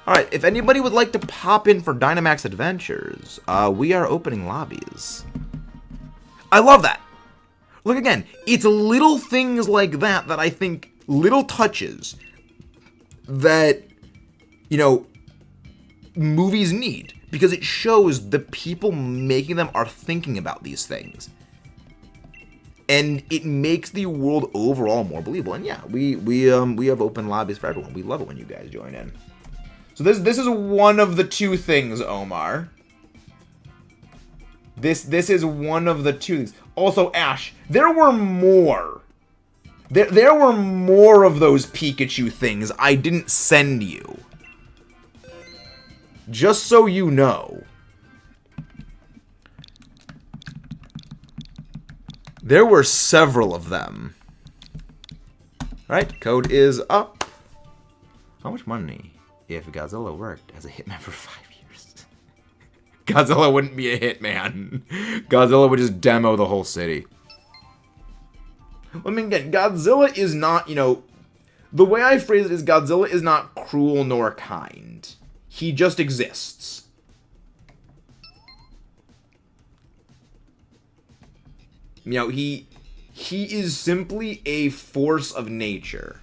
A: Alright, if anybody would like to pop in for Dynamax Adventures, we are opening lobbies. I love that! Look, again, it's little things like that that I think, little touches, that, you know, movies need. Because it shows the people making them are thinking about these things. And it makes the world overall more believable. And yeah, we have open lobbies for everyone. We love it when you guys join in. So this is one of the 2 things, Omar. This is one of the 2 things. Also, Ash, there were more. There were more of those Pikachu things I didn't send you. Just so you know. There were several of them. Right, code is up. How much money if Godzilla worked as a hitman for 5 years? Godzilla wouldn't be a hitman. Godzilla would just demo the whole city. I mean, again, Godzilla is not, you know, the way I phrase it is Godzilla is not cruel nor kind. He just exists. You know, he is simply a force of nature.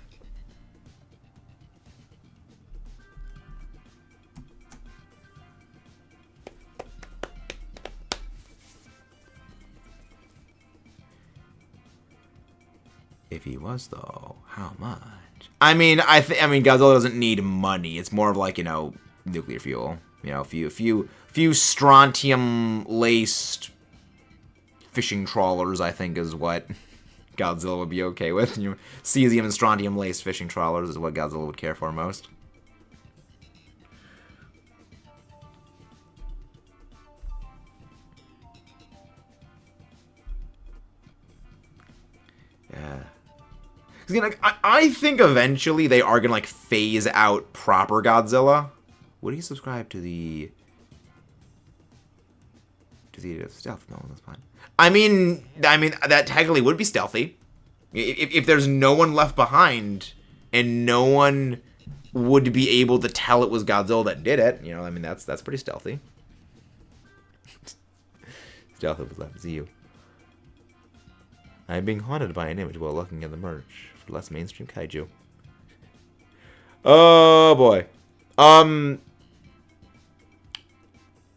A: If he was, though, how much? I mean, Godzilla doesn't need money. It's more of like, you know, nuclear fuel. You know, a few strontium-laced fishing trawlers, I think, is what Godzilla would be okay with. You know, cesium and strontium-laced fishing trawlers is what Godzilla would care for most. Yeah. Because, like, I think eventually they are gonna like phase out proper Godzilla. Would he subscribe to the Because he does stealth. No, that's fine. I mean, that technically would be stealthy. If there's no one left behind, and no one would be able to tell it was Godzilla that did it, you know, I mean, that's pretty stealthy. Stealthy was left, you. I'm being haunted by an image while looking at the merch for less mainstream kaiju. Oh boy.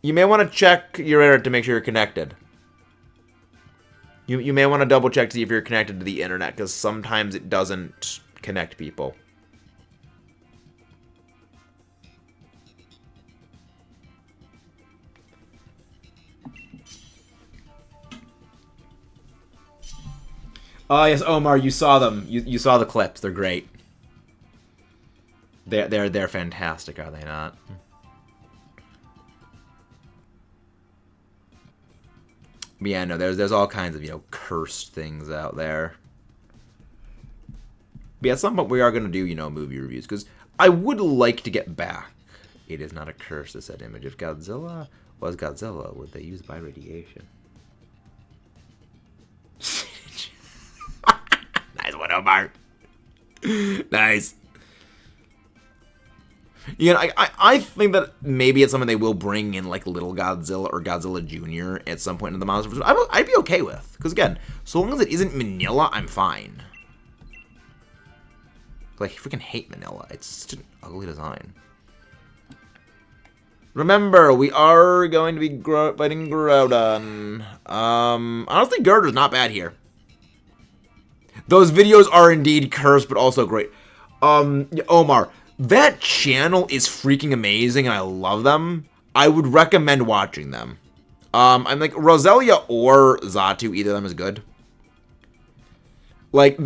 A: You may want to check your internet to make sure you're connected. You may want to double check to see if you're connected to the internet, because sometimes it doesn't connect people. Oh yes, Omar, you saw them. You saw the clips. They're great. They're fantastic, are they not? But yeah, no, there's all kinds of, you know, cursed things out there. But yeah, at some point we are going to do, you know, movie reviews, because I would like to get back. It is not a curse, to said image. If Godzilla was Godzilla, would they use biradiation? Nice one, Omar. Nice. You know, I think that maybe it's something they will bring in, like, Little Godzilla or Godzilla Jr. at some point in the Monsterverse. I'd be okay with. Because, again, so long as it isn't Manila, I'm fine. Like, I freaking hate Manila. It's such an ugly design. Remember, we are going to be fighting Groudon. Honestly, Girder's not bad here. Those videos are indeed cursed, but also great. Omar, that channel is freaking amazing, and I love them. I would recommend watching them. I'm like, Roselia or Zatu, either of them is good. Like,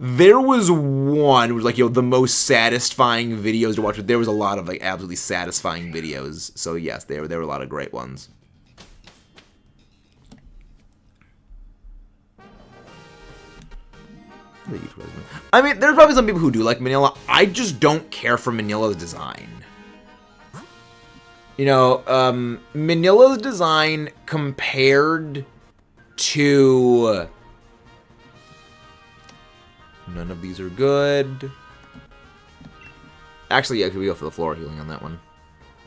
A: there was one, it was like, you know, the most satisfying videos to watch, but there was a lot of, like, absolutely satisfying videos. So, yes, there were a lot of great ones. I mean, there's probably some people who do like Manila. I just don't care for Manila's design. You know, Manila's design compared to... None of these are good. Actually, yeah, we go for the floor healing on that one.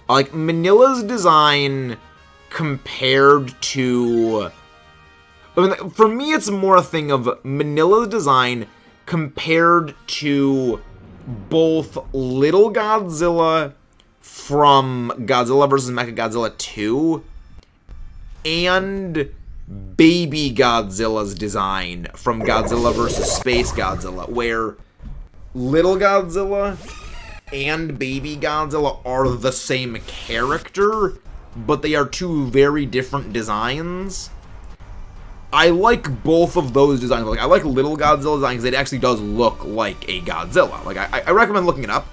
A: Like, Manila's design compared to... I mean, for me, it's more a thing of Manila's design compared to both Little Godzilla from Godzilla vs. Mechagodzilla 2 and Baby Godzilla's design from Godzilla vs. Space Godzilla, where Little Godzilla and Baby Godzilla are the same character, but they are two very different designs. I like both of those designs. Like, I like Little Godzilla design because it actually does look like a Godzilla. Like, I recommend looking it up.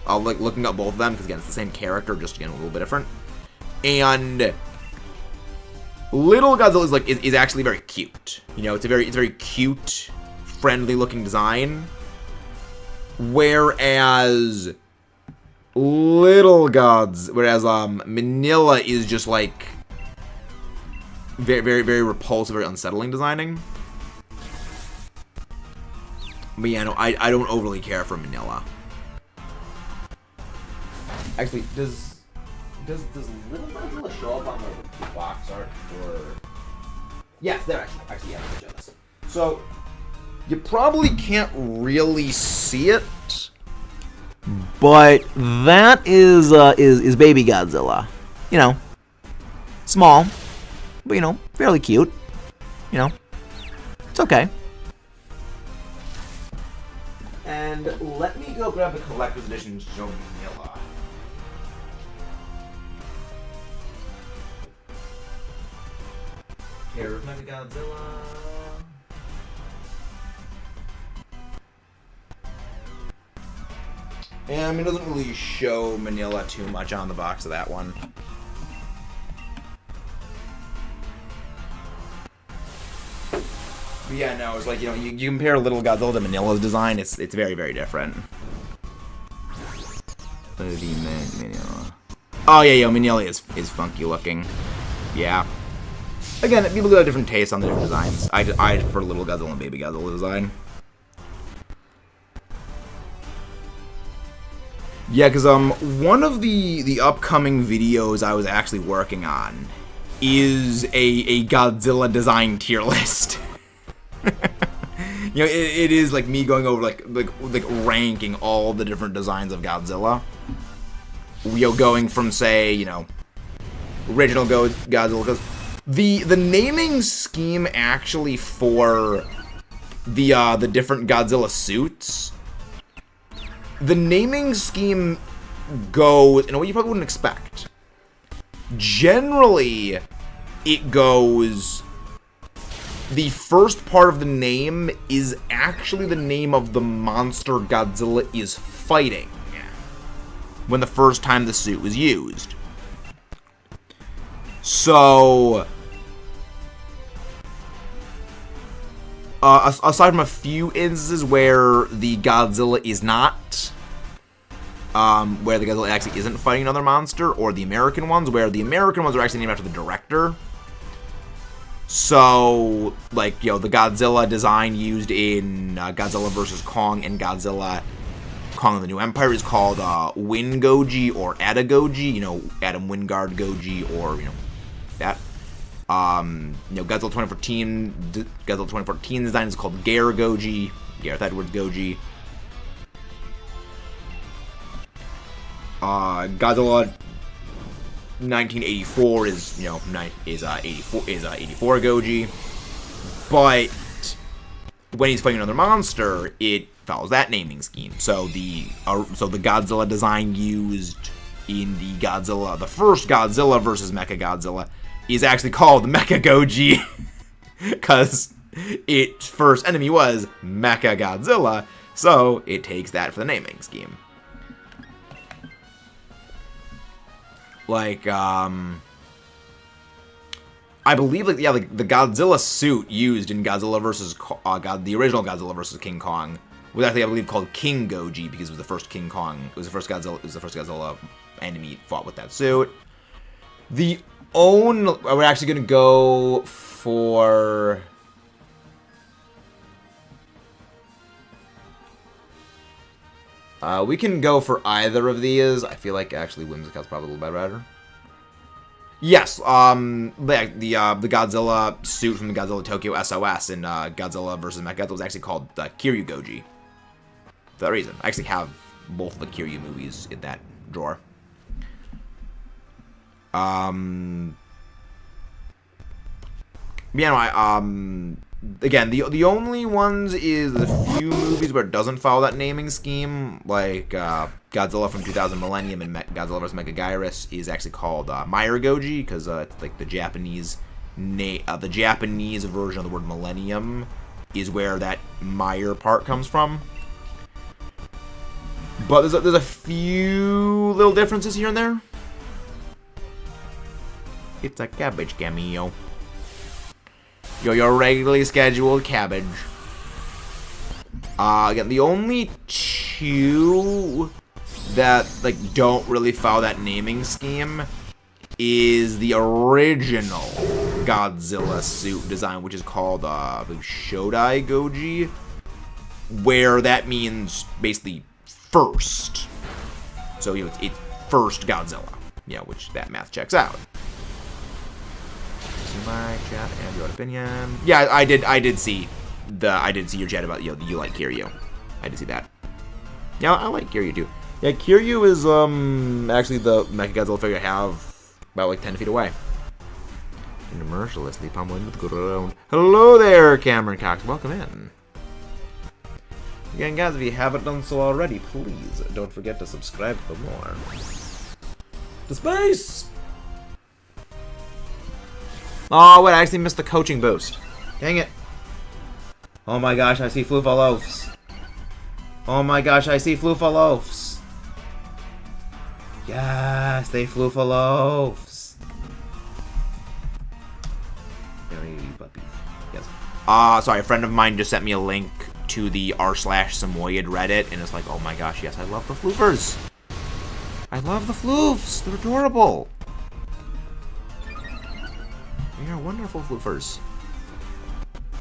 A: I'll like looking up both of them because, again, it's the same character, just, again, a little bit different. And Little Godzilla is like is actually very cute. You know, it's very cute, friendly looking design. Whereas Manila is just like very repulsive, very unsettling designing. But yeah, no, I don't overly care for Manila. Actually, does Little Godzilla show up on the box art, or? Yes, there actually, yeah, let me show this. So you probably can't really see it, but that is Baby Godzilla. You know, small, but you know, fairly cute. You know, it's okay. And let me go grab the collector's edition to show Manila. Here's Mechagodzilla. And I mean, it doesn't really show Manila too much on the box of that one. But yeah, no, it's like, you know, you compare Little Godzilla to Manila's design, it's very different. Manila. Oh yeah, Manila is funky looking. Yeah. Again, people do have different tastes on the different designs. I prefer Little Godzilla and Baby Godzilla design. Yeah, because one of the upcoming videos I was actually working on is a Godzilla design tier list. You know, it is like me going over like ranking all the different designs of Godzilla. You know, going from, say, you know, original Godzilla, because the naming scheme actually for the different Godzilla suits, the naming scheme goes in a way you probably wouldn't expect. Generally, it goes, the first part of the name is actually the name of the monster Godzilla is fighting when the first time the suit was used. So, aside from a few instances where the Godzilla is not, where the Godzilla actually isn't fighting another monster, or the American ones, where the American ones are actually named after the director. So, like, you know, the Godzilla design used in Godzilla vs. Kong and Godzilla Kong of the New Empire is called Win Goji or Adagoji, you know, Adam Wingard Goji, or, you know, that. You know, Godzilla 2014 design is called Gare Goji, Gareth Edwards Goji. Godzilla 1984 is, you know, 84 Goji, but when he's fighting another monster, it follows that naming scheme. So the Godzilla design used in the first Godzilla versus Mechagodzilla is actually called Mecha Goji, because its first enemy was Mechagodzilla, so it takes that for the naming scheme. Like, I believe, like, yeah, like the Godzilla suit used in Godzilla versus the original Godzilla versus King Kong was actually, I believe, called King Goji, because it was the first King Kong. It was the first Godzilla enemy fought with that suit. We're actually gonna go for. We can go for either of these. I feel like actually Whimsica's probably a little bit better. Yes, the Godzilla suit from the Godzilla Tokyo SOS in Godzilla vs. Mechagodzilla was actually called Kiryu Goji. For that reason. I actually have both of the Kiryu movies in that drawer. Yeah, no, again, the only ones is the few movies where it doesn't follow that naming scheme, like Godzilla from 2000 Millennium and Godzilla vs. Megaguirus is actually called Meyer Goji, because it's like the Japanese version of the word Millennium is where that Meyer part comes from. But there's a few little differences here and there. It's a cabbage cameo. Your regularly scheduled cabbage. Again, the only two that, like, don't really follow that naming scheme is the original Godzilla suit design, which is called, Shodai Goji, where that means basically first. So, you know, it's first Godzilla, you know, which that math checks out. My chat and your opinion. Yeah, I did see your chat about, you know, you like Kiryu. I did see that. Yeah, I like Kiryu too. Yeah, Kiryu is actually the Mechagodzilla figure I have about like 10 feet away. And mercilessly pummeling with Groudon. Hello there, Cameron Cox. Welcome in. Again, guys, if you haven't done so already, please don't forget to subscribe for more. To space! Oh, wait, I actually missed the coaching boost. Dang it. Oh my gosh, I see Floofaloafs. Oh my gosh, I see Floofaloafs. Yes, they Floofaloafs. Very puppies. Yes. Sorry, a friend of mine just sent me a link to the r/Samoyed Reddit, and it's like, oh my gosh, yes, I love the Floofers. I love the Floofs. They're adorable. You're wonderful floofers.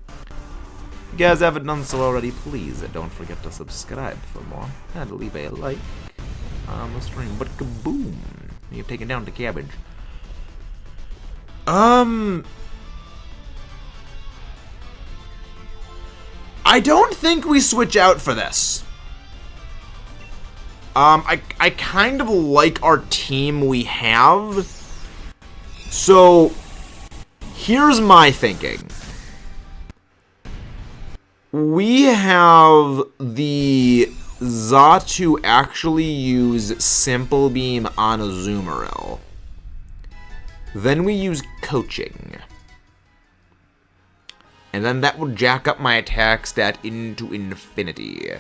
A: If you guys haven't done so already, please don't forget to subscribe for more. And leave a like on the stream. But kaboom! You've taken down the cabbage. I don't think we switch out for this. I kind of like our team we have. So, here's my thinking. We have the Xatu actually use Simple Beam on a Azumarill. Then we use Coaching. And then that will jack up my attack stat into infinity.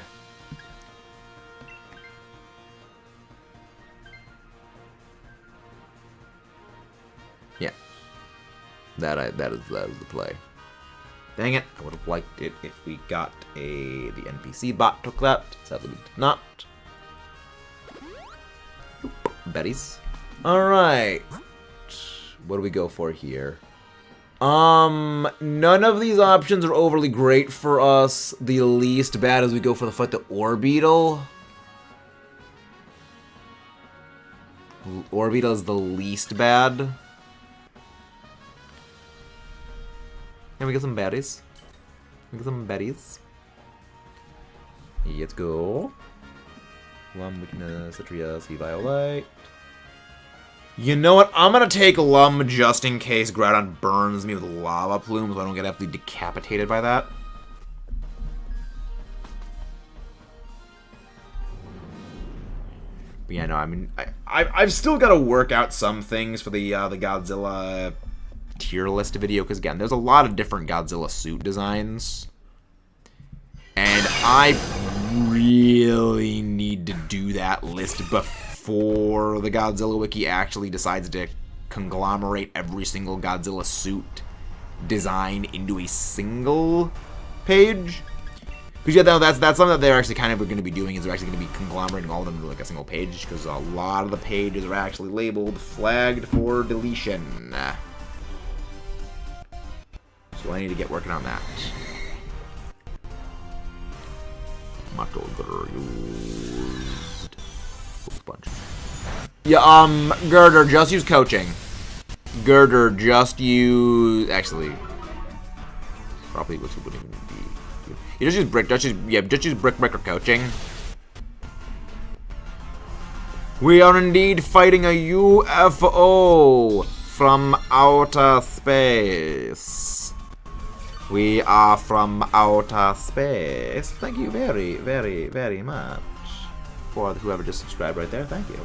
A: Yeah. That is the play. Dang it, I would have liked it if we got the NPC bot took that. Sadly we did not. Betties. Alright. What do we go for here? None of these options are overly great for us. The least bad is we go for the fight the Orbeetle. Orbeetle is the least bad. Can we get some baddies? We get some baddies. Let's go. Lum, Weakness, Citria, Sea Violet. You know what? I'm gonna take Lum just in case Groudon burns me with lava plumes so I don't get absolutely decapitated by that. But yeah, no, I mean, I've still got to work out some things for the Godzilla tier list video, because again, there's a lot of different Godzilla suit designs. And I really need to do that list before the Godzilla Wiki actually decides to conglomerate every single Godzilla suit design into a single page. Because yeah, that's something that they're actually kind of going to be doing, is they're actually going to be conglomerating all of them into like a single page, because a lot of the pages are actually labeled flagged for deletion. So I need to get working on that. Yeah, Girder, just use Coaching. Girder, just use... Actually... Probably wouldn't even be... You just use Brick, just use Brick or Coaching. We are indeed fighting a UFO from outer space. We are from outer space. Thank you very, very, very much for whoever just subscribed right there. Thank you.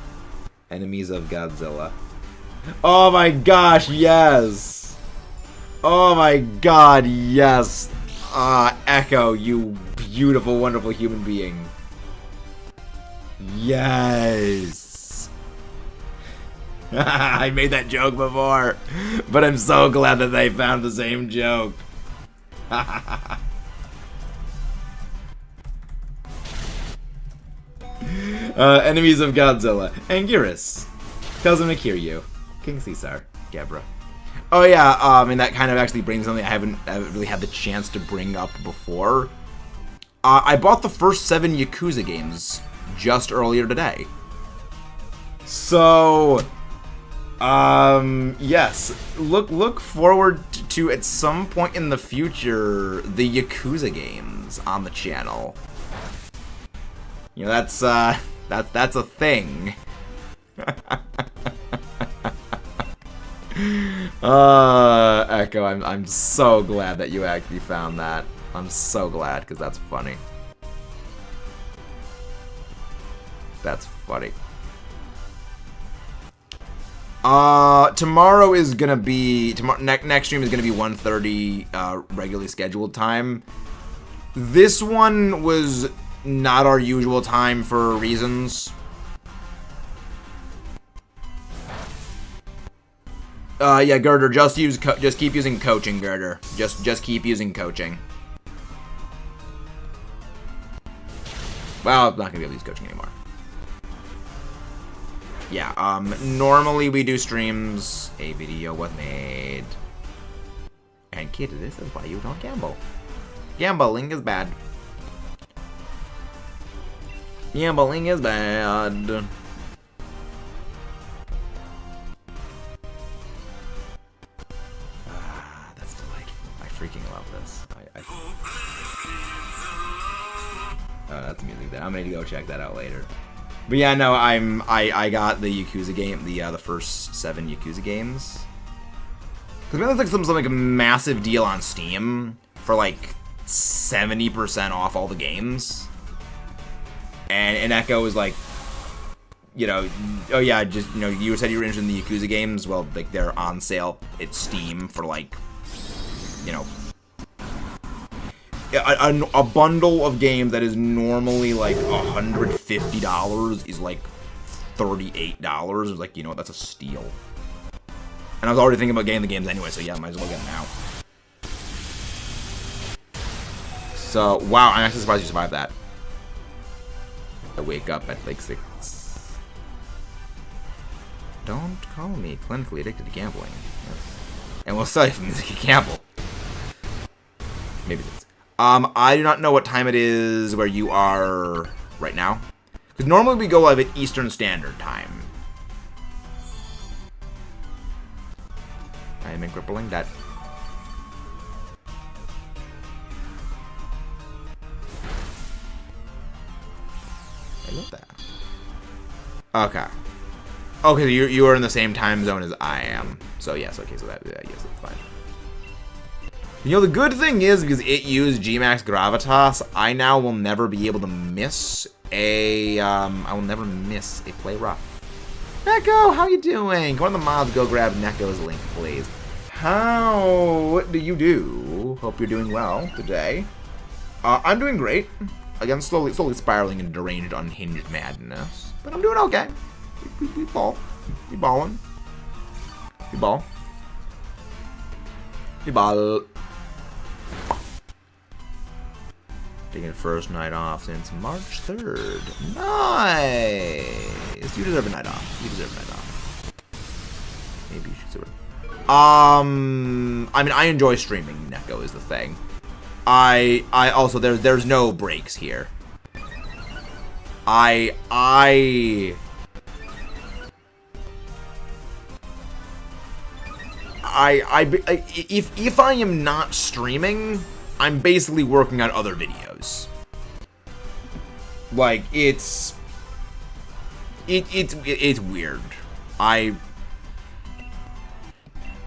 A: Enemies of Godzilla. Oh my gosh, yes! Oh my god, yes! Echo, you beautiful, wonderful human being. Yes! I made that joke before, but I'm so glad that they found the same joke. Enemies of Godzilla. Anguirus. Cousin Kiryu. King Caesar. Gebra. Oh yeah, and that kind of actually brings something I haven't really had the chance to bring up before. I bought the first 7 Yakuza games just earlier today. So... yes. Look forward to at some point in the future the Yakuza games on the channel. You know, that's a thing. Echo, I'm so glad that you actually found that. I'm so glad, because that's funny. That's funny. Tomorrow is gonna be next stream is gonna be 1:30 regularly scheduled time. This one was not our usual time for reasons. Yeah, Girder, just keep using Coaching, Girder. Just keep using Coaching. Well, I'm not gonna be able to use Coaching anymore. Yeah, normally we do streams. A video was made. And kid, this is why you don't gamble. Gambling is bad. Gambling is bad. That's delightful. I freaking love this. That's music there. I'm gonna go check that out later. But yeah, no, I got the Yakuza game, the first 7 Yakuza games. Because it looks like some like a massive deal on Steam for like 70% off all the games. And Echo was like, you know, oh yeah, just, you know, you said you were interested in the Yakuza games. Well, like, they're on sale at Steam for like, you know, a bundle of games that is normally like $150 is like $38. It's like, you know, that's a steal. And I was already thinking about getting the games anyway, so yeah, I might as well get them now. So, wow, I'm actually surprised you survived that. I wake up at like 6. Don't call me clinically addicted to gambling. And we'll sell you from music and gamble. Maybe this. I do not know what time it is where you are right now. Because normally we go live at Eastern Standard Time. I am in crippling debt. I love that. Okay. Okay, so you are in the same time zone as I am. So yes, okay, so that, yeah, yes, that's fine. You know, the good thing is, because it used Gmax Gravitas, I now will never be able to miss a, I will never miss a play rough. Neko, how you doing? Go on the mods, go grab Neko's link, please. How do you do? Hope you're doing well today. I'm doing great. Again, slowly spiraling into deranged, unhinged madness. But I'm doing okay. We ball. We ballin'. We ball. We ball. Taking the first night off since March 3rd. Nice! You deserve a night off. You deserve a night off. Maybe you should sort of... I mean, I enjoy streaming, Neko is the thing. I also, there's no breaks here. If I am not streaming, I'm basically working on other videos. Like, it's weird.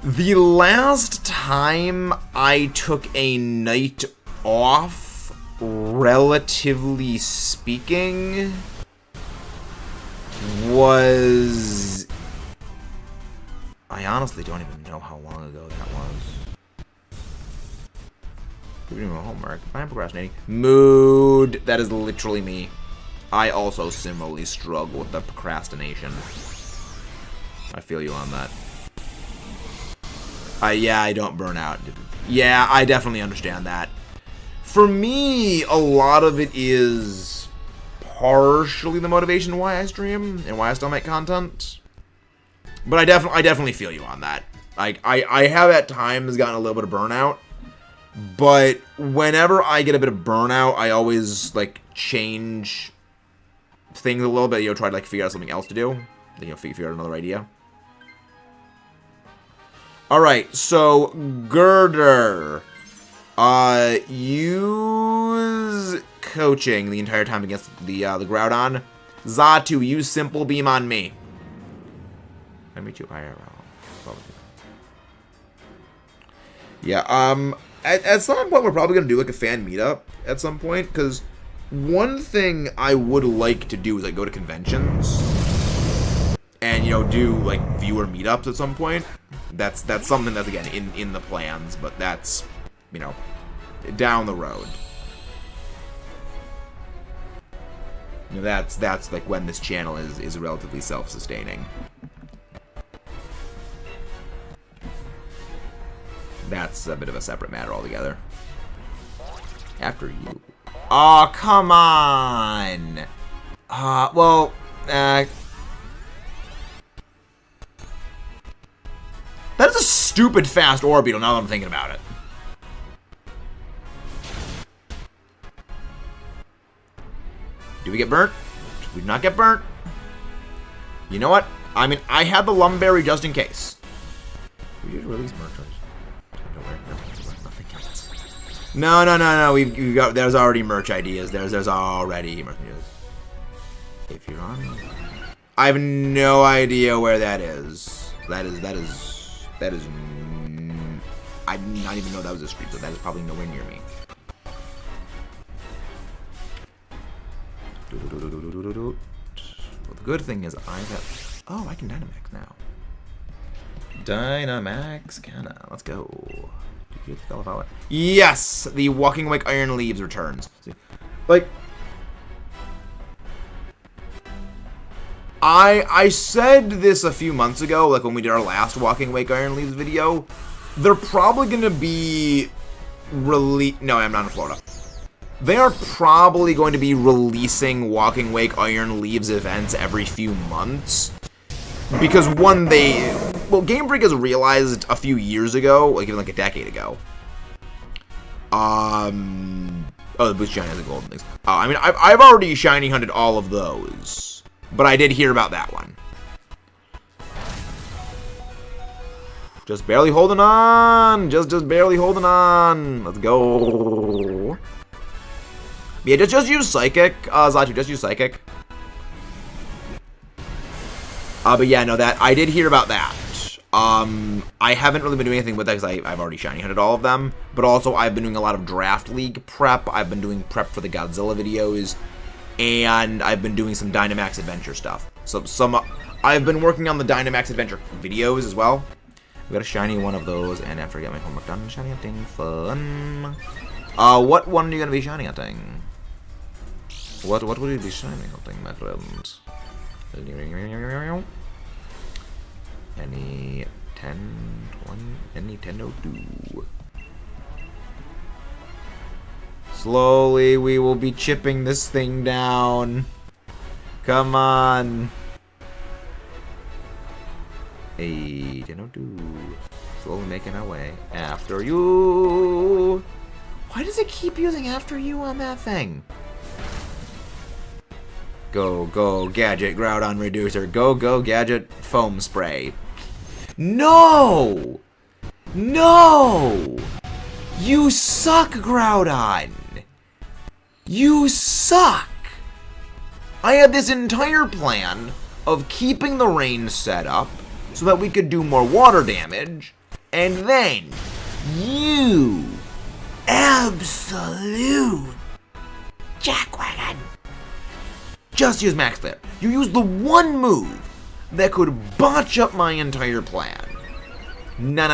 A: The last time I took a night off, relatively speaking, was... I honestly don't even know how long ago that was. Doing my homework. I'm procrastinating. Mood. That is literally me. I also similarly struggle with the procrastination. I feel you on that. Yeah, I don't burn out. Yeah, I definitely understand that. For me, a lot of it is partially the motivation why I stream and why I still make content. But I definitely feel you on that. Like, I have at times gotten a little bit of burnout, but whenever I get a bit of burnout, I always like change things a little bit. You know, try to like figure out something else to do. Then you'll figure out another idea. All right, so Girder, use coaching the entire time against the Groudon. Zatu, use Simple Beam on me. I meet you IRL. Yeah, at some point we're probably gonna do like a fan meetup at some point, because one thing I would like to do is like go to conventions and, you know, do like viewer meetups at some point. That's something that's again in the plans, but that's, you know, down the road. You know, that's like when this channel is relatively self-sustaining. That's a bit of a separate matter altogether. After you. Oh, come on! Well, that is a stupid fast Orbeetle now that I'm thinking about it. Do we get burnt? We do not get burnt. You know what? I mean, I had the Lumberry just in case.
B: We did release merchants.
A: No. We've got. There's already merch ideas. There's already merch ideas. If you're on, I have no idea where that is. That is. I did not even know that was a street, so that is probably nowhere near me. Well, the good thing is I have. Oh, I can Dynamax now.
B: Dynamax, kinda.
A: Let's go. Yes, the Walking Wake Iron Leaves returns. Like, I said this a few months ago, like when we did our last Walking Wake Iron Leaves video. They're probably gonna be No, I'm not in Florida. They are probably going to be releasing Walking Wake Iron Leaves events every few months. Because one, Game Freak has realized a few years ago, like even like a decade ago. Oh, the Boost Shiny has the golden things. I mean, I've already Shiny Hunted all of those. But I did hear about that one. Just barely holding on. Just barely holding on. Let's go. Yeah, just use Psychic. Zatu, just use Psychic. But yeah, no, that I did hear about that. I haven't really been doing anything with that because I've already Shiny Hunted all of them. But also, I've been doing a lot of Draft League prep. I've been doing prep for the Godzilla videos. And I've been doing some Dynamax Adventure stuff. So I've been working on the Dynamax Adventure videos as well. We got a shiny one of those, and after I get my homework done, shiny hunting fun. What one are you gonna be shiny hunting? What will you be shiny hunting, my friend? Any 10, 20, any 1002. Slowly, we will be chipping this thing down. Come on. Hey, 1002. Slowly making our way. After you. Why does it keep using after you on that thing? Go, Gadget Groudon Reducer. Go, Gadget Foam Spray. No! No! You suck, Groudon! You suck! I had this entire plan of keeping the rain set up so that we could do more water damage, and then you absolute jackwagon just use Max Flare. You used the one move that could botch up my entire plan. No.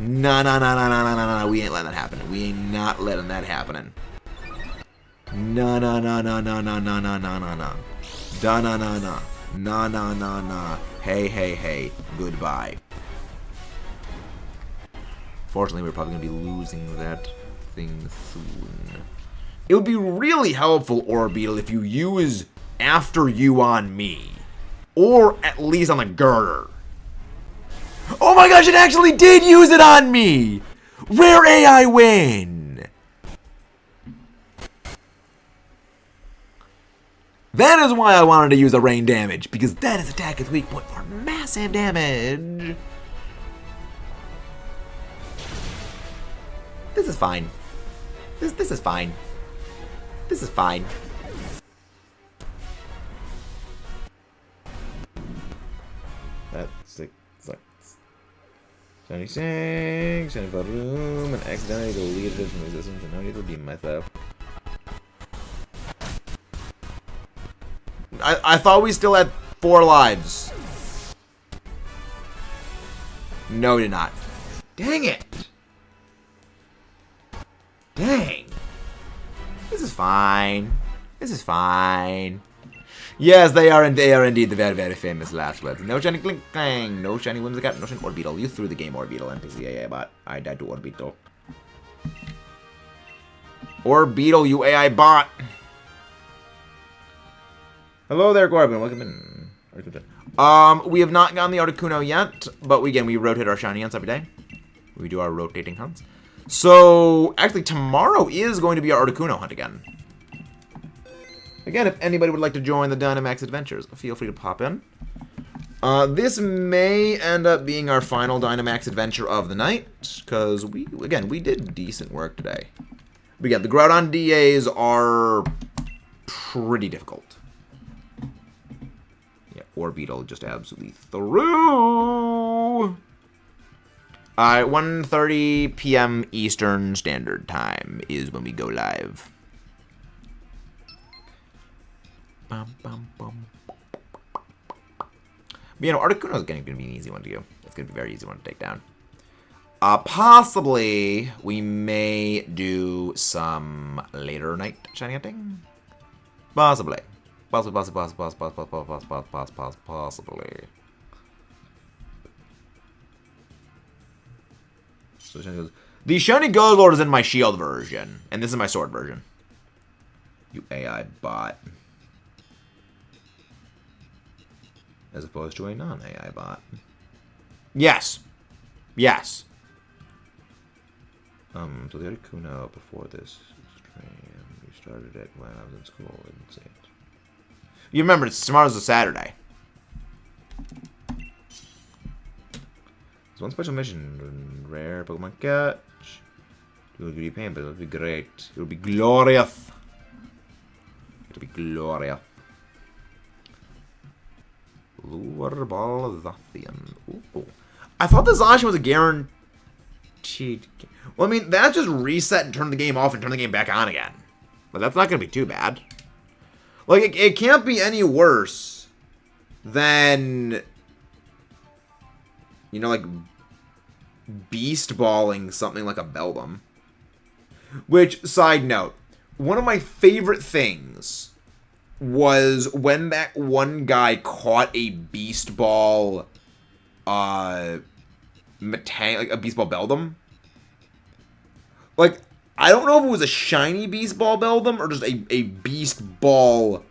A: No. We ain't letting that happen. We ain't not letting that happen. No. No. Hey. Goodbye. Fortunately, we're probably going to be losing that thing soon. It would be really helpful, Orbeetle, if you use after you on me. Or at least on the girder. Oh my gosh, it actually did use it on me! Rare AI win! That is why I wanted to use the rain damage, because that is attack is weak point for massive damage. This is fine. This is fine. This is fine.
B: That's like 76, 75 room, and accidentally deleted it from existence, and now I need to redeem myself.
A: I thought we still had 4 lives. No, we did not. Dang it. Dang. This is fine. This is fine. Yes, they are indeed the very, very famous last words. No shiny clink clang. No shiny whimsicott. No shiny Orbeetle. You threw the game, Orbeetle. NPC AI bot. I died to Orbeetle. Orbeetle, you AI bot. Hello there, Corbin. Welcome in. We have not gotten the Articuno yet, but we rotate our shiny hunts every day. We do our rotating hunts. So, actually, tomorrow is going to be our Articuno hunt again. Again, if anybody would like to join the Dynamax adventures, feel free to pop in. This may end up being our final Dynamax adventure of the night, because we did decent work today. But yeah, the Groudon DAs are pretty difficult. Yeah, Orbeetle just absolutely through. Alright, 1:30 p.m. Eastern Standard Time is when we go live. Bum, bum, bum. But, you know, Articuno is going to be an easy one to do. It's going to be a very easy one to take down. Possibly, we may do some later night shiny hunting. Possibly. Possibly. So shiny goes, the shiny Godzilla is in my shield version, and this is my sword version. You AI bot. As opposed to a non-AI bot. Yes. Yes. So the Articuno before this stream, we started it when I was in school. I didn't see it. You remember, tomorrow's a Saturday. It's one special mission. Rare Pokemon catch. It will be pain, but it'll be great. It'll be glorious. It'll be glorious. Lure Ball Zathian. Ooh. I thought the Zacian was a guaranteed. Well, I mean, that just reset and turn the game off and turn the game back on again. But that's not going to be too bad. Like, it can't be any worse than, you know, like, beast balling something like a Beldum. Which, side note, one of my favorite things was when that one guy caught a beast ball, like a beast ball Beldum. Like, I don't know if it was a shiny beast ball Beldum or just a beast ball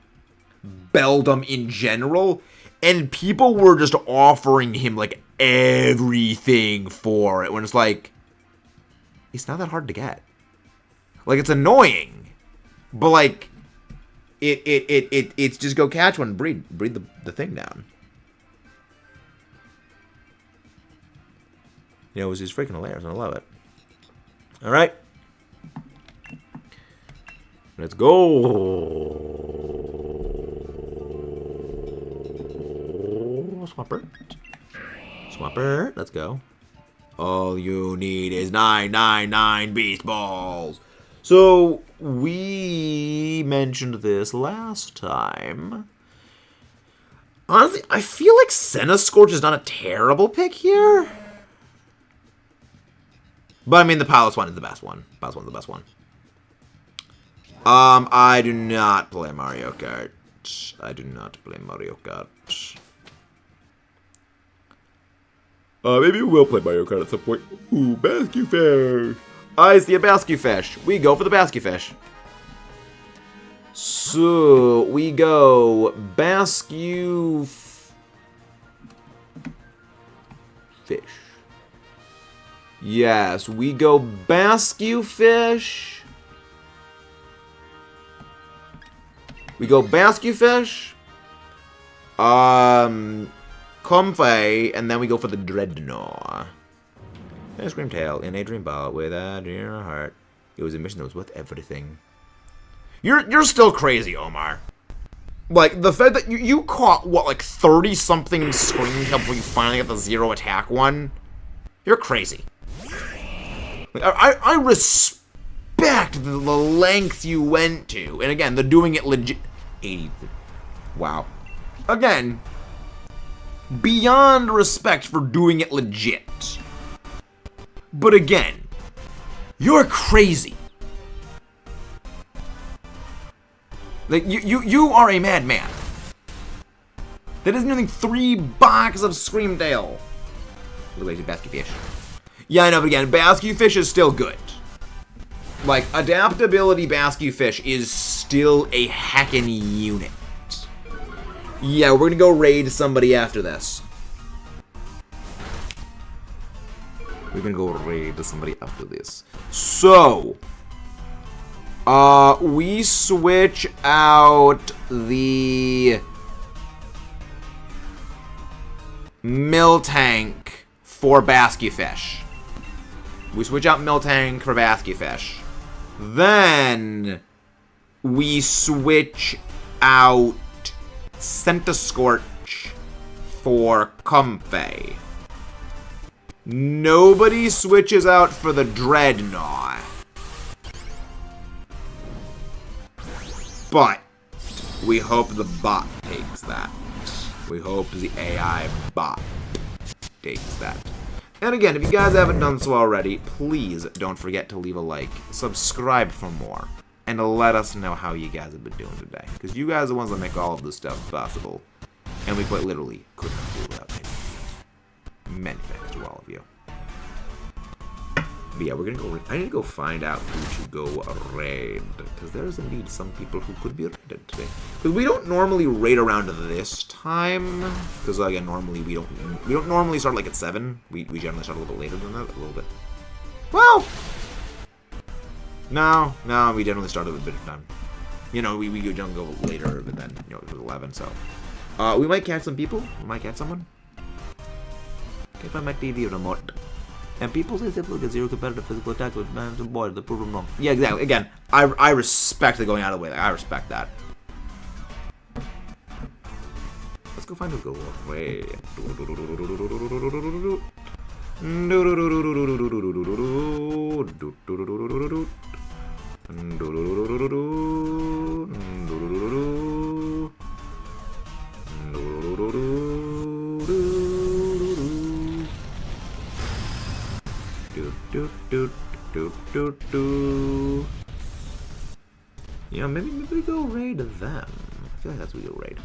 A: Beldum in general, and people were just offering him like everything for it when it's like, it's not that hard to get. Like, it's annoying, but like, it's just go catch one, breed the thing down. You know, it was just freaking hilarious, and I love it. All right, let's go. Swampert, let's go. All you need is 999 beast balls. So, we mentioned this last time. Honestly, I feel like Senna-Scorch is not a terrible pick here. But, I mean, the Pilot's one is the best one. Pilot's one's the best one. I do not play Mario Kart. I do not play Mario Kart. Maybe we will play Mario Kart at some point. Ooh, Basque Fish. I see a Basque Fish. We go for the Basque Fish. So, we go Basque Fish. Yes, we go Basque Fish. We go Basque Fish. Comfey, and then we go for the Dreadnought. And Scream Tail in a dream ball with a dear heart. It was a mission that was worth everything. You're still crazy, Omar. Like, the fact that you caught, what, like 30-something Scream Tail before you finally got the 0 attack one? You're crazy. Like, I respect the length you went to. And again, they're doing it legit. 80. Wow. Again, beyond respect for doing it legit. But again, you're crazy. Like, you are a madman. That isn't even 3 boxes of Screamtail. Look like Basque Fish. Yeah, I know, but again, Basque Fish is still good. Like, adaptability Basque Fish is still a heckin' unit. Yeah, we're gonna go raid somebody after this. We're gonna go raid somebody after this. So, We switch out the Miltank for Bascufish. We switch out Miltank for Bascufish. Then we switch out Centiskorch for Comfey. Nobody switches out for the Dreadnought. But we hope the bot takes that. We hope the AI bot takes that. And again, if you guys haven't done so already, please don't forget to leave a like, subscribe for more, and let us know how you guys have been doing today. Because you guys are the ones that make all of this stuff possible. And we quite literally couldn't do without any of you. Many thanks to all of you. But yeah, we're gonna go. I need to go find out who to go raid, because there's indeed some people who could be raided today. Because we don't normally raid around this time. Because again, normally we don't normally start like at 7. We generally start a little bit later than that, a little bit. Well, no, we generally start at a bit of time. You know, we don't go later, but then you know it was 11, so we might catch some people. We might catch someone. If I might TV remote. And people say they look at 0 competitive physical attack with man and boy, they prove them wrong. Yeah, exactly. Again, I respect the going out of the way. I respect that. Let's go find a go away. Yeah, maybe we go raid them. I feel like that's what we go raid.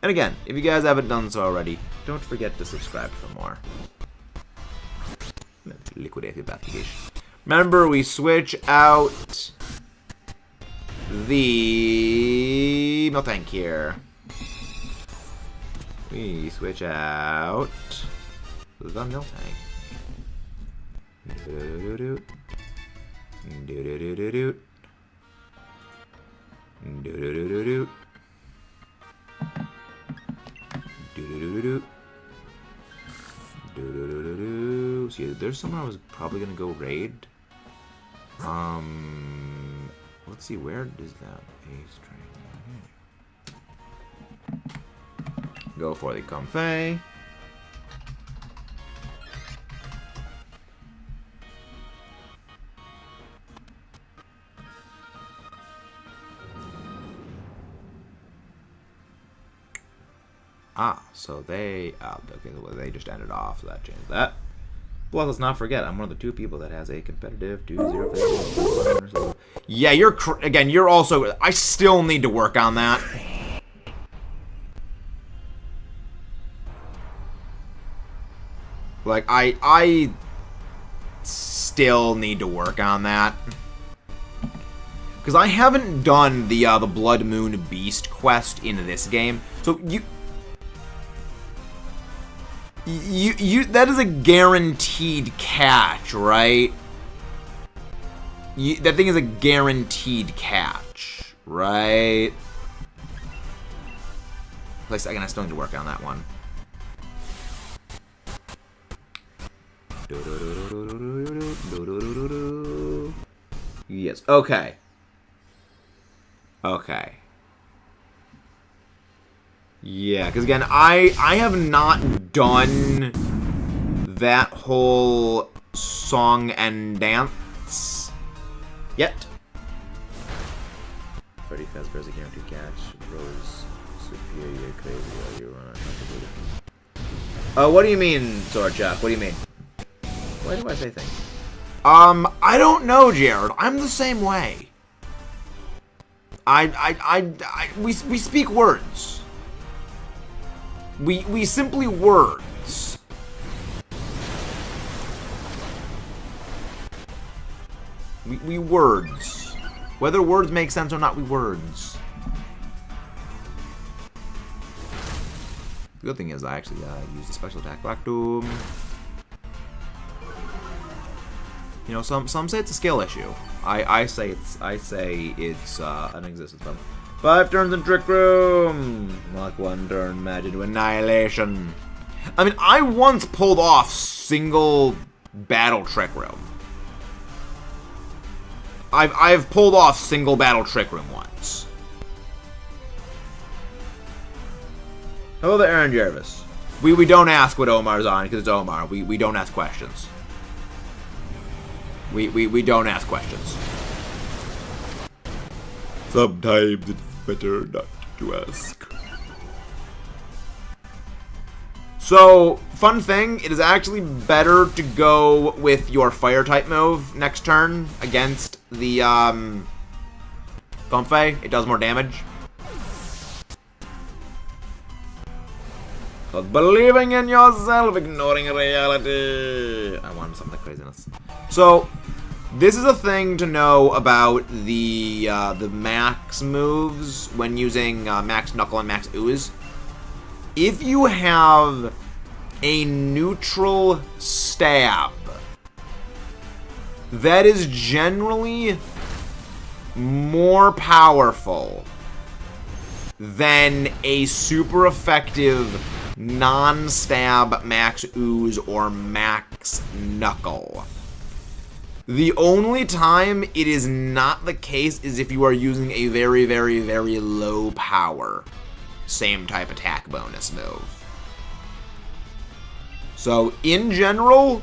A: And again, if you guys haven't done so already, don't forget to subscribe for more. Liquidate the application. Remember, we switch out the Miltank here. We switch out the Miltank. Do-do-do-do. Do-do-do-do-do. Do-do-do-do-do. Do-do-do-do-do. Do-do-do-do-do. See, there's somewhere I was probably gonna go raid. Let's see, where is that ace train? Go for the Comfey. Ah, so they... okay, well, they just ended off, so that changed that. Well, let's not forget, I'm one of the 2 people that has a competitive 2-0. Yeah, again, you're also... I still need to work on that. Like, I still need to work on that. Because I haven't done the Blood Moon Beast quest in this game. So, that is a guaranteed catch, right? That thing is a guaranteed catch, right? Like, again, I still need to work on that one. Yes, okay. Okay. Yeah, because again, I have not done that whole song and dance yet. Freddy Fazbear's a guaranteed catch. Rose superior crazy while you run. What do you mean, Sword Chuck? What do you mean? Why do I say things? I don't know, Jared. I'm the same way. We speak words. We simply words. We words. Whether words make sense or not, we words. The good thing is I actually use the special attack Black Doom. You know, some say it's a skill issue. I say it's an existence problem. 5 turns in Trick Room. Like 1 turn Magic to Annihilation. I mean, I once pulled off single battle Trick Room. I've pulled off single battle Trick Room once. Hello there, Aaron Jarvis. We don't ask what Omar's on because it's Omar. We don't ask questions. We don't ask questions. Sometimes it's better not to ask. So, fun thing, it is actually better to go with your fire type move next turn against the Comfey. It does more damage. But believing in yourself, ignoring reality. I wanted some of the craziness. So, this is a thing to know about the max moves when using Max Knuckle and Max Ooze. If you have a neutral stab, that is generally more powerful than a super effective non-stab Max Ooze or Max Knuckle. The only time it is not the case is if you are using a very, very, very low power same type attack bonus move. So, in general,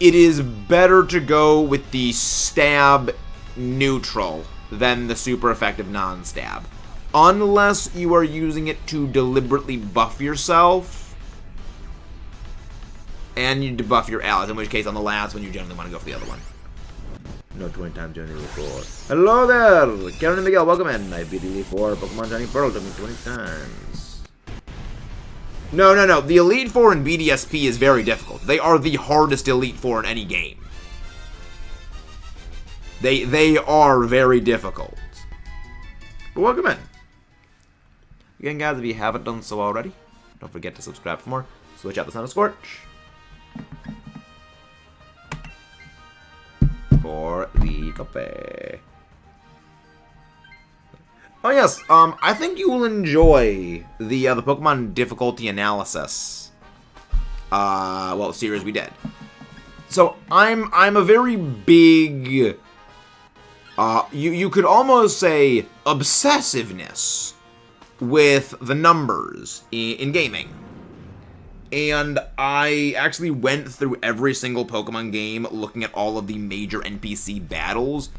A: it is better to go with the stab neutral than the super effective non-stab. Unless you are using it to deliberately buff yourself and you debuff your allies, in which case on the last one you generally want to go for the other one. No 20 times journey before. Hello there! Karen and Miguel, welcome in. I beat Elite 4 Pokemon Johnny Pearl, took me 20 times. No. The Elite 4 in BDSP is very difficult. They are the hardest Elite 4 in any game. They are very difficult. But welcome in. Again, guys, if you haven't done so already, don't forget to subscribe for more. Switch out the Sound of Scorch for the coffee. Oh yes, I think you will enjoy the Pokemon difficulty analysis. Series we did. So I'm a very big, you could almost say obsessiveness with the numbers in gaming. And I actually went through every single Pokemon game looking at all of the major NPC battles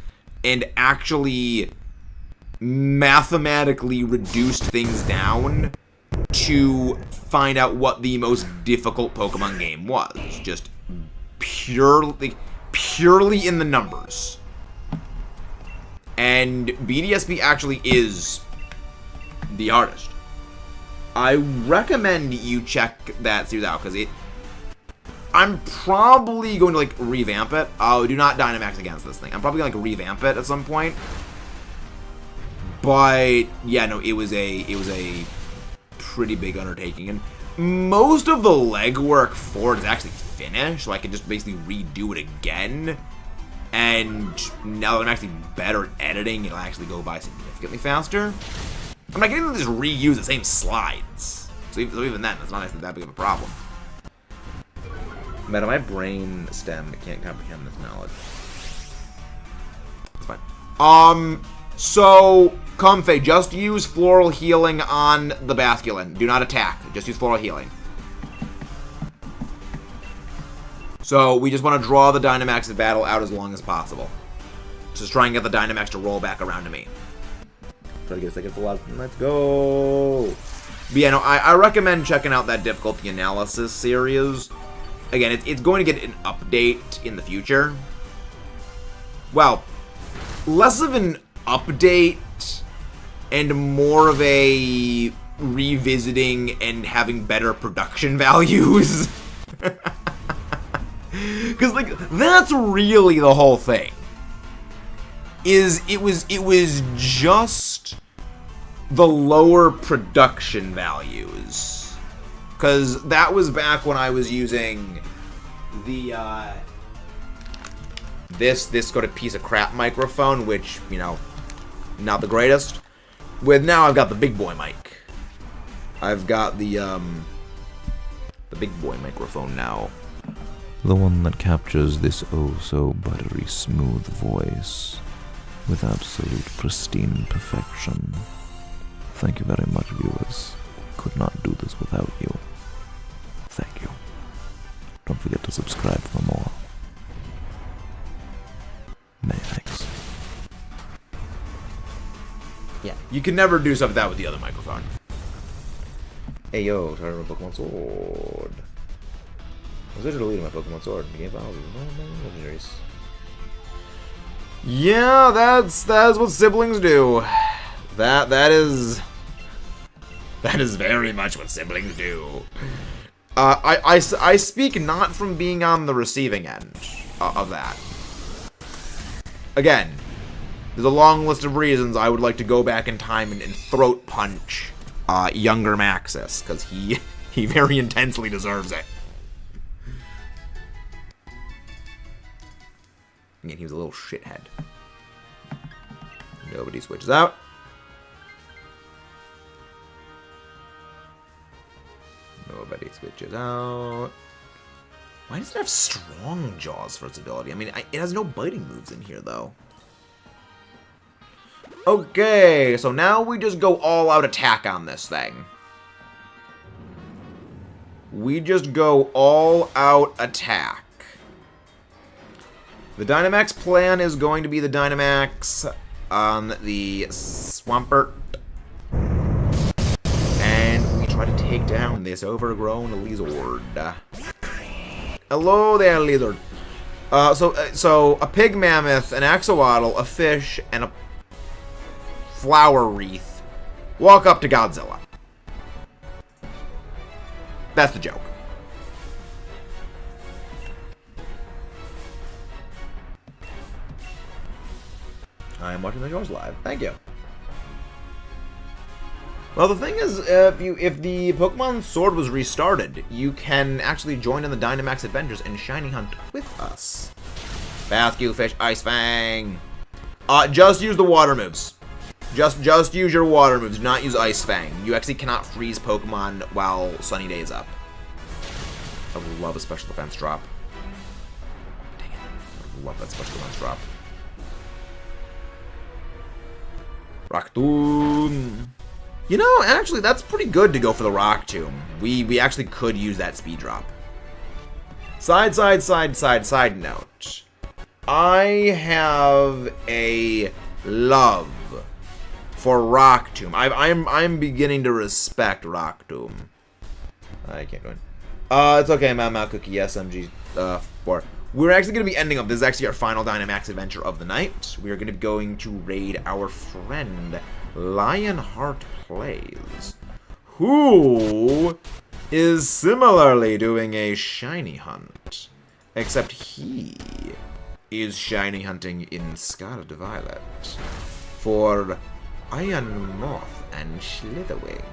A: and actually mathematically reduced things down to find out what the most difficult Pokemon game was. Just purely in the numbers. And BDSP actually is the hardest. I recommend you check that series out, because I'm probably going to, like, revamp it. Oh, do not Dynamax against this thing. I'm probably going to, like, revamp it at some point. But, yeah, no, it was a pretty big undertaking. And most of the legwork for it is actually finished, so I can just basically redo it again. And now that I'm actually better at editing, it'll actually go by significantly faster. I'm not getting to just reuse the same slides. So even then, it's not actually that big of a problem.
B: Meta, my brain stem can't comprehend this knowledge.
A: It's fine. So, Comfey, just use Floral Healing on the Basculin. Do not attack. Just use Floral Healing. So, we just want to draw the Dynamax's battle out as long as possible. Just try and get the Dynamax to roll back around to me.
B: Try to get a second full out. Let's go.
A: But yeah, no, I recommend checking out that difficulty analysis series. Again, it's going to get an update in the future. Well, less of an update and more of a revisiting and having better production values. Because, like, that's really the whole thing. It was just the lower production values. Because that was back when I was using the this sort of piece of crap microphone, which, you know, not the greatest. With now I've got the big boy mic. I've got the big boy microphone now.
C: The one that captures this oh so buttery smooth voice with absolute pristine perfection. Thank you very much, viewers. Could not do this without you. Thank you. Don't forget to subscribe for more. Many thanks.
A: Yeah, you can never do stuff like that with the other microphone.
B: Hey yo, sorry about Pokemon Sword. I was deleting my Pokemon Sword in the game files. No legendaries.
A: Yeah, that's what siblings do. That is very much what siblings do. I speak not from being on the receiving end of that. Again, there's a long list of reasons I would like to go back in time and throat punch younger Maxis, because he very intensely deserves it. Again, he was a little shithead. Nobody switches out. Nobody switches out. Why does it have strong jaws for its ability? I mean, it has no biting moves in here, though. Okay, so now we just go all-out attack on this thing. We just go all-out attack. The Dynamax plan is going to be the Dynamax on the Swampert. And we try to take down this overgrown lizard. Hello there, lizard. So a pig mammoth, an axolotl, a fish, and a flower wreath walk up to Godzilla. That's the joke.
B: I am watching the yours live. Thank you.
A: Well, the thing is, if the Pokemon Sword was restarted, you can actually join in the Dynamax Adventures and Shiny Hunt with us. Fast Q Fish, Ice Fang. Just use the water moves. Just use your water moves. Do not use Ice Fang. You actually cannot freeze Pokemon while Sunny Day is up. I would love a special defense drop. Dang it. I would love that special defense drop. Rock Tomb. You know, actually, that's pretty good to go for the Rock Tomb. We actually could use that speed drop. Side note. I have a love for Rock Tomb. I'm beginning to respect Rock Tomb.
B: I can't go in.
A: It's okay, Mount Cookie, SMG 4. We're actually going to be ending up, this is actually our final Dynamax adventure of the night. We are going to be going to raid our friend, Lionheart Plays, who is similarly doing a shiny hunt, except he is shiny hunting in Scarlet Violet for Iron Moth and Slitherwing.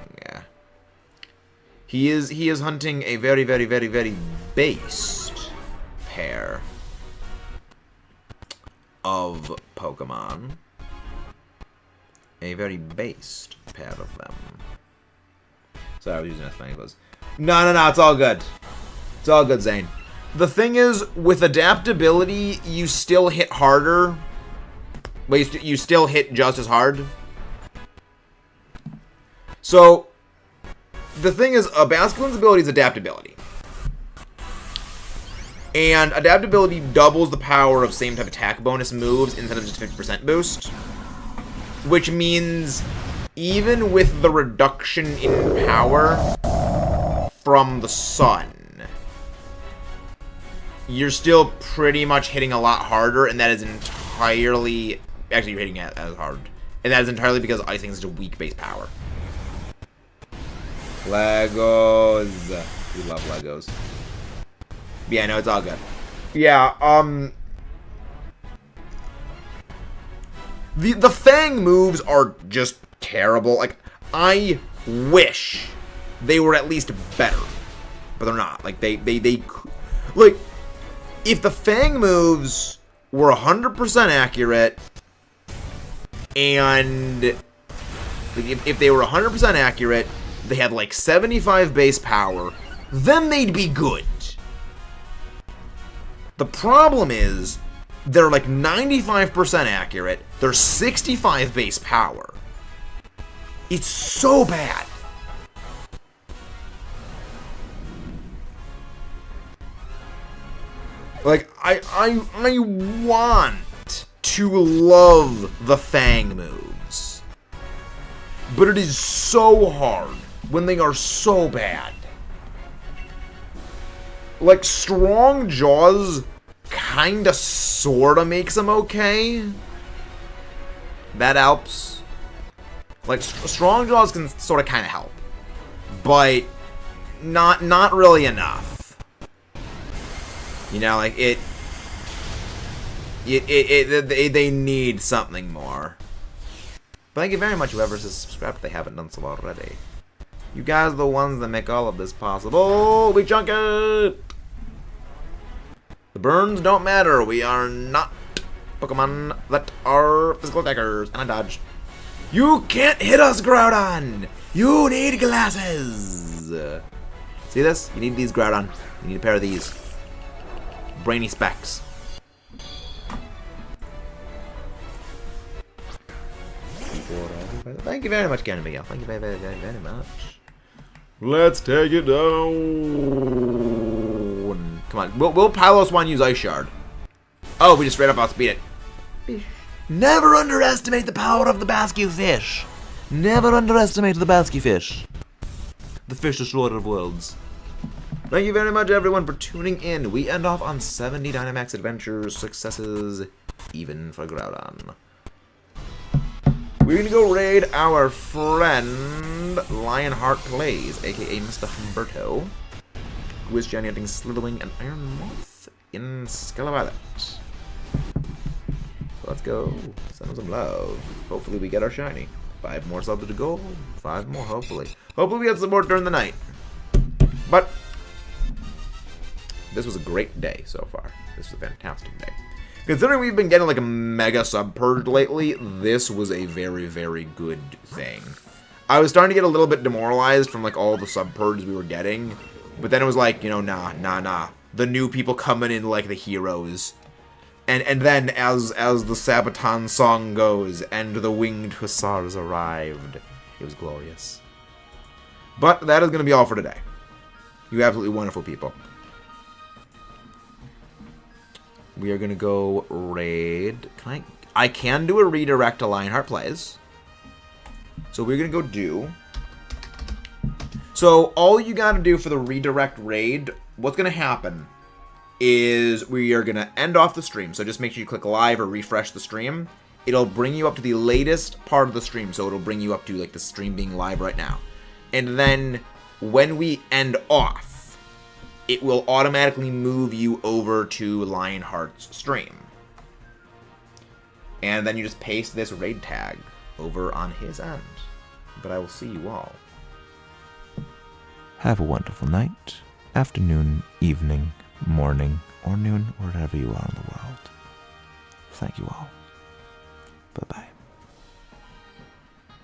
A: He is hunting a very based pair of Pokemon. A very based pair of them.
B: Sorry, I was using Espanglos.
A: No, it's all good. It's all good, Zane. The thing is, with adaptability, you still hit harder. But you still hit just as hard. So, the thing is, Basculin's ability is adaptability. And adaptability doubles the power of same type attack bonus moves instead of just 50% boost. Which means, even with the reduction in power from the sun, you're still pretty much hitting a lot harder, and that is entirely... Actually, you're hitting it as hard. And that is entirely because Icing is such a weak base power.
B: Legos. We love Legos.
A: Yeah, no, it's all good. Yeah, The Fang moves are just terrible. Like, I wish they were at least better. But they're not. Like, they like, if the Fang moves were 100% accurate, and if they were 100% accurate, they had like 75 base power, then they'd be good. The problem is, they're like 95% accurate, they're 65 base power. It's so bad. Like, I want to love the Fang moves, but it is so hard when they are so bad. Like, Strong Jaws kinda sorta makes them okay. That helps. Like, Strong Jaws can sorta kinda help, but not really enough. You know, like, they need something more. But thank you very much, whoever has subscribed if they haven't done so already. You guys are the ones that make all of this possible. We chunk it! The burns don't matter. We are not Pokemon that are physical attackers. And I dodged. You can't hit us, Groudon! You need glasses! See this? You need these, Groudon. You need a pair of these. Brainy specs. Thank you very much, Cannon Miguel. Thank you very, very, very, very much. Let's take it down. Come on. Will Pylos want to use Ice Shard? Oh, we just straight up outspeed it. Never underestimate the power of the Basque fish. Never underestimate the Basque fish. The fish destroyer of worlds. Thank you very much, everyone, for tuning in. We end off on 70 Dynamax adventures, successes, even for Groudon. We're gonna go raid our friend Lionheart Plays, aka Mr. Humberto, who is Johnny hunting Slitherwing and Iron Moth in Scarlet. So let's go. Send them some love. Hopefully we get our shiny. 5 more subs to go. 5 more, hopefully. Hopefully we get some more during the night. But this was a great day so far. This was a fantastic day. Considering we've been getting like a mega sub purge lately, this was a very, very good thing. I was starting to get a little bit demoralized from like all the sub purges we were getting, but then it was like, you know, nah. The new people coming in like the heroes. And then as the Sabaton song goes, and the winged hussars arrived, it was glorious. But that is going to be all for today. You absolutely wonderful people. We are going to go raid. I can do a redirect to Lionheart Plays. So we're going to go do. So all you got to do for the redirect raid, what's going to happen is we are going to end off the stream. So just make sure you click live or refresh the stream. It'll bring you up to the latest part of the stream. So it'll bring you up to like the stream being live right now. And then when we end off, it will automatically move you over to Lionheart's stream. And then you just paste this raid tag over on his end. But I will see you all.
C: Have a wonderful night, afternoon, evening, morning, or noon, wherever you are in the world. Thank you all.